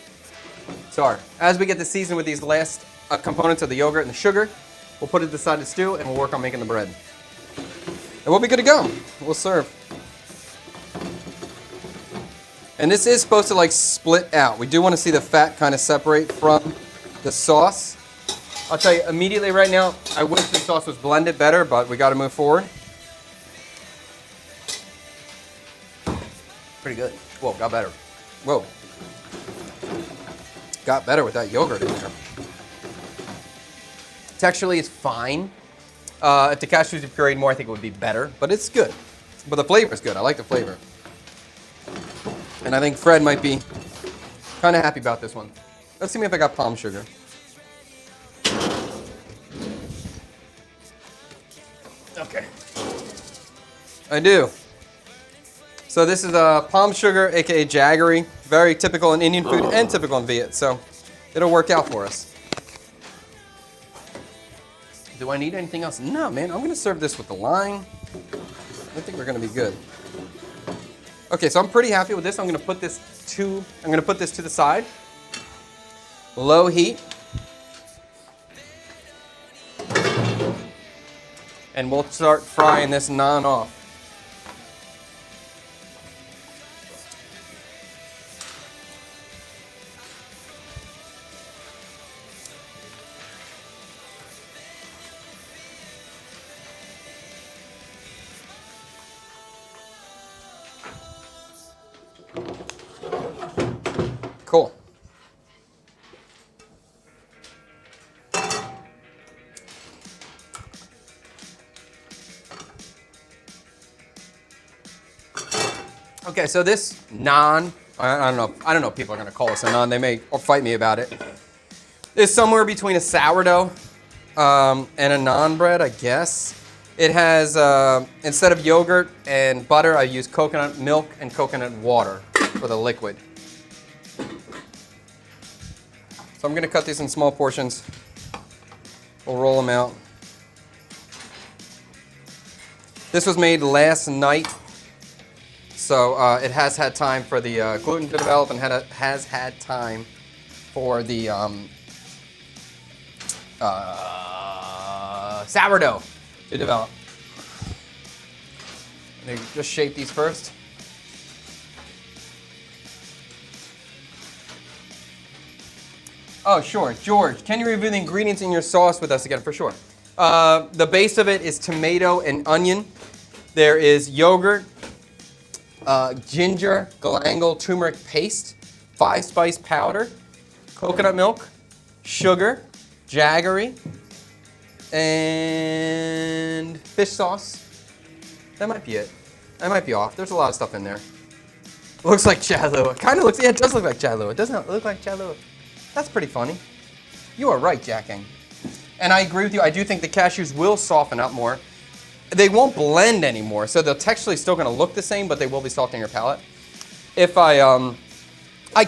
Sorry. As we get this seasoned with these last components of the yogurt and the sugar, we'll put it aside to stew and we'll work on making the bread. And we'll be good to go. We'll serve. And this is supposed to like split out. We do want to see the fat kind of separate from the sauce. I'll tell you immediately right now, I wish the sauce was blended better, but we got to move forward. Pretty good. Whoa, got better. Whoa. got better with that yogurt in there. Texturally, it's fine. If the cashews were pureed more, I think it would be better, but it's good. But the flavor is good. I like the flavor. And I think Fred might be kind of happy about this one. Let's see if I got palm sugar. Okay. I do. So this is palm sugar, aka jaggery. Very typical in Indian food and typical in Viet. So it'll work out for us. Do I need anything else? No, man. I'm gonna serve this with the lime. I think we're gonna be good. Okay, so I'm pretty happy with this. I'm gonna put this to the side. Low heat. And we'll start frying this naan off. Cool. Okay, so this naan, I don't know if people are gonna call this a naan, they may or fight me about it. It's somewhere between a sourdough and a naan bread, I guess. It has, instead of yogurt and butter, I use coconut milk and coconut water for the liquid. So I'm gonna cut these in small portions. We'll roll them out. This was made last night, so it has had time for the gluten to develop and has had time for the sourdough to develop. And just shape these first. Oh, sure. George, can you review the ingredients in your sauce with us again? For sure. The base of it is tomato and onion. There is yogurt, ginger, galangal, turmeric paste, 5-spice powder, coconut milk, sugar, jaggery, and fish sauce. That might be it. I might be off. There's a lot of stuff in there. Looks like Cholula. Kind of looks, yeah, it does look like Cholula. Doesn't it look like Cholula? That's pretty funny. You are right, Jacking. And I agree with you. I do think the cashews will soften up more. They won't blend anymore, so they're texturally still going to look the same, but they will be softening your palate. If I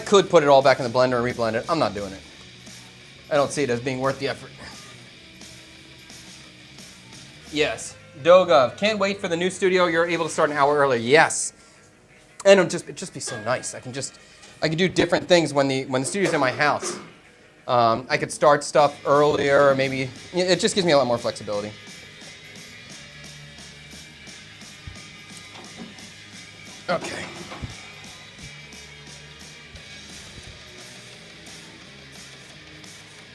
could put it all back in the blender and reblend it. I'm not doing it. I don't see it as being worth the effort. Yes. Doga, can't wait for the new studio. You're able to start an hour earlier. Yes. And it'd just be so nice. I can do different things when the studio's in my house. I could start stuff earlier, or maybe it just gives me a lot more flexibility. Okay.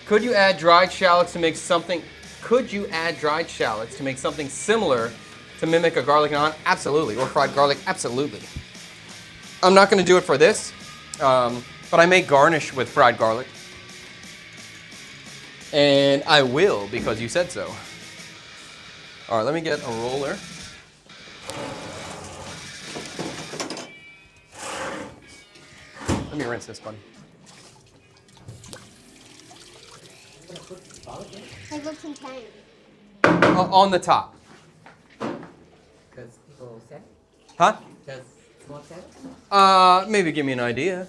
Could you add dried shallots to make something? Could you add dried shallots to make something similar to mimic a garlic naan? Absolutely. Or fried garlic? Absolutely. I'm not going to do it for this, but I may garnish with fried garlic. And I will because you said so. All right, let me get a roller. Let me rinse this one. Like what's in time? On the top. Because people say, Huh? does small say? Maybe give me an idea.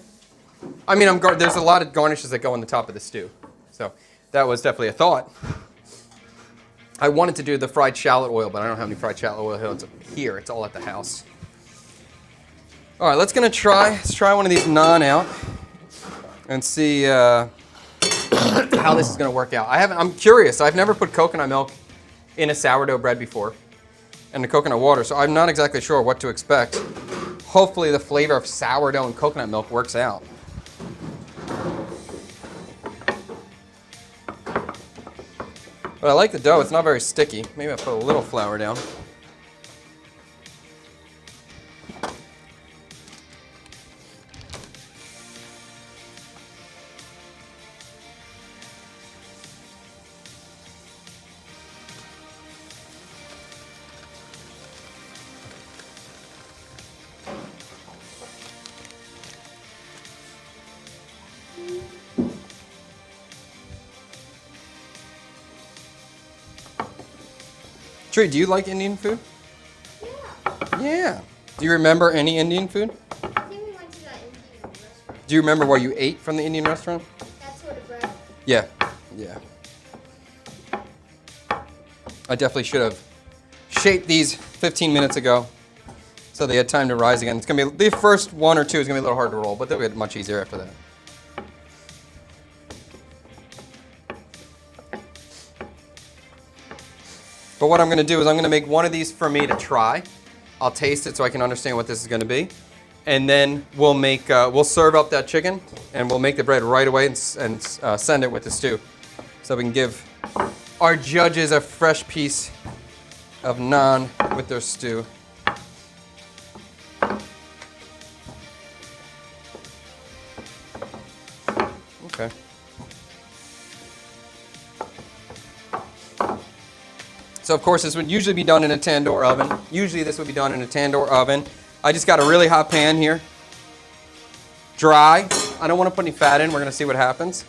I mean, there's a lot of garnishes that go on the top of the stew. So that was definitely a thought. I wanted to do the fried shallot oil, but I don't have any fried shallot oil here. It's all at the house. All right, let's try one of these naan out and see how this is going to work out. I'm curious. I've never put coconut milk in a sourdough bread before and the coconut water, so I'm not exactly sure what to expect. Hopefully the flavor of sourdough and coconut milk works out. But I like the dough. It's not very sticky. Maybe I'll put a little flour down. Tree, do you like Indian food? Yeah. Yeah. Do you remember any Indian food? I think we went to that Indian restaurant. Do you remember what you ate from the Indian restaurant? That sort of bread. Yeah. Yeah. I definitely should have shaped these 15 minutes ago so they had time to rise again. It's going to be, the first one or two is going to be a little hard to roll, but they'll get much easier after that. But what I'm going to do is I'm going to make one of these for me to try. I'll taste it so I can understand what this is going to be. And then we'll make, we'll serve up that chicken and we'll make the bread right away and send it with the stew. So we can give our judges a fresh piece of naan with their stew. Okay. So of course this would usually be done in a tandoor oven. Usually this would be done in a tandoor oven. I just got a really hot pan here. Dry. I don't want to put any fat in. We're going to see what happens.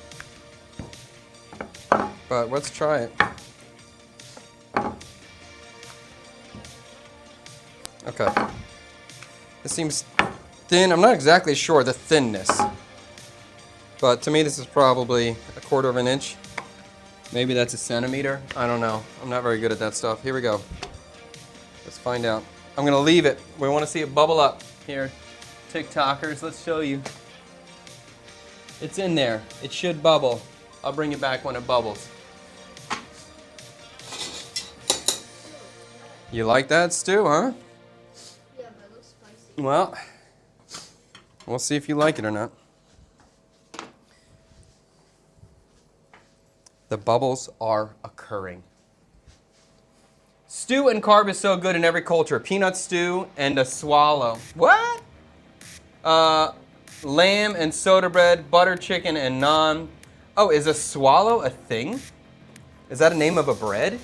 But let's try it. Okay. This seems thin. I'm not exactly sure the thinness. But to me this is probably 1/4 of an inch. Maybe that's a centimeter. I don't know. I'm not very good at that stuff. Here we go. Let's find out. I'm going to leave it. We want to see it bubble up. Here, TikTokers, let's show you. It's in there. It should bubble. I'll bring it back when it bubbles. You like that stew, huh? Yeah, but it looks spicy. Well, we'll see if you like it or not. The bubbles are occurring. Stew and carb is so good in every culture. Peanut stew and a swallow. What? Lamb and soda bread, butter chicken and naan. Oh, is a swallow a thing? Is that a name of a bread?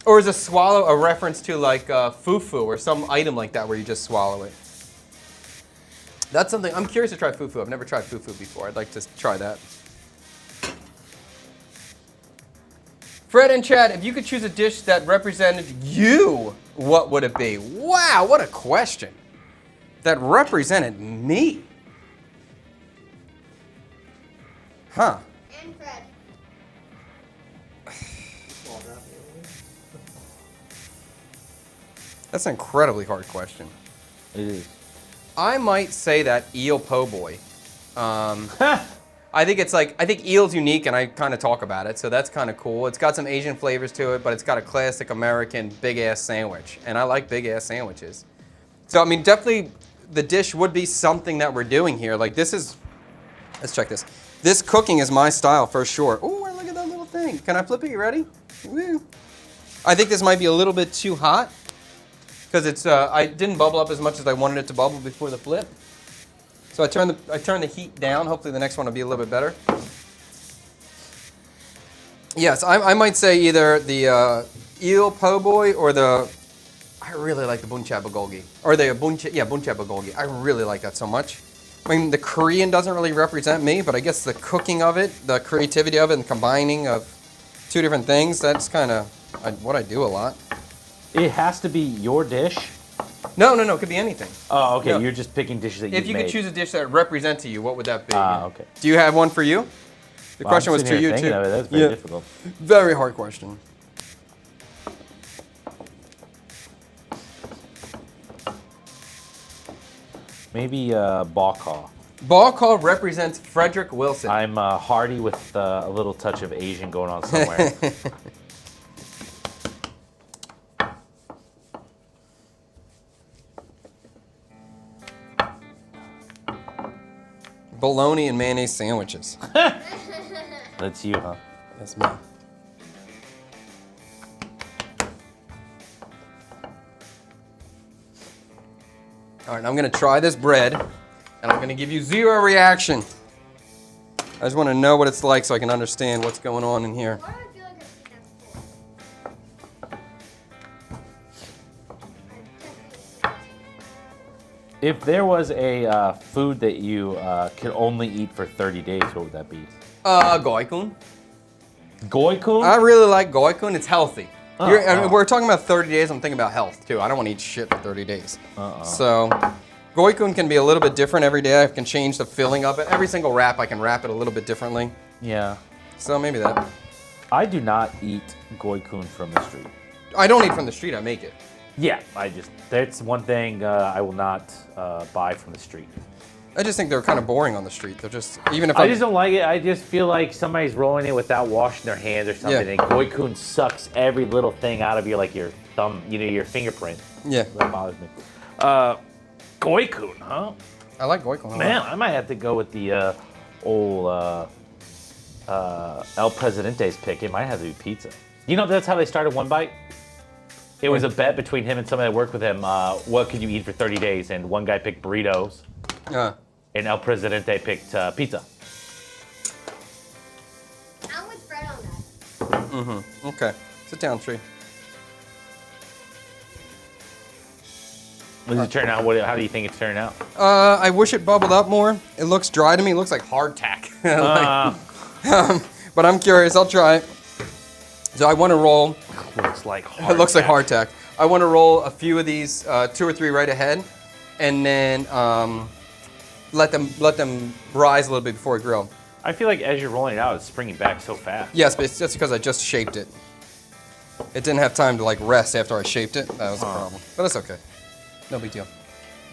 Or is a swallow a reference to like fufu or some item like that where you just swallow it? That's something, I'm curious to try fufu. I've never tried fufu before. I'd like to try that. Fred and Chad, if you could choose a dish that represented you, what would it be? Wow, what a question. That represented me. Huh. And Fred. That's an incredibly hard question. It is. I might say that eel po' boy. I think eel's unique and I kind of talk about it, so that's kind of cool. It's got some Asian flavors to it, but it's got a classic American big ass sandwich, and I like big ass sandwiches. So I mean, definitely the dish would be something that we're doing here. Like this is, let's check this. This cooking is my style for sure. Oh, look at that little thing. Can I flip it? You ready? Woo. I think this might be a little bit too hot because it's, I didn't bubble up as much as I wanted it to bubble before the flip. So I turn the heat down. Hopefully the next one will be a little bit better. Yes, I might say either the eel po' boy or the, I really like the buncha bulgogi. Or the buncha bulgogi. I really like that so much. I mean, the Korean doesn't really represent me, but I guess the cooking of it, the creativity of it, and combining of two different things, that's kind of what I do a lot. It has to be your dish. No, it could be anything. Oh, okay. No. You're just picking dishes that you've If you made. could choose a dish that represents to you, what would that be? Okay. Do you have one for you? The Well, question I'm was sitting to here you thinking too. of it. That's very difficult. Very hard question. Maybe bok. Ball represents Frederick Wilson. I'm hearty with a little touch of Asian going on somewhere. Bologna and mayonnaise sandwiches. That's you, huh? That's me. All right, I'm gonna try this bread, and I'm gonna give you zero reaction. I just want to know what it's like so I can understand what's going on in here. Why do I feel like I've seen that before? If there was a food that you could only eat for 30 days, what would that be? Goikun. Goikun? I really like goikun. It's healthy. I mean, we're talking about 30 days. I'm thinking about health too. I don't want to eat shit for 30 days. So, goikun can be a little bit different every day. I can change the filling of it. Every single wrap, I can wrap it a little bit differently. Yeah. So maybe that. I do not eat goikun from the street. I don't eat from the street. I make it. Yeah, that's one thing I will not buy from the street. I just think they're kind of boring on the street. They're just, even if I just don't like it. I just feel like somebody's rolling it without washing their hands or something. Yeah. And goikun sucks every little thing out of you, like your thumb, your fingerprint. Yeah. That bothers me. Goikun, huh? I like goikun. Man, I might have to go with the old El Presidente's pick. It might have to be pizza. You know, that's how they started One Bite? It was a bet between him and somebody that worked with him. What could you eat for 30 days? And one guy picked burritos. And El Presidente picked pizza. I'm with Fred on that. Okay. Sit down, Tree. What does it turn out? How do you think it's turning out? I wish it bubbled up more. It looks dry to me. It looks like hardtack. But I'm curious. I'll try it. So I want to roll. Looks like hardtack. It looks like hardtack. I want to roll a few of these, 2 or 3 right ahead, and then let them rise a little bit before I grill. I feel like as you're rolling it out, it's springing back so fast. Yes, but it's just because I just shaped it. It didn't have time to like rest after I shaped it. That was the problem. But that's okay. No big deal.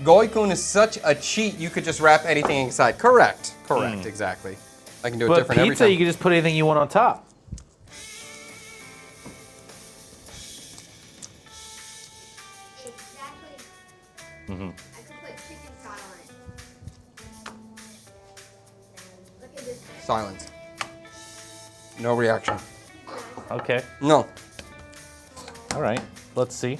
Goikun is such a cheat. You could just wrap anything inside. Correct. Exactly. I can do it different every pizza, time. you can just put anything you want on top. Exactly. I could put chicken stock on it. Look at this. Silence. No reaction. Okay. No. All right. Let's see.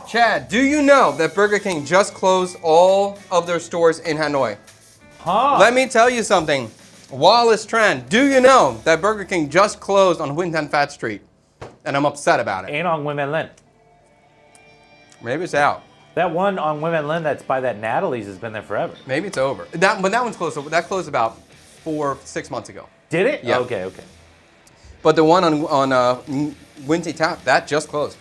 Chad, do you know that Burger King just closed all of their stores in Hanoi? Huh? Let me tell you something. Wallace Tran, do you know that Burger King just closed on Huynh Tan Phat Street? And I'm upset about it. And on Women Lin. Maybe it's out. That one on Women Lin that's by that Natalie's has been there forever. Maybe it's over. But that one's closed. That closed about 6 months ago. Did it? Yeah. Okay. But the one on Winty Tap, that just closed.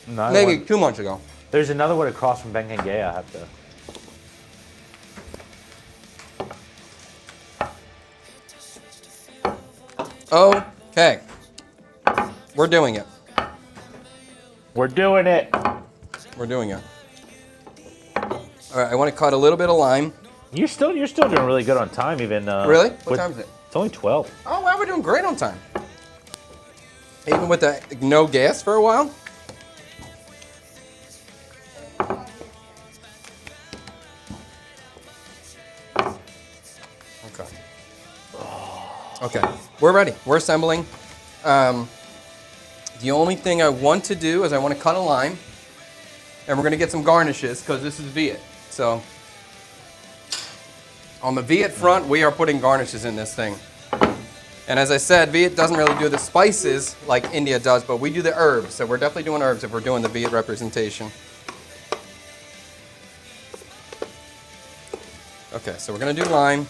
No, Maybe 2 months ago. There's another one across from Ben Gay. I have to. Okay. We're doing it. We're doing it. We're doing it. All right, I want to cut a little bit of lime. You're still doing really good on time, even. Really? What time is it? It's only 12. Oh, wow, we're doing great on time. Even with the no gas for a while. Okay, we're ready. We're assembling. The only thing I want to do is I want to cut a lime, and we're going to get some garnishes because this is Viet. So on the Viet front, we are putting garnishes in this thing. And as I said, Viet doesn't really do the spices like India does, but we do the herbs. So we're definitely doing herbs if we're doing the Viet representation. Okay, so we're going to do lime.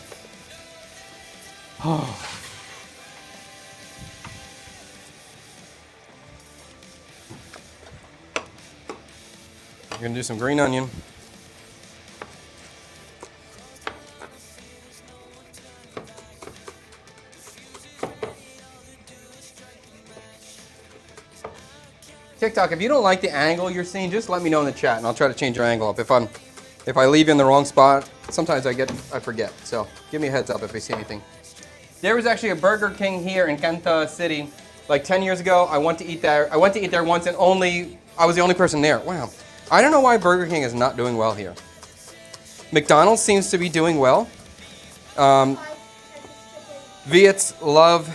We're going to do some green onion. TikTok, if you don't like the angle you're seeing, just let me know in the chat and I'll try to change your angle up. If I leave you in the wrong spot, sometimes I forget. So give me a heads up if I see anything. There was actually a Burger King here in Kanta City like 10 years ago. I went to eat there. I went to eat there once and I was the only person there. Wow. I don't know why Burger King is not doing well here. McDonald's seems to be doing well. Viets love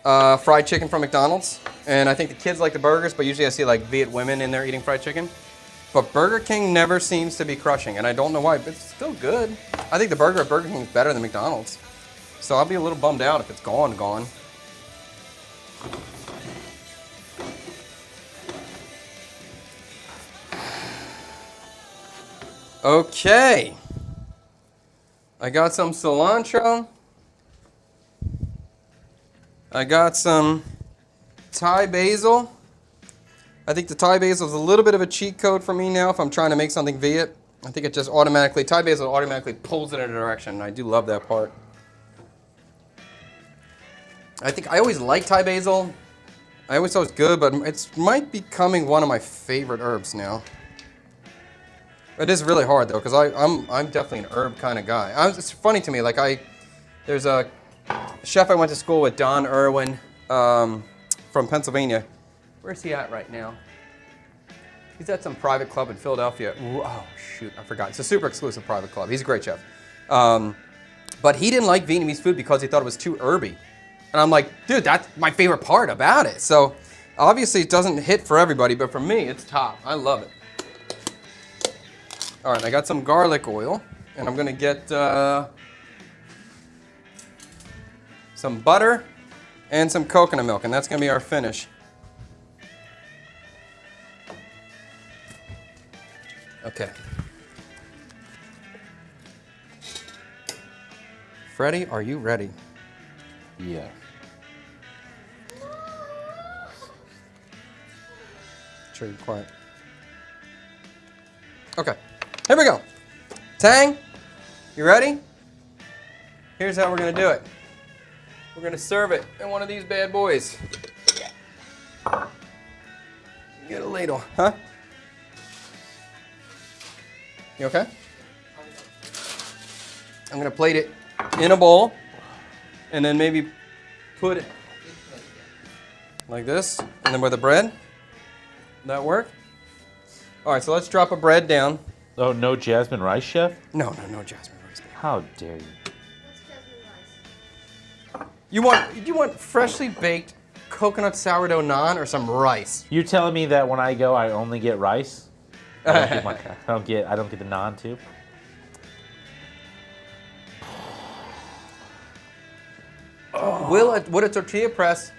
fried chicken from McDonald's. And I think the kids like the burgers, but usually I see like Viet women in there eating fried chicken. But Burger King never seems to be crushing, and I don't know why, but it's still good. I think the burger at Burger King is better than McDonald's. So I'll be a little bummed out if it's gone. Okay. I got some cilantro. I got some Thai basil. I think the Thai basil is a little bit of a cheat code for me now if I'm trying to make something Viet. I think it just automatically, Thai basil automatically pulls it in a direction, and I do love that part. I always liked Thai basil. I always thought it was good, but it might be becoming one of my favorite herbs now. It is really hard though, because I'm definitely an herb kind of guy. It's funny to me, like there's a chef I went to school with, Don Irwin, from Pennsylvania. Where's he at right now? He's at some private club in Philadelphia. Ooh, oh shoot, I forgot. It's a super exclusive private club. He's a great chef. But he didn't like Vietnamese food because he thought it was too herby. And I'm like, dude, that's my favorite part about it. So obviously it doesn't hit for everybody, but for me, it's top. I love it. All right, I got some garlic oil, and I'm gonna get some butter and some coconut milk, and that's gonna be our finish. Okay. Freddie, are you ready? Yeah. Sure, you're quiet. Okay, here we go. Tang, you ready? Here's how we're gonna do it. We're gonna serve it in one of these bad boys. Get a ladle, huh? You okay? I'm gonna plate it in a bowl and then maybe put it like this, and then with the bread. That work? All right, so let's drop a bread down. Oh, no jasmine rice, chef? No jasmine rice. How dare you? What's jasmine rice? You want freshly baked coconut sourdough naan or some rice? You're telling me that when I go, I only get rice? I don't get the naan too. Would a tortilla press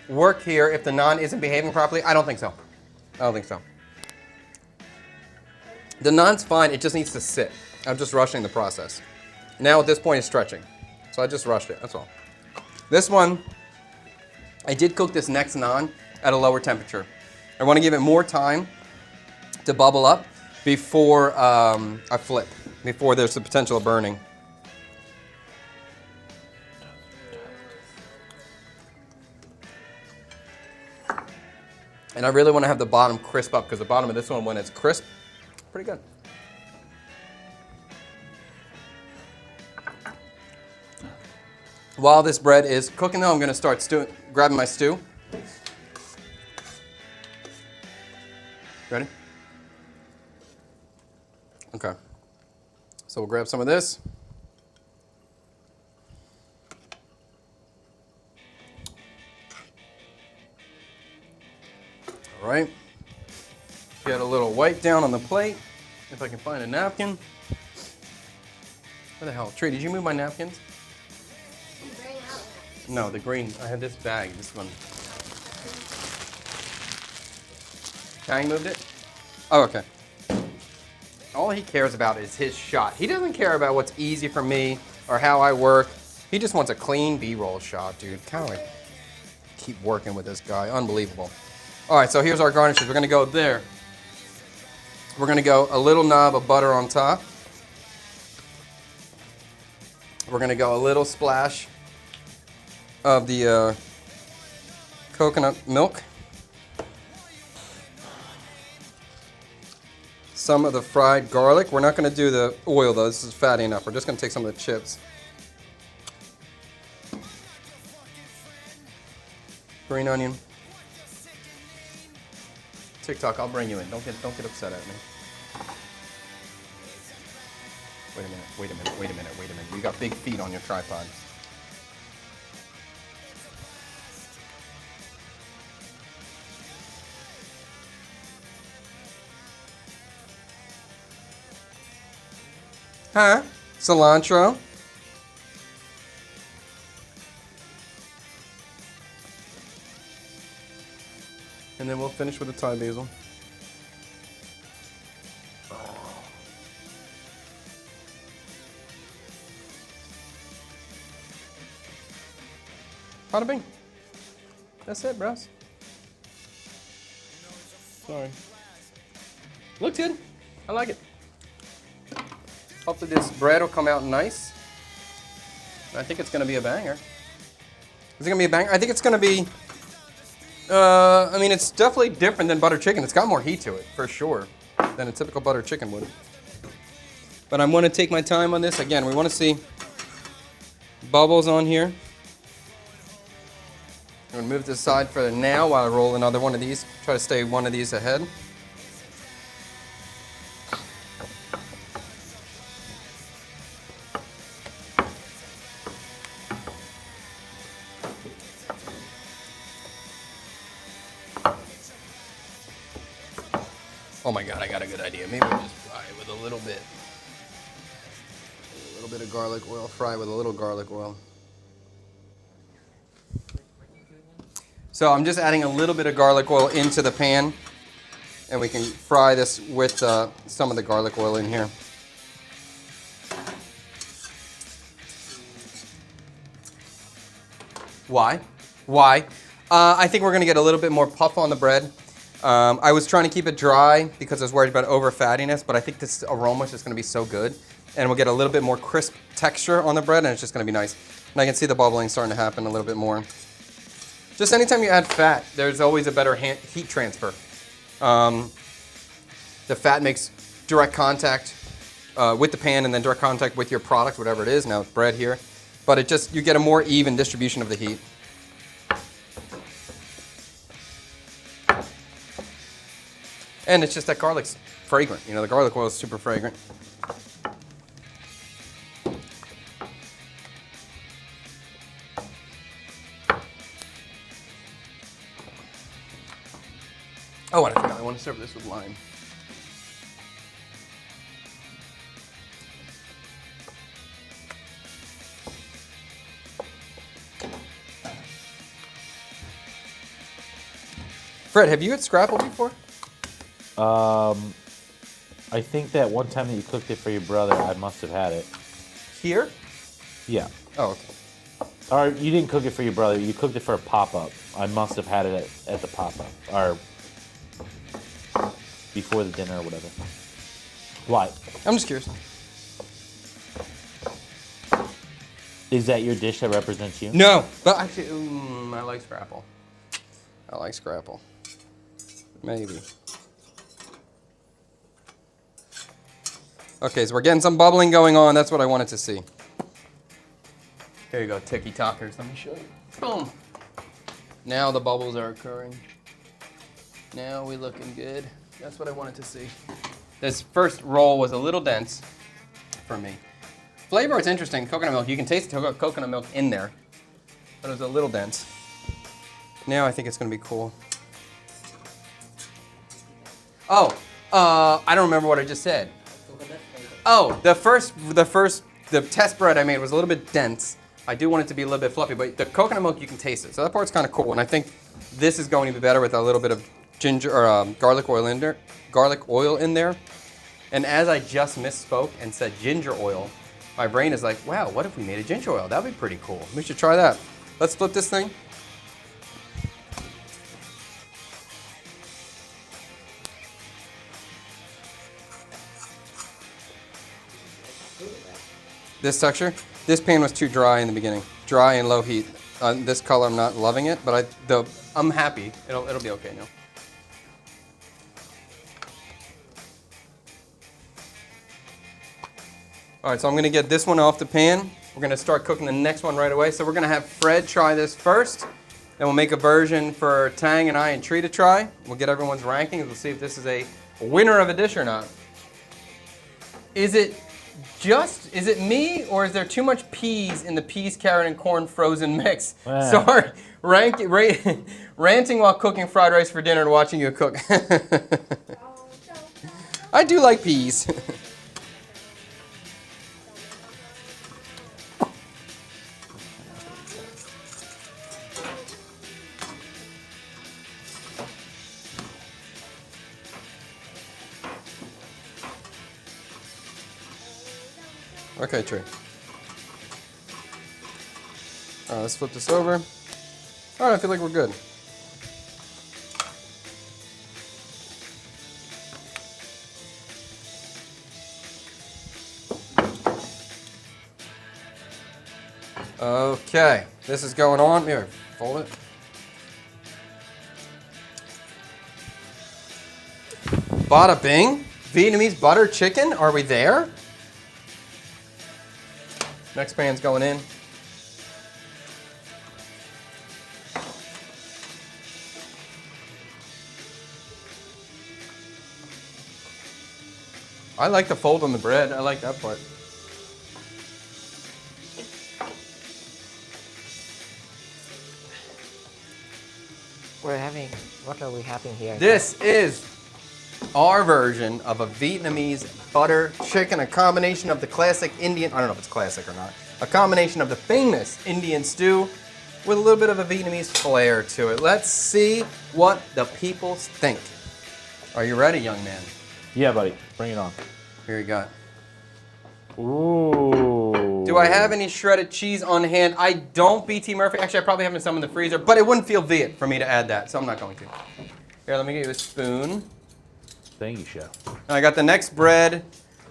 work here if the naan isn't behaving properly? I don't think so. I don't think so. The naan's fine, it just needs to sit. I'm just rushing the process. Now at this point it's stretching. So I just rushed it, that's all. This one, I did cook this next naan at a lower temperature. I want to give it more time to bubble up before I flip, before there's the potential of burning. And I really want to have the bottom crisp up, because the bottom of this one, when it's crisp, pretty good. While this bread is cooking though, I'm going to start grabbing my stew. Ready? Okay. So we'll grab some of this. All right. Get a little wipe down on the plate, if I can find a napkin. Where the hell? Tree, did you move my napkins? I'm bringing out that. No, the green. I had this bag, this one. Tang moved it? Oh, okay. All he cares about is his shot. He doesn't care about what's easy for me or how I work. He just wants a clean B-roll shot, dude. Kind of like keep working with this guy. Unbelievable. All right, so here's our garnishes. We're gonna go there. We're gonna go a little knob of butter on top. We're gonna go a little splash of the coconut milk. Some of the fried garlic. We're not gonna do the oil though, this is fatty enough. We're just gonna take some of the chips. Green onion. TikTok, I'll bring you in. Don't get upset at me. Wait a minute. You got big feet on your tripod. Huh? Cilantro. And then we'll finish with the Thai basil. Bada bing. That's it, bros. Sorry. Looks good. I like it. Hopefully this bread will come out nice. I think it's going to be a banger. Is it going to be a banger? I think it's going to be... I mean, it's definitely different than butter chicken. It's got more heat to it, for sure, than a typical butter chicken would. But I'm going to take my time on this. Again, we want to see bubbles on here. I'm going to move this aside for now while I roll another one of these. Try to stay one of these ahead. Oh my God, I got a good idea. Maybe we'll just fry it with a little bit. A little bit of garlic oil. Fry with a little garlic oil. So I'm just adding a little bit of garlic oil into the pan. And we can fry this with some of the garlic oil in here. Why? Why? I think we're going to get a little bit more puff on the bread. I was trying to keep it dry because I was worried about over fattiness, but I think this aroma is just going to be so good. And we'll get a little bit more crisp texture on the bread, and it's just going to be nice. And I can see the bubbling starting to happen a little bit more. Just anytime you add fat, there's always a better heat transfer. The fat makes direct contact with the pan and then direct contact with your product, whatever it is. Now it's bread here. But it just, you get a more even distribution of the heat. And it's just that garlic's fragrant. You know, the garlic oil is super fragrant. Oh, and I forgot, I want to serve this with lime. Fred, have you had scrapple before? I think that one time that you cooked it for your brother, I must have had it. Here? Yeah. Oh, okay. Or you didn't cook it for your brother, you cooked it for a pop-up. I must have had it at the pop-up. Or before the dinner or whatever. Why? I'm just curious. Is that your dish that represents you? No, but actually, I like scrapple. I like scrapple. Maybe. Okay, so we're getting some bubbling going on. That's what I wanted to see. Here you go, tiki-talkers. Let me show you. Boom. Now the bubbles are occurring. Now we're looking good. That's what I wanted to see. This first roll was a little dense for me. Flavor is interesting. Coconut milk. You can taste the coconut milk in there, but it was a little dense. Now I think it's going to be cool. Oh, I don't remember what I just said. Oh, the test bread I made was a little bit dense. I do want it to be a little bit fluffy, but the coconut milk, you can taste it. So that part's kind of cool, and I think this is going to be better with a little bit of ginger or garlic oil in there. And as I just misspoke and said ginger oil, my brain is like, wow, what if we made a ginger oil? That'd be pretty cool. We should try that. Let's flip this thing. This texture, this pan was too dry in the beginning. Dry and low heat. This color, I'm not loving it, but I'm happy. It'll be okay now. All right, so I'm gonna get this one off the pan. We're gonna start cooking the next one right away. So we're gonna have Fred try this first, then we'll make a version for Tang and I and Tree to try. We'll get everyone's rankings. We'll see if this is a winner of a dish or not. Is it me, or is there too much peas in the peas, carrot, and corn frozen mix? Wow. Sorry, ranting while cooking fried rice for dinner and watching you cook. I do like peas. Okay, Trey. All right, let's flip this over. All right, I feel like we're good. Okay, this is going on. Here, fold it. Bada bing. Vietnamese butter chicken. Are we there? Next pan's going in. I like the fold on the bread. I like that part. What are we having here? This is our version of a Vietnamese butter chicken, a combination of the classic Indian, I don't know if it's classic or not, a combination of the famous Indian stew with a little bit of a Vietnamese flair to it. Let's see what the people think. Are you ready, young man? Yeah, buddy. Bring it on. Here you go. Ooh. Do I have any shredded cheese on hand? I don't, BT Murphy. Actually, I probably have some in the freezer, but it wouldn't feel Viet for me to add that, so I'm not going to. Here, let me get you a spoon. Thank you, chef. I got the next bread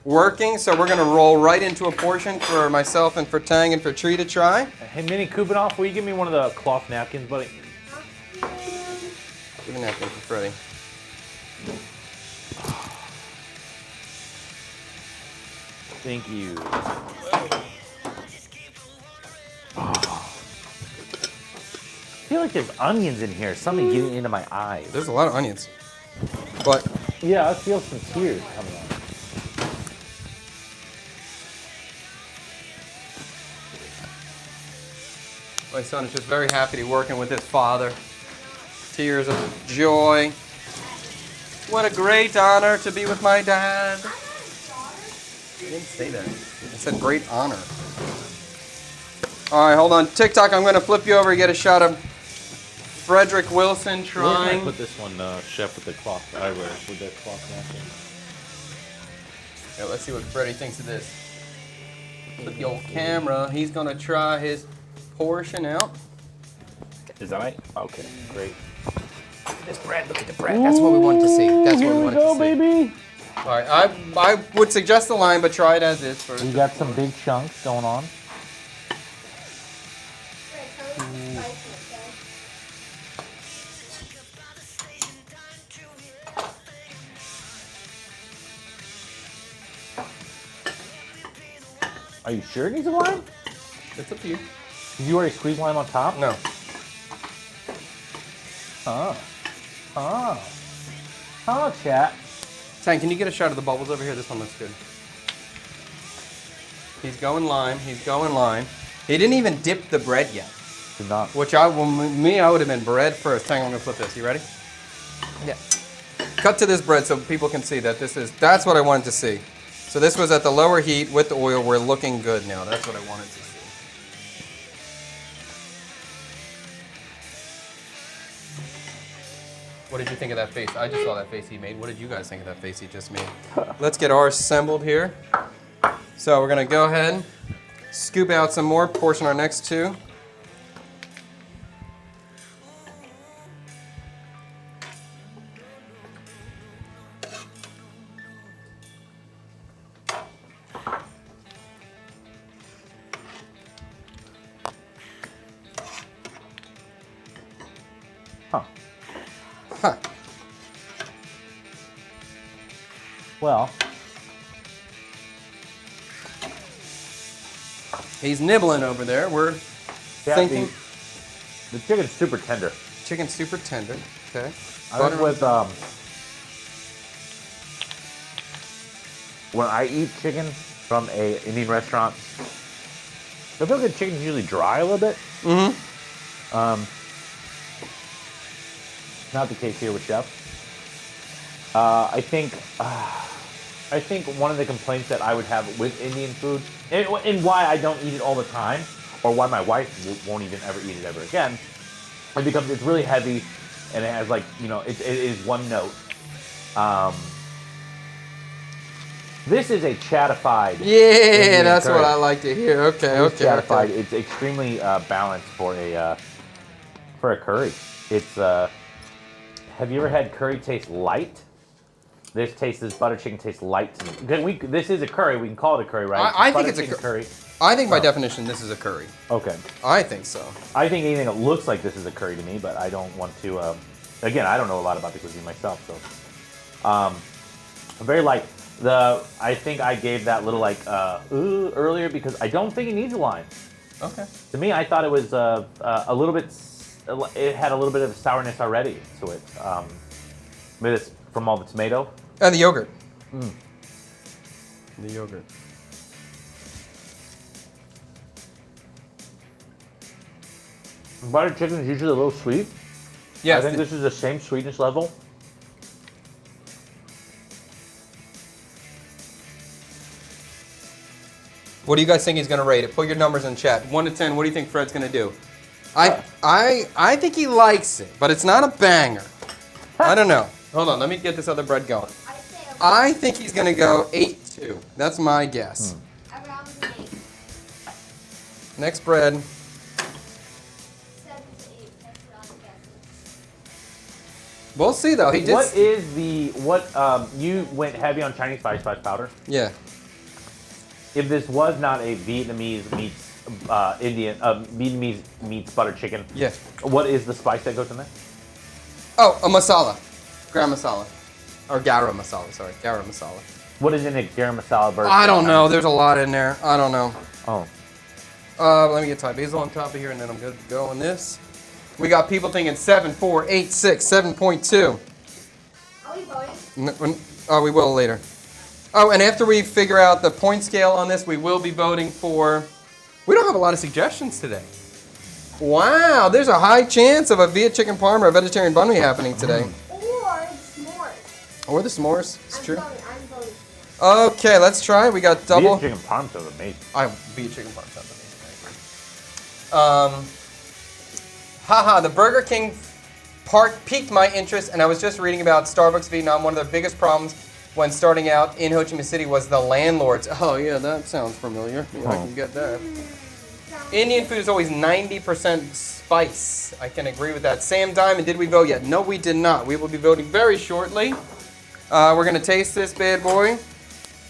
working, so we're going to roll right into a portion for myself and for Tang and for Tree to try. Hey, Minnie Kupinoff, will you give me one of the cloth napkins, buddy? Give a napkin for Freddie. Thank you. I feel like there's onions in here. Something getting into my eyes. There's a lot of onions, but Yeah, I feel some tears coming on. my son is just very happy to be working with his father. Tears of joy. What a great honor to be with my dad. I didn't say that. I said great honor. All right, hold on. TikTok, I'm going to flip you over and get a shot of Frederick Wilson Where trying. can I put this one, chef, with the cloth eyewear, with the cloth napkin? Yeah, let's see what Freddie thinks of this. With the old camera, he's going to try his portion out. Is that right? Okay, great. This bread, look at the bread. That's what we wanted to see. That's what we wanted to see. baby. All right, I would suggest the line, but try it as is first. We got some big chunks going on. Are you sure it needs a lime? It's up to you. Did you already squeeze lime on top? No. Oh, chat. Tang, can you get a shot of the bubbles over here? This one looks good. He's going lime. He's going lime. He didn't even dip the bread yet. Did not. Which I would have been bread first. Tang, I'm gonna flip this. You ready? Yeah. Cut to this bread so people can see that that's what I wanted to see. So this was at the lower heat with the oil. We're looking good now. That's what I wanted to see. What did you think of that face? I just saw that face he made. What did you guys think of that face he just made? Let's get ours assembled here. So we're gonna go ahead, scoop out some more, portion our next two. Huh. Huh. Well, He's nibbling over there. We're thinking. the chicken's super tender. Chicken super tender. Okay. I was with when I eat chicken from a Indian restaurant, I feel like the chicken's usually dry a little bit. Mm-hmm. Not the case here with Chef. I think one of the complaints that I would have with Indian food, and why I don't eat it all the time, or why my wife won't even ever eat it ever again, it's really heavy, and it has it is one note. This is a chattified. Yeah, Indian that's curry. what I like to hear. Okay, It's okay. chattified. Okay. It's extremely balanced for a for a curry. It's have you ever had curry taste light? This butter chicken tastes light to me. This is a curry. We can call it a curry, right? I think Butter it's a chicken curry. I think by definition this is a curry. Okay. I think so. I think anything that looks like this is a curry to me, but I don't want to. Again, I don't know a lot about the cuisine myself, so very light. I think I gave that little like earlier because I don't think it needs a lime. Okay. To me, I thought it was a little bit. It had a little bit of sourness already to it. Maybe it's from all the tomato. And the yogurt. The yogurt. Butter chicken is usually a little sweet. Yes. I think this is the same sweetness level. What do you guys think he's gonna rate it? Put your numbers in chat. 1 to 10. What do you think Fred's gonna do? I think he likes it, but it's not a banger. I don't know. Hold on. Let me get this other bread going. I think he's gonna go 8-2. That's my guess. Around an 8. Next bread. 7 to 8. That's what I'm guessing. We'll see though. He did. What is you went heavy on Chinese spice powder? Yeah. If this was not a Vietnamese meets Vietnamese meets butter chicken, Yeah. what is the spice that goes in there? Oh, a masala. Garam masala. Or garam masala, sorry. Garam masala. What is in a garam masala versus? I don't know. There's a lot in there. I don't know. Oh. Let me get Thai basil on top of here, and then I'm good to go on this. We got people thinking 7, 4, 8, 6, 7.2. Are we voting? Oh, we will later. Oh, and after we figure out the point scale on this, we will be voting for... We don't have a lot of suggestions today. Wow, there's a high chance of a Viet chicken parm or a vegetarian banh mi happening today. Or s'mores. Or the s'mores, it's true. I'm voting s'mores. Okay, let's try. We got double... Viet chicken parm sounds amazing. Viet chicken parm sounds amazing. Haha, the Burger King part piqued my interest, and I was just reading about Starbucks Vietnam. One of their biggest problems when starting out in Ho Chi Minh City was the landlords. Oh yeah, that sounds familiar. Yeah, I can get that. Indian food is always 90% spice. I can agree with that. Sam Diamond, did we vote yet? No, we did not. We will be voting very shortly. We're gonna taste this bad boy.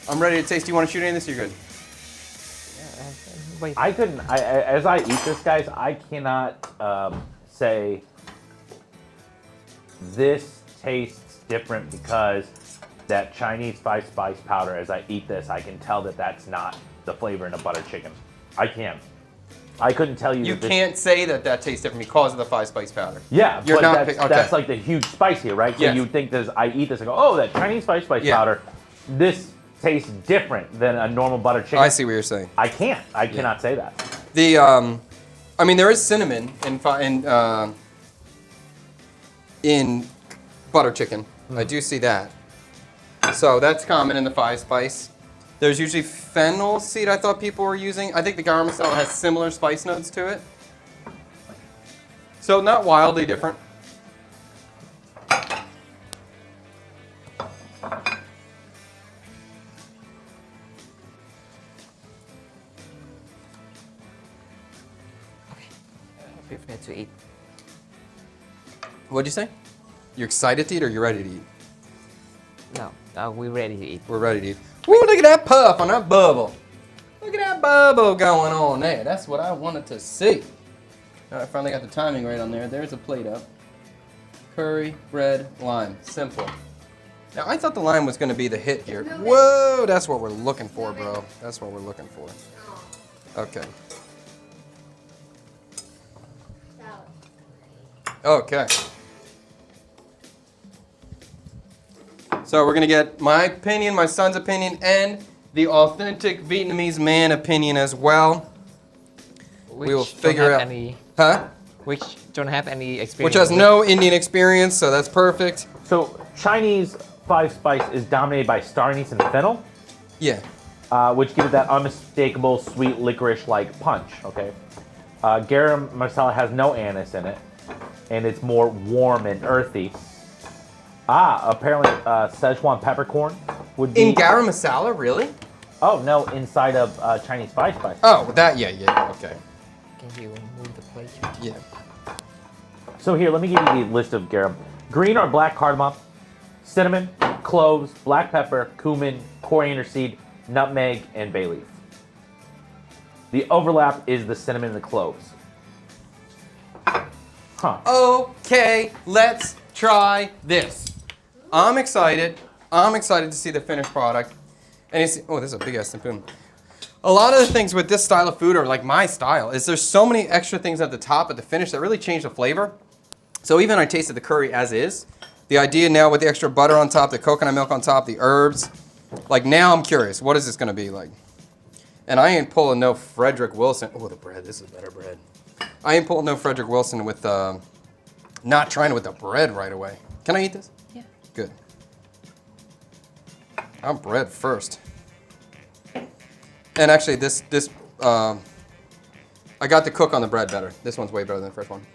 I'm ready to taste. Do you want to shoot any of this? You're good. Wait. I couldn't. As I eat this, guys, I cannot say this tastes different because that Chinese spice powder. As I eat this, I can tell that that's not the flavor in a butter chicken. I can't. I couldn't tell you. You that can't say that tastes different because of the 5 spice powder. Yeah, You're but not that's, okay. that's like the huge spice here, right? So Yes. you think this? I eat this and go, oh, that Chinese spice Yeah. powder. This tastes different than a normal butter chicken. I see what you're saying. I can't. I cannot say that. The I mean, there is cinnamon in butter chicken. I do see that. So that's common in the 5 spice. There's usually fennel seed I thought people were using. I think the garam masala has similar spice notes to it. So not wildly different. Prepare to eat. What'd you say? You're excited to eat or you're ready to eat? No, we're ready to eat. We're ready to eat. Woo, look at that puff on that bubble. Look at that bubble going on there. That's what I wanted to see. All right, I finally got the timing right on there. There's a plate up. Curry, bread, lime. Simple. Now, I thought the lime was going to be the hit here. Whoa, that's what we're looking for, bro. That's what we're looking for. Okay. Okay. So we're going to get my opinion, my son's opinion, and the authentic Vietnamese man opinion as well. We will figure out. Which don't have any experience. Which has no Indian experience, so that's perfect. So Chinese 5 spice is dominated by star anise and fennel, Yeah. which give it that unmistakable sweet licorice-like punch. Okay. Garam masala has no anise in it, and it's more warm and earthy. Apparently Szechuan peppercorn would be... In garam masala, really? Oh, no, inside of Chinese 5 spice. Oh, that, yeah, okay. Can you move the plate? Yeah. So here, let me give you the list of garum. Green or black cardamom, cinnamon, cloves, black pepper, cumin, coriander seed, nutmeg, and bay leaf. The overlap is the cinnamon and the cloves. Huh. Okay, let's try this. I'm excited. I'm excited to see the finished product. And it's, oh, this is a big ass spoon. A lot of the things with this style of food, or like my style, is there's so many extra things at the top, at the finish, that really change the flavor. So even I tasted the curry as is. The idea now with the extra butter on top, the coconut milk on top, the herbs. Like now I'm curious, what is this gonna be like? And I ain't pulling no Frederick Wilson. Oh, the bread, this is better bread. I ain't pulling no Frederick Wilson with, not trying with the bread right away. Can I eat this? Yeah. Good. I'm bread first. And actually I got to cook on the bread better. This one's way better than the first one.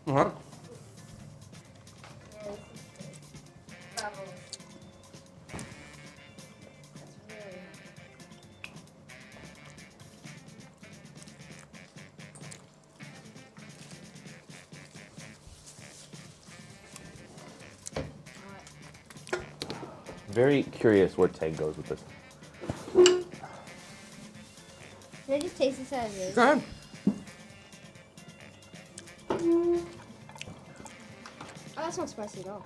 Uh-huh. Yeah, this is good. Bravo. That's really Very curious where Tang goes with this. Can I just taste this as is? Go ahead. Oh, that's not spicy at all.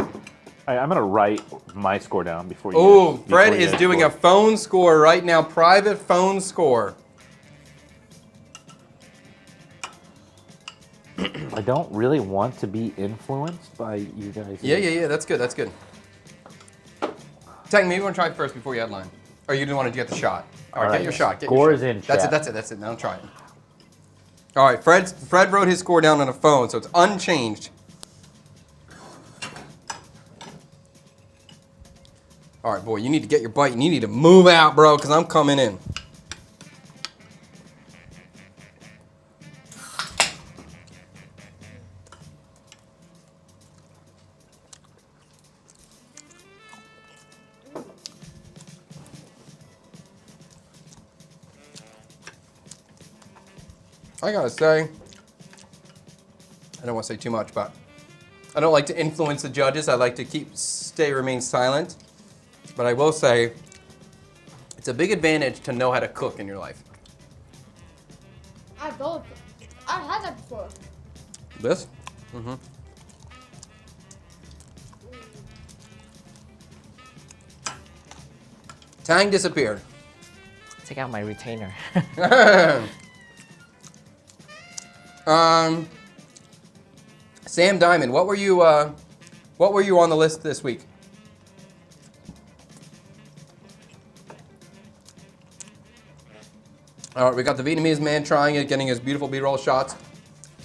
I'm gonna write my score down before you. Oh, before Fred you is guys doing score. a phone score right now, private phone score. I don't really want to be influenced by you guys. Yeah, that's good, that's good. Tang, maybe you want to try it first before you headline. Or you didn't want to get the shot. All right, get your shot. Get Score your is shot. in, That's chat. it, that's it. Now try it. All right, Fred wrote his score down on a phone, so it's unchanged. All right, boy, you need to get your bite, and you need to move out, bro, because I'm coming in. I gotta say, I don't want to say too much, but I don't like to influence the judges. I like to remain silent. But I will say, it's a big advantage to know how to cook in your life. I've had that before. This? Mm-hmm. Tang disappeared. Take out my retainer. Sam Diamond, what were you on the list this week? All right, we got the Vietnamese man trying it, getting his beautiful B-roll shots.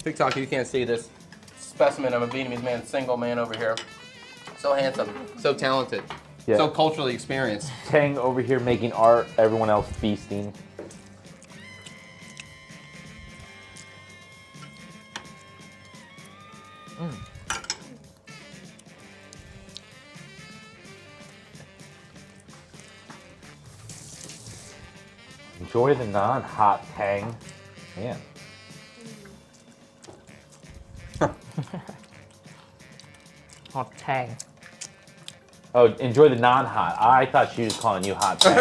TikTok, you can't see this specimen of a Vietnamese man, single man over here. So handsome, so talented, Yeah. so culturally experienced. Tang over here making art, everyone else feasting. Enjoy the non-hot Tang. Man. Hot Tang. Oh, enjoy the non-hot. I thought she was calling you hot Tang.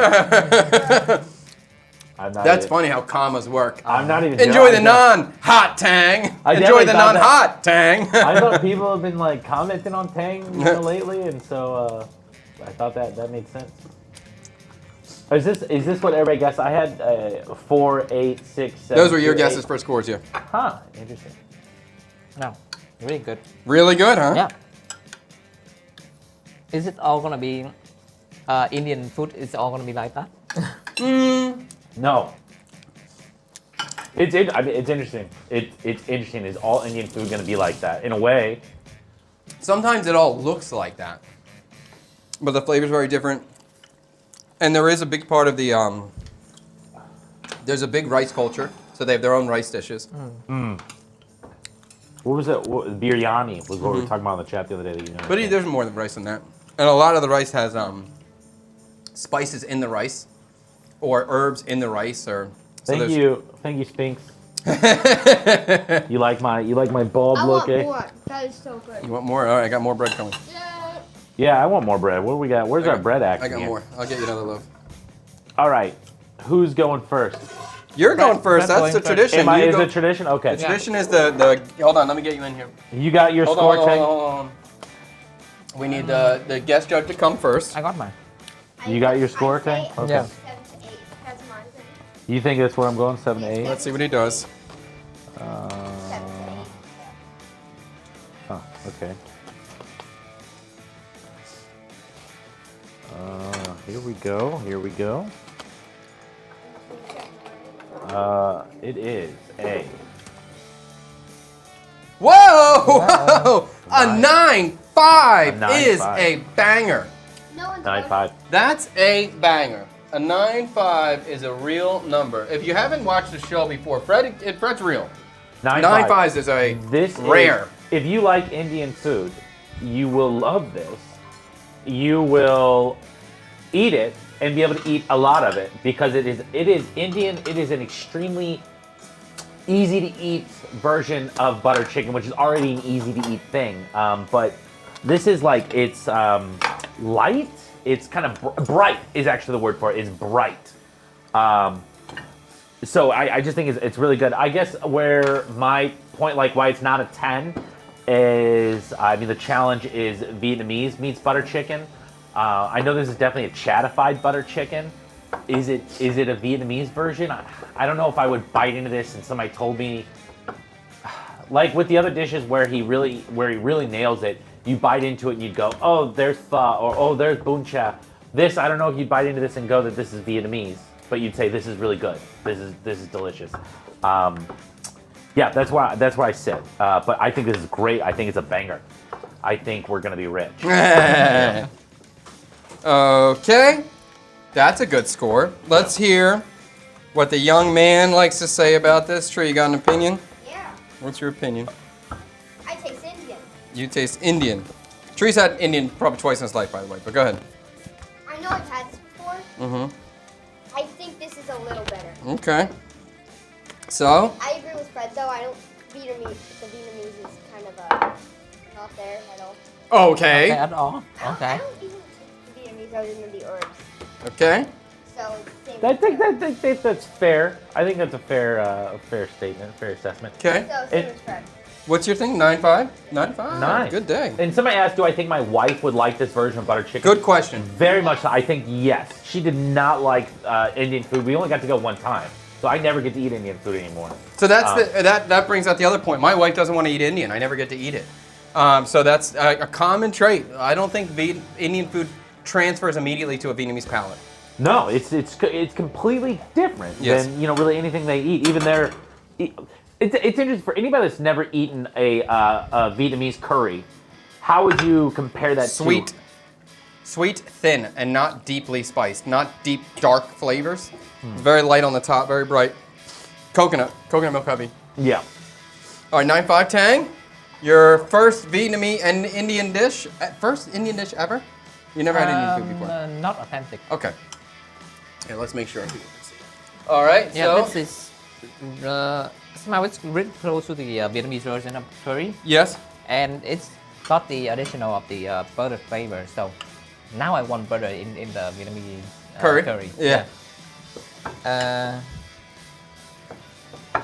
I'm not That's even- funny how commas work. I'm not even Enjoy the joking. non-hot Tang. I Enjoy definitely the thought that. non-hot Tang. I thought people have been like commenting on Tang lately, and so I thought that made sense. Is this what everybody guessed? I had 4, 8, 6, 7. Those were your 2, guesses 8. for scores, yeah. Huh? Interesting. No, really good. Really good, huh? Yeah. Is it all gonna be Indian food? Is it all gonna be like that? No. It's interesting. It's interesting. Is all Indian food going to be like that? In a way. Sometimes it all looks like that, but the flavor's very different. And there is a big part of the There's a big rice culture, so they have their own rice dishes. What was it? Biryani was what we were talking about in the chat the other day. That you know. But there's more than rice than that. And a lot of the rice has spices in the rice, or herbs in the rice, or. So Thank you, Spinks. You like my bald I look, want eh? more. That is so good. You want more? All right, I got more bread coming. Yeah. Yeah, I want more bread. What do we got? Where's our bread act? I got again? more. I'll get you another loaf. All right, who's going first? You're going first. Brett's That's the going first. tradition. Am I? You Is go- it tradition? Okay. The tradition is the. Hold on, let me get you in here. You got your Hold score, on, Tank? hold on. We need the guest judge to come first. I got mine. You got your score, I'd say Tank? Okay. Yeah. 7 to 8. That's mine. You think that's where I'm going? 7 to 8. Let's see what he does. 7 to 8. Oh, okay. Here we go. Here we go. It is a. Whoa! A 9.5 A is 9.5. a banger. No one's 9.5. That's a banger. A 9.5 is a real number. If you haven't watched the show before, Fred's real. 9.5. 9.5 is a This rare. If you like Indian food, you will love this. You will eat it and be able to eat a lot of it because it is Indian. It is an extremely easy to eat version of butter chicken, which is already an easy to eat thing. But this is like it's light. It's kind of bright is actually the word for it. It's bright. So I just think it's really good. I guess where my point, like why it's not a 10, is I mean the challenge is Vietnamese meets butter chicken. I know this is definitely a chatified butter chicken. Is it a Vietnamese version? I don't know if I would bite into this and somebody told me, like with the other dishes where he really nails it, you bite into it and you'd go, oh, there's pho, or oh, there's bún cha. This, I don't know if you'd bite into this and go that this is Vietnamese, but you'd say this is really good. This is delicious. Yeah, that's where I sit. But I think this is great. I think it's a banger. I think we're gonna be rich. Okay. That's a good score. Let's hear what the young man likes to say about this. Tree, you got an opinion? Yeah. What's your opinion? I taste Indian. You taste Indian. Tree's had Indian probably twice in his life, by the way, but go ahead. I know I've had this before. Mm-hmm. I think this is a little better. Okay. So, I agree with Fred, though. I don't Vietnamese. The Vietnamese is kind of not there at all. okay. At all. I Okay. don't even taste Vietnamese other than the herbs. Okay. So same. I think that's fair. I think that's a fair statement, fair assessment. Okay. So same It- as Fred. What's your thing? 9.5? 9.5. Nice. Good day. And somebody asked, do I think my wife would like this version of butter chicken? Good question. Very much so. I think yes. She did not like Indian food. We only got to go one time, so I never get to eat Indian food anymore. So that brings out the other point. My wife doesn't want to eat Indian. I never get to eat it. So that's a common trait. I don't think Indian food transfers immediately to a Vietnamese palate. No, it's completely different Yes. than really anything they eat. Even their, it's interesting for anybody that's never eaten a Vietnamese curry. How would you compare that Sweet, to? sweet, thin, and not deeply spiced. Not deep, dark flavors. Very light on the top, very bright. Coconut milk heavy. Yeah. All right, 9.5 Tang. Your first Vietnamese and Indian dish. First Indian dish ever? You never had Indian food before? Not authentic. Okay. Yeah, let's make sure people can see. All right, Yeah, so. this is somehow it's really close to the Vietnamese version of curry, Yes. and it's got the additional of the butter flavor. So now I want butter in the Vietnamese curry. Yeah.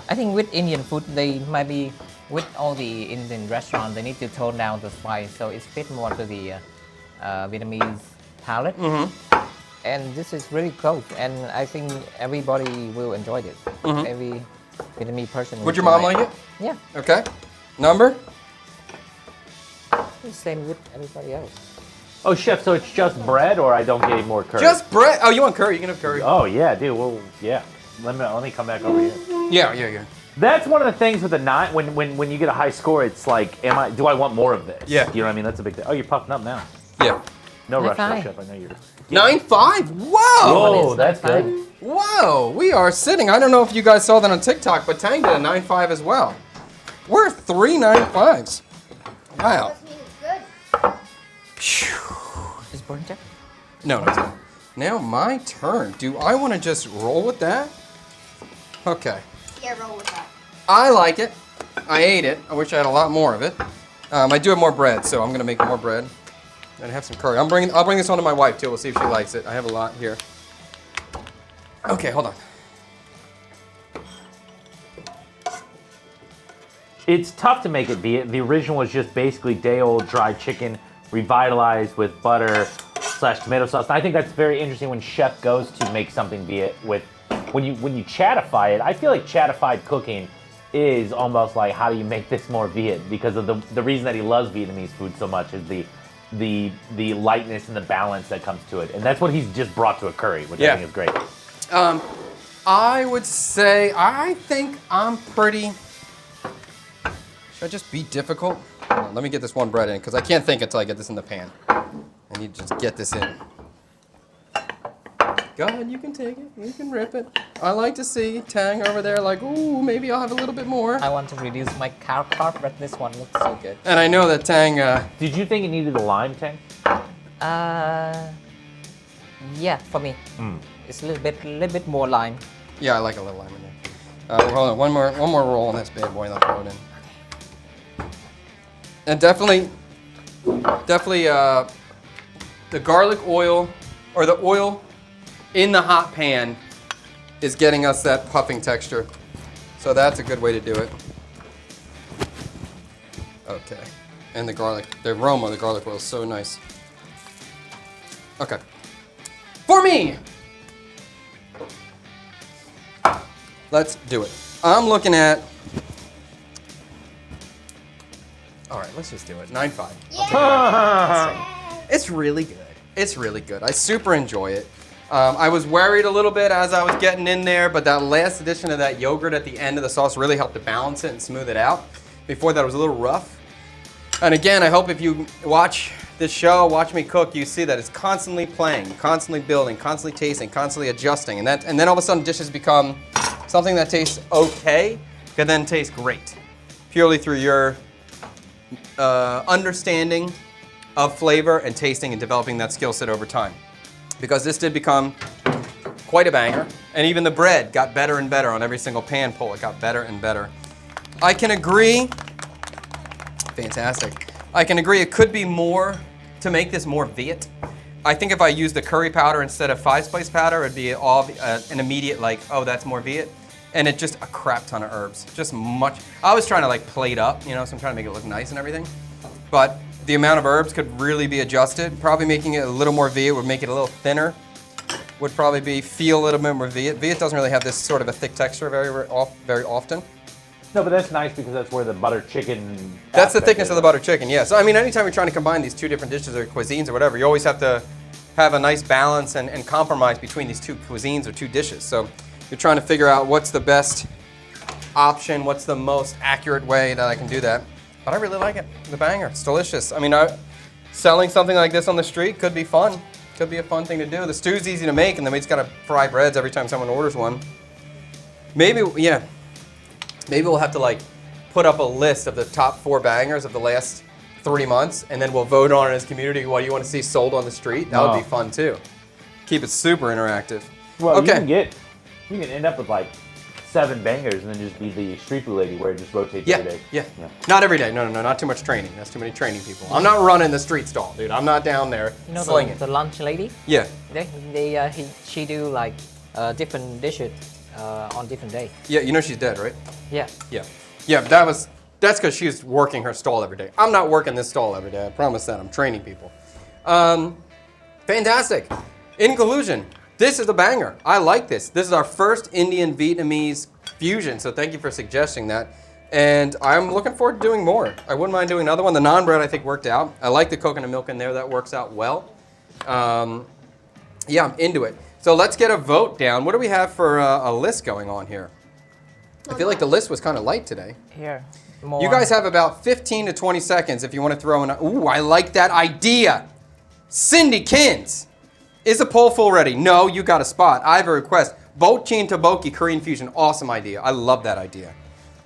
I think with Indian food, they might be with all the Indian restaurants, they need to tone down the spice, so it fits more to the Vietnamese palate. And this is really close, and I think everybody will enjoy this. Every Vietnamese person. Would your mom like it? Yeah, Okay. Number? it's same with everybody else. Oh, chef. So it's just bread, or I don't get any more curry? Just bread. Oh, you want curry? You can have curry. Oh yeah, dude. Well, yeah. Let me come back over here. Yeah. That's one of the things with the nine. When you get a high score, it's like, do I want more of this? Yeah. You know what I mean? That's a big thing. Oh, you're puffing up now. Yeah. No High rush, five. chef. I know you're. 9.5? Whoa! Whoa, it's that's not good. Whoa, we are sitting. I don't know if you guys saw that on TikTok, but Tang did a 9.5 as well. We're 3 9.5s. Wow. Must mean it's good. Is burnt check? No, it's not. Now my turn. Do I want to just roll with that? Okay. Yeah, roll with that. I like it. I ate it. I wish I had a lot more of it. I do have more bread, so I'm gonna make more bread. And have some curry. I'll bring this one to my wife too. We'll see if she likes it. I have a lot here. Okay, hold on. It's tough to make it Viet. The original was just basically day-old dried chicken revitalized with butter / tomato sauce. And I think that's very interesting when chef goes to make something Viet with when you chatify it. I feel like chatified cooking is almost like, how do you make this more Viet? Because of the reason that he loves Vietnamese food so much is the lightness and the balance that comes to it. And that's what he's just brought to a curry, which I think is great. I would say, I think I'm pretty... Should I just be difficult? Hold on, let me get this one bread in, because I can't think until I get this in the pan. I need to just get this in. Go ahead, you can take it. You can rip it. I like to see Tang over there like, ooh, maybe I'll have a little bit more. I want to reduce my carb, but this one looks so good. And I know that Tang... Did you think it needed a lime, Tang? Yeah, for me. It's a little bit more lime. Yeah, I like a little lime in there. Hold on, one more roll on this bad boy, and I'll throw it in. And definitely, the garlic oil, or the oil in the hot pan is getting us that puffing texture. So that's a good way to do it. Okay. And the garlic, the aroma of the garlic oil is so nice. Okay. For me! Let's do it. I'm looking at... All right, let's just do it. 9.5. Yeah. It's really good. It's really good. I super enjoy it. I was worried a little bit as I was getting in there, but that last addition of that yogurt at the end of the sauce really helped to balance it and smooth it out. Before that, it was a little rough. And again, I hope if you watch this show, watch me cook, you see that it's constantly playing, constantly building, constantly tasting, constantly adjusting. And then all of a sudden dishes become something that tastes okay, can then taste great. Purely through your understanding of flavor and tasting and developing that skill set over time. Because this did become quite a banger. And even the bread got better and better on every single pan pull. It got better and better. I can agree, fantastic. I can agree it could be more to make this more Viet. I think if I used the curry powder instead of 5-spice powder, it'd be all an immediate like, oh, that's more Viet. And it just a crap ton of herbs. Just much. I was trying to like plate up, you know, so I'm trying to make it look nice and everything. But the amount of herbs could really be adjusted. Probably making it a little more Viet would make it a little thinner. Would probably feel a little bit more Viet. Viet doesn't really have this sort of a thick texture very often. No, but that's nice because that's where the butter chicken... That's the thickness of the butter chicken, yeah. So I mean, anytime you're trying to combine these two different dishes or cuisines or whatever, you always have to have a nice balance and compromise between these two cuisines or two dishes. So you're trying to figure out what's the best option, what's the most accurate way that I can do that. But I really like it. The banger. It's delicious. I mean, selling something like this on the street could be fun. Could be a fun thing to do. The stew's easy to make, and then we just gotta fry breads every time someone orders one. Maybe, yeah. Maybe we'll have to like put up a list of the top 4 bangers of the last 3 months, and then we'll vote on it as a community what you want to see sold on the street. That would be fun too. Keep it super interactive. Well, okay. you can end up with like 7 bangers and then just be the street food lady where it just rotates every day. Yeah. Not every day. No, not too much training. That's too many training people. I'm not running the street stall, dude. I'm not down there You know slinging. the lunch lady? Yeah. She do like different dishes on different days. Yeah, you know she's dead, right? Yeah. Yeah, that's because she's working her stall every day. I'm not working this stall every day. I promise that. I'm training people. Fantastic. In conclusion, this is a banger. I like this. This is our first Indian-Vietnamese fusion, so thank you for suggesting that. And I'm looking forward to doing more. I wouldn't mind doing another one. The naan bread, I think, worked out. I like the coconut milk in there. That works out well. Yeah, I'm into it. So let's get a vote down. What do we have for a list going on here? I feel like the list was kind of light today. Here. More. You guys have about 15 to 20 seconds if you want to throw in. Ooh, I like that idea. Cindy Kins. Is the poll full ready? No, you got a spot. I have a request. Bochin tteokbokki Korean fusion. Awesome idea. I love that idea.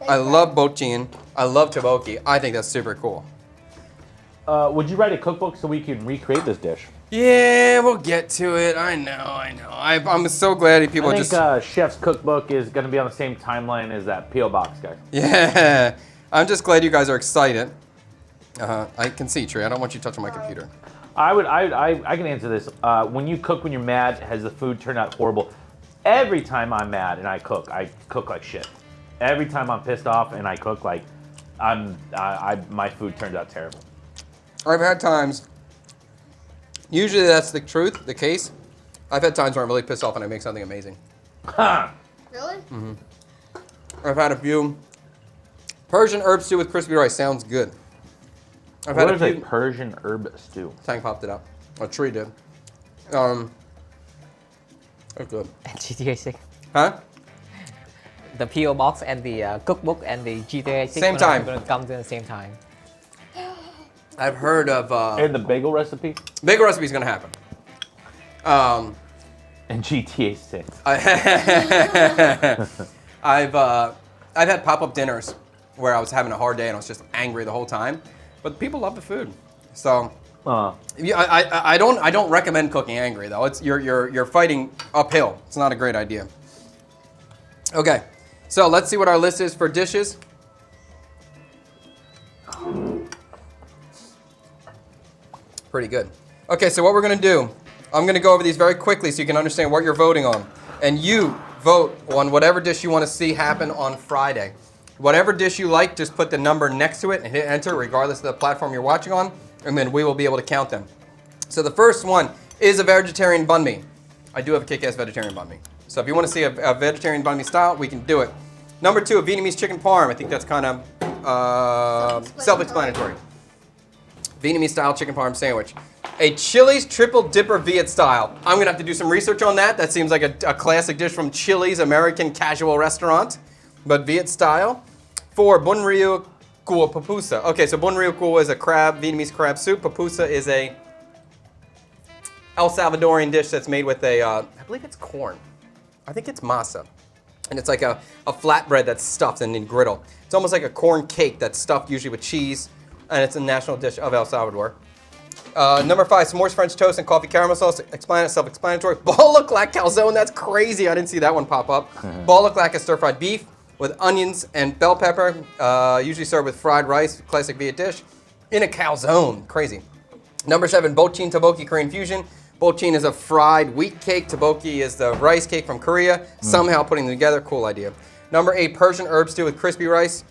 I love bochin. I love tteokbokki. I think that's super cool. Would you write a cookbook so we can recreate this dish? Yeah, we'll get to it. I know. I'm so glad people I just... think Chef's Cookbook is going to be on the same timeline as that P.O. Box guy. Yeah. I'm just glad you guys are excited. I can see, Trey. I don't want you touching my computer. I can answer this. When you cook when you're mad, has the food turned out horrible? Every time I'm mad and I cook like shit. Every time I'm pissed off and I cook, like, my food turns out terrible. I've had times, usually that's the truth, the case. I've had times where I'm really pissed off and I make something amazing. Really? Mm-hmm. I've had a few. Persian herb stew with crispy rice sounds good. I've had What a is a few. Persian herb stew? Tang popped it up. A tree did. That's good. GTA 6. Huh? The PO box and the cookbook and the GTA 6 Same time. Gonna come at the same time. I've heard of. And the bagel recipe? Bagel recipe is gonna happen. And GTA 6. I've had pop-up dinners where I was having a hard day and I was just angry the whole time, but people love the food. So yeah, I don't recommend cooking angry though. It's you're fighting uphill. It's not a great idea. Okay, so let's see what our list is for dishes. Pretty good. Okay, so what we're gonna do, I'm gonna go over these very quickly so you can understand what you're voting on. And you vote on whatever dish you wanna see happen on Friday. Whatever dish you like, just put the number next to it and hit enter regardless of the platform you're watching on, and then we will be able to count them. So the first one is a vegetarian banh mi. I do have a kick-ass vegetarian banh mi. So if you wanna see a vegetarian banh mi style, we can do it. Number two, a Vietnamese chicken parm. I think that's kind of self-explanatory. Vietnamese style chicken parm sandwich. A Chili's triple dipper Viet style. I'm gonna have to do some research on that. That seems like a classic dish from Chili's American casual restaurant, but Viet style. 4, bun riu cua pupusa. Okay, so bun riu cua is a crab, Vietnamese crab soup. Pupusa is a El Salvadorian dish that's made with a, I believe it's corn. I think it's masa. And it's like a flatbread that's stuffed and in griddle. It's almost like a corn cake that's stuffed usually with cheese, and it's a national dish of El Salvador. Number 5, s'mores French toast and coffee caramel sauce. Self-explanatory. Bala clack calzone. That's crazy. I didn't see that one pop up. Bala clack is stir-fried beef with onions and bell pepper. Usually served with fried rice. Classic Viet dish. In a calzone. Crazy. Number 7, bochin tteokbokki Korean fusion. Bochin is a fried wheat cake. Tteokbokki is the rice cake from Korea. Somehow putting them together. Cool idea. Number 8, Persian herb stew with crispy rice.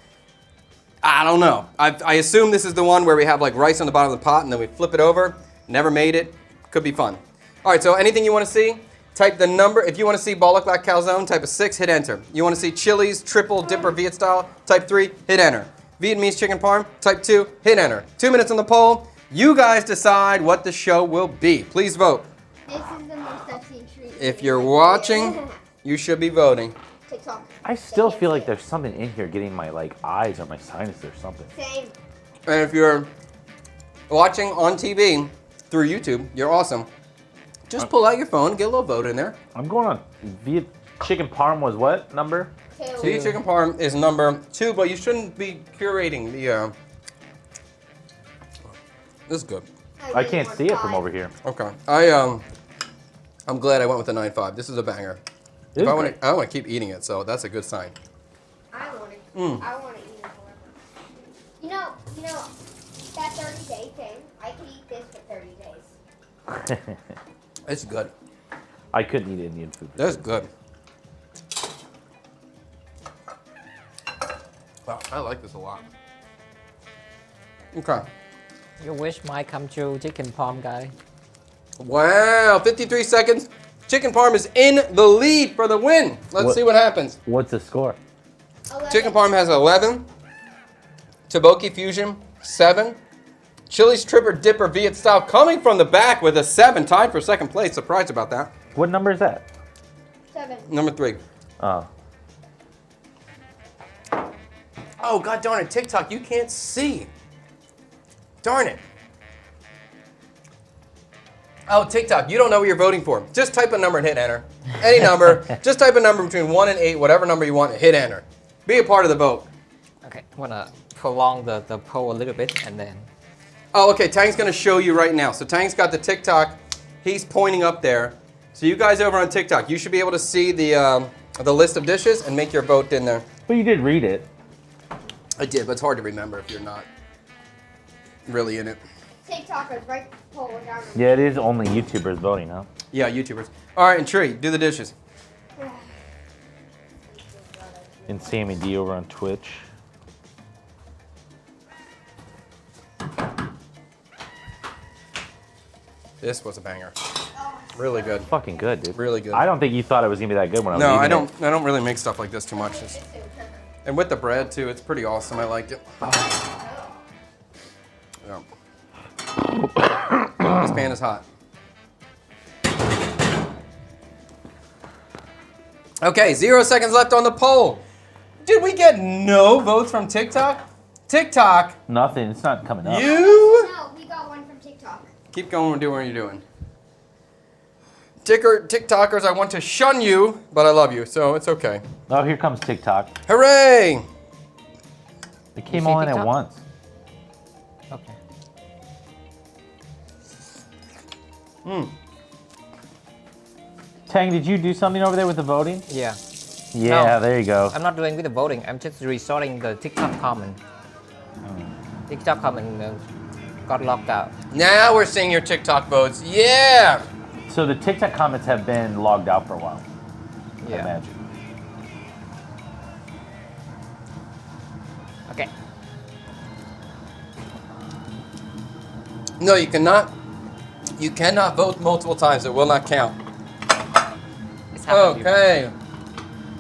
I don't know. I assume this is the one where we have like rice on the bottom of the pot and then we flip it over. Never made it. Could be fun. All right, so anything you want to see, type the number. If you want to see Bala clack calzone, type a 6, hit enter. You want to see Chili's triple dipper Viet style, type 3, hit enter. Vietnamese chicken parm, type 2, hit enter. 2 minutes on the poll. You guys decide what the show will be. Please vote. This is the most I've seen treat. If you're watching, you should be voting. TikTok. I still feel like there's something in here getting my eyes or my sinuses or something. Same. And if you're watching on TV through YouTube, you're awesome. Just pull out your phone, get a little vote in there. I'm going on Viet chicken parm was what number? Viet chicken parm is number 2, but you shouldn't be curating the. This is good. I can't see it from over here. Okay, I'm glad I went with the 9.5. This is a banger. It is I great. want to keep eating it, so that's a good sign. I want to eat it forever. You know that 30-day thing. I could eat this for 30 days. It's good. I couldn't eat Indian food. That's good. Wow, I like this a lot. Okay. Your wish might come true, chicken palm guy. Wow, 53 seconds. Chicken parm is in the lead for the win. Let's see what happens. What's the score? 11. Chicken parm has 11. Tteokbokki fusion, 7. Chili's triple dipper Viet style coming from the back with a 7, tied for second place. Surprised about that. What number is that? 7. Number 3. Oh. Oh, god darn it, TikTok, you can't see. Darn it. Oh, TikTok, you don't know what you're voting for. Just type a number and hit enter. Any number. Just type a number between 1 and 8, whatever number you want, and hit enter. Be a part of the vote. Okay, I'm gonna prolong the poll a little bit and then. Oh, okay, Tang's gonna show you right now. So Tang's got the TikTok. He's pointing up there. So you guys over on TikTok, you should be able to see the list of dishes and make your vote in there. But you did read it. I did, but it's hard to remember if you're not really in it. TikTokers, right? Pulling down. Yeah, it is only YouTubers voting, huh? Yeah, YouTubers. All right, and Tree, do the dishes. And Sammy D over on Twitch. This was a banger. Really good. Fucking good, dude. Really good. I don't think you thought it was gonna be that good when I was No, eating I it. don't. I don't really make stuff like this too much. And with the bread too, it's pretty awesome. I liked it. Yeah. This pan is hot. Okay, 0 seconds left on the poll. Did we get no votes from TikTok? TikTok, Nothing. It's not coming up. you No, we got one from TikTok. keep going and do what you're doing. TikTokers, I want to shun you, but I love you, so it's okay. Oh, here comes TikTok. Hooray! It came see all in at TikTok? once. Okay. Tang, did you do something over there with the voting? Yeah. Yeah, No. there you go. I'm not doing with the voting. I'm just resorting the TikTok comment. TikTok comment got locked out. Now we're seeing your TikTok votes. Yeah! So the TikTok comments have been logged out for a while. I Yeah. imagine. Okay. No, you cannot. You cannot vote multiple times. It will not count. It's happened before. Okay.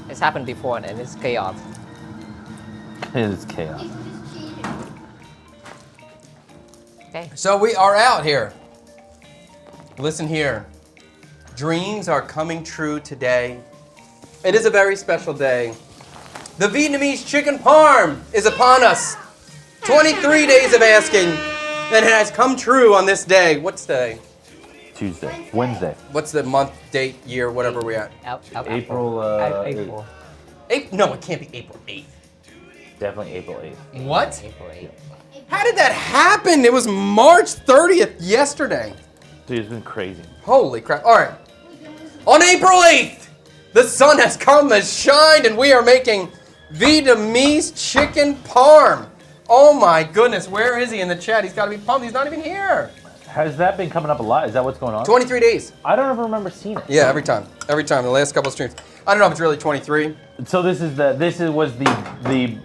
It's happened before and it's chaos. It is chaos. He's just cheating. Okay. So we are out here. Listen here. Dreams are coming true today. It is a very special day. The Vietnamese chicken parm is upon us. 23 days of asking, and it has come true on this day. What's day? Tuesday. Wednesday. What's the month, date, year, whatever we're at? April, April. No, it can't be April 8th. Definitely April 8th. What? April 8th. How did that happen? It was March 30th yesterday. Dude, it's been crazy. Holy crap. All right. On April 8th, the sun has come, has shined, and we are making Vietnamese chicken parm. Oh my goodness, where is he in the chat? He's got to be pumped. He's not even here. Has that been coming up a lot? Is that what's going on? 23 days. I don't ever remember seeing it. Yeah, every time. Every time. The last couple of streams. I don't know if it's really 23. So was the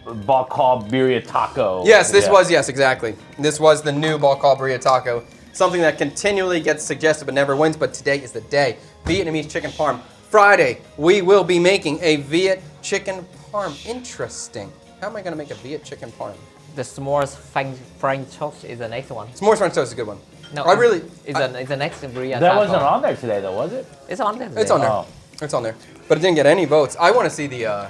Bacall birria taco. Yes, this Yeah. was, yes, exactly. This was the new Bacall Birria Taco. Something that continually gets suggested but never wins, but today is the day. Vietnamese chicken parm. Friday, we will be making a Viet chicken parm. Interesting. How am I going to make a Viet chicken parm? The s'mores French toast is the next one. S'mores French toast is a good one. No, I really... It's the next birria. That taco. wasn't on there today, though, was it? It's on there. It's on there. Oh. It's on there. But it didn't get any votes. I want to see the,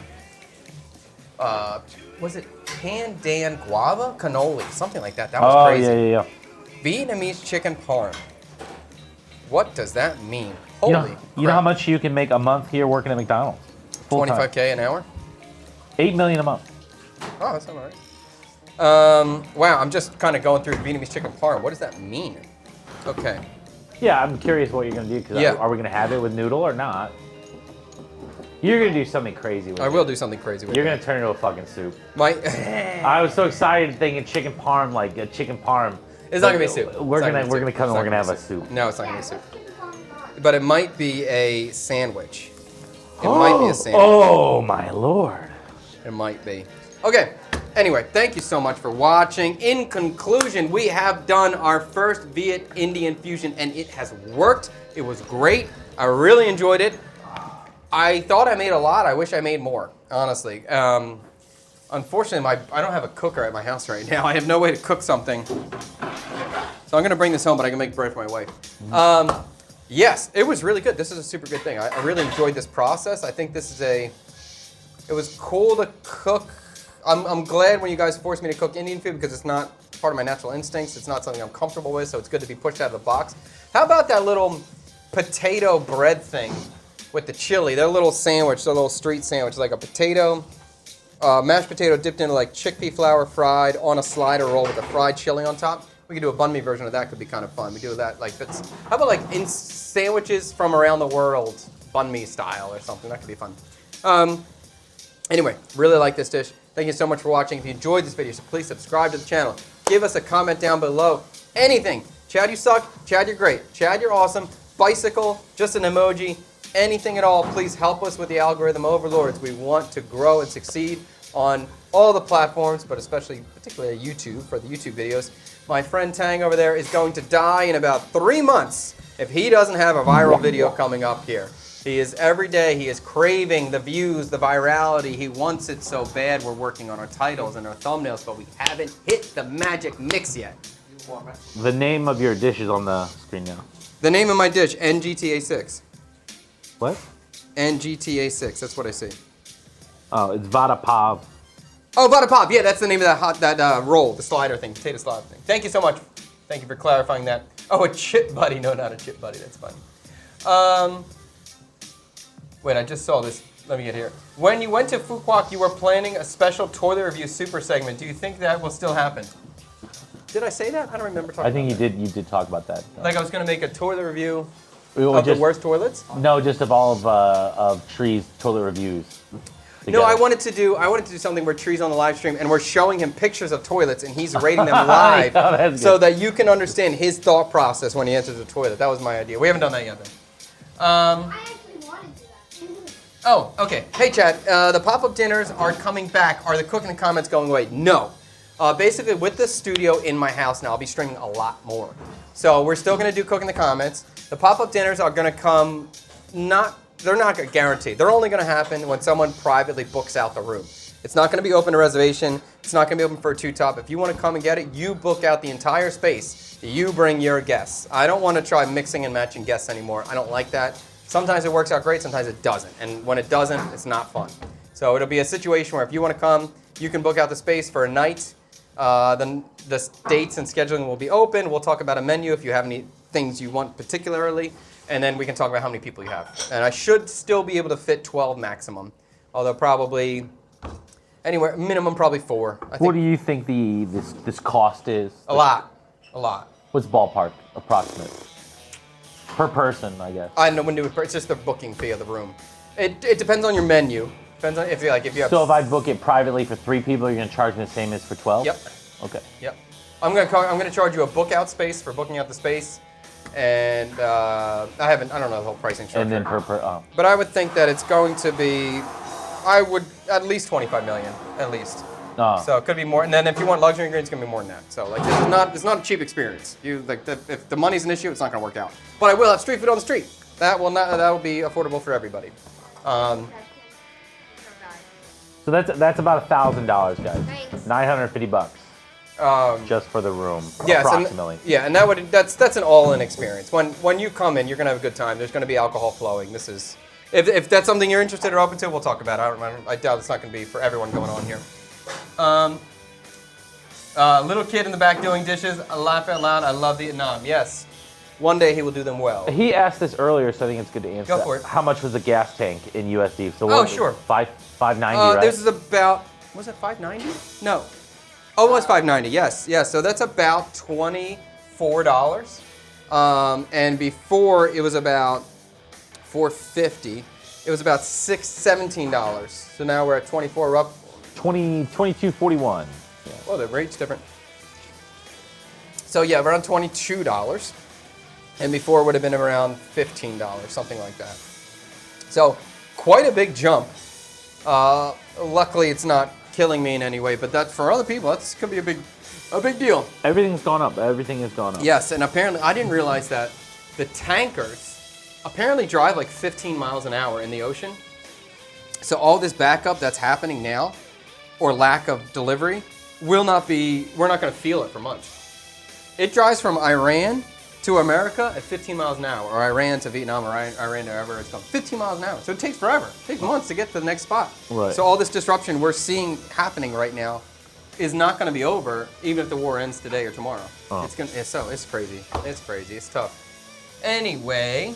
was it pandan guava cannoli? Something like that. That was Oh, crazy. yeah. Vietnamese chicken parm. What does that mean? You Holy know how much you can make a month here working at McDonald's? Full time. 25K an hour? 8 million a month. Oh, that's not all right. Wow, I'm just kind of going through Vietnamese chicken parm. What does that mean? Okay. Yeah, I'm curious what you're gonna do because Yeah. are we gonna have it with noodle or not? You're gonna do something crazy with it. I will do something crazy with You're it. gonna turn it into a fucking soup. My, I was so excited thinking chicken parm, like a chicken parm. it's not gonna be soup. We're It's not gonna be we're soup. gonna come It's and we're not gonna have be a soup. No, it's not gonna be Yeah, soup. chicken parm not. But it might be a sandwich. It might be a sandwich. Oh my lord. It might be. Okay. Anyway, thank you so much for watching. In conclusion, we have done our first Viet Indian fusion and it has worked. It was great. I really enjoyed it. I thought I made a lot. I wish I made more, honestly. Unfortunately, I don't have a cooker at my house right now. I have no way to cook something. So I'm going to bring this home, but I can make bread for my wife. Yes, it was really good. This is a super good thing. I really enjoyed this process. I think this is it was cool to cook. I'm glad when you guys forced me to cook Indian food because it's not part of my natural instincts. It's not something I'm comfortable with, so it's good to be pushed out of the box. How about that little potato bread thing with the chili? Their little sandwich, their little street sandwich, like a potato, mashed potato dipped into like chickpea flour, fried on a slider roll with a fried chili on top. We could do a banh mi version of that. Could be kind of fun. We do that like that's. How about like in sandwiches from around the world, banh mi style or something? That could be fun. Anyway, really like this dish. Thank you so much for watching. If you enjoyed this video, so please subscribe to the channel. Give us a comment down below. Anything. Chad, you suck. Chad, you're great. Chad, you're awesome. Bicycle, just an emoji. Anything at all, please help us with the algorithm overlords. We want to grow and succeed on all the platforms, but particularly YouTube for the YouTube videos. My friend Tang over there is going to die in about 3 months if he doesn't have a viral video coming up here. He is every day, he is craving the views, the virality. He wants it so bad. We're working on our titles and our thumbnails, but we haven't hit the magic mix yet. The name of your dish is on the screen now. The name of my dish, NGTA6. What? NGTA6, that's what I see. Oh, it's vada pav. Oh, vada pav. Yeah, that's the name of that roll, the slider thing, potato slider thing. Thank you so much. Thank you for clarifying that. Oh, a chip buddy. No, not a chip buddy. That's funny. Wait, I just saw this. Let me get here. When you went to Fuquoc, you were planning a special toilet review super segment. Do you think that will still happen? Did I say that? I don't remember talking I think about you did. You did talk about that. Like I was going to make a toilet review Well, of just, the worst toilets? No, just of all of Tree's toilet reviews. No, I together. wanted to do something where Tree's on the live stream and we're showing him pictures of toilets and he's rating them live know, that's so good. that you can understand his thought process when he enters the toilet. That was my idea. We haven't done that yet though. I actually wanted to do that. Oh, okay. Hey Chad, the pop-up dinners are coming back. Are the cooking and comments going away? No. Basically, with the studio in my house now, I'll be streaming a lot more. So we're still going to do cooking the comments. The pop-up dinners are going to come, they're not guaranteed. They're only going to happen when someone privately books out the room. It's not going to be open to reservation. It's not going to be open for a two-top. If you want to come and get it, you book out the entire space. You bring your guests. I don't want to try mixing and matching guests anymore. I don't like that. Sometimes it works out great, sometimes it doesn't. And when it doesn't, it's not fun. So it'll be a situation where if you want to come, you can book out the space for a night. Then the dates and scheduling will be open. We'll talk about a menu if you have any things you want particularly. And then we can talk about how many people you have. And I should still be able to fit 12 maximum. Although probably anywhere, minimum probably 4. I think. What do you think this cost is? A lot. A lot. What's ballpark approximate? Per person, I guess. I know it's just the booking fee of the room. It depends on your menu. Depends on if you have. So if I book it privately for 3 people, you're gonna charge me the same as for 12? Yep. Okay. Yep. I'm gonna charge you a book out space for booking out the space, and I don't know the whole pricing structure. And then per But I would think that it's going to be, at least 25 million, at least. Oh. So it could be more, and then if you want luxury ingredients, it's gonna be more than that. So like it's not a cheap experience. If the money's an issue, it's not gonna work out. But I will have street food on the street. That will be affordable for everybody. So that's about $1,000, guys. Thanks. $950 just for the room, Yes, approximately. And that's an all-in experience. When you come in, you're gonna have a good time. There's gonna be alcohol flowing. This is, if that's something you're interested or open to, we'll talk about it. I doubt it's not gonna be for everyone going on here. Little kid in the back doing dishes. I laugh out loud. I love the naan. Yes, one day he will do them well. He asked this earlier, so I think it's good to answer. Go for it. How much was the gas tank in USD? So Oh, sure. $590, right? This is about, was it $590? No. Oh, it was $590. Yes. So that's about $24. And before it was about $450. It was about $17. So now we're at 24. We're up. $22.41. Yeah. Oh, the rate's different. So yeah, around $22. And before it would have been around $15, something like that. So quite a big jump. Luckily, it's not killing me in any way, but that for other people, that could be a big deal. Everything's gone up. Everything has gone up. Yes, and apparently, I didn't realize that the tankers apparently drive like 15 miles an hour in the ocean. So all this backup that's happening now, or lack of delivery, we're not going to feel it for months. It drives from Iran to America at 15 miles an hour, or Iran to Vietnam, or Iran to wherever it's going. 15 miles an hour. So it takes forever. It takes months to get to the next spot. Right. So all this disruption we're seeing happening right now is not going to be over, even if the war ends today or tomorrow. Oh. It's crazy. It's crazy. It's tough. Anyway,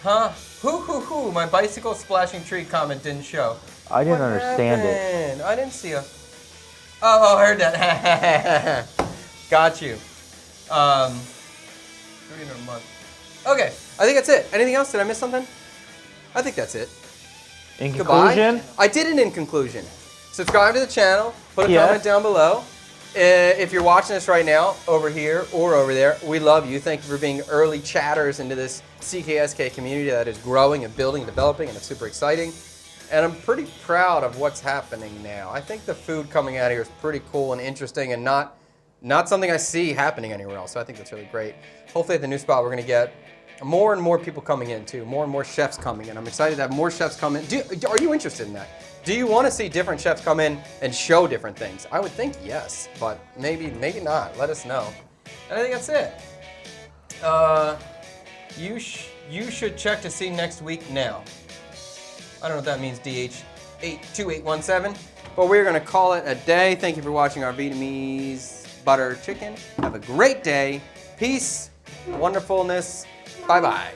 huh? Hoo, my bicycle splashing tree comment didn't show. I didn't What understand it. happened? I didn't see a. Oh, I heard that. Got you. 300 a month. Okay, I think that's it. Anything else? Did I miss something? I think that's it. In Goodbye. conclusion, I did it in conclusion. Subscribe to the channel. Put a Yes. comment down below. If you're watching us right now, over here or over there, we love you. Thank you for being early chatters into this CKSK community that is growing and building and developing, and it's super exciting. And I'm pretty proud of what's happening now. I think the food coming out here is pretty cool and interesting, and not something I see happening anywhere else. So I think that's really great. Hopefully at the new spot, we're going to get more and more people coming in too, more and more chefs coming in. I'm excited to have more chefs come in. Are you interested in that? Do you want to see different chefs come in and show different things? I would think yes, but maybe not. Let us know. And I think that's it. You should check to see next week now. I don't know what that means, DH82817, but we're going to call it a day. Thank you for watching our Vietnamese butter chicken. Have a great day. Peace, wonderfulness. Bye-bye.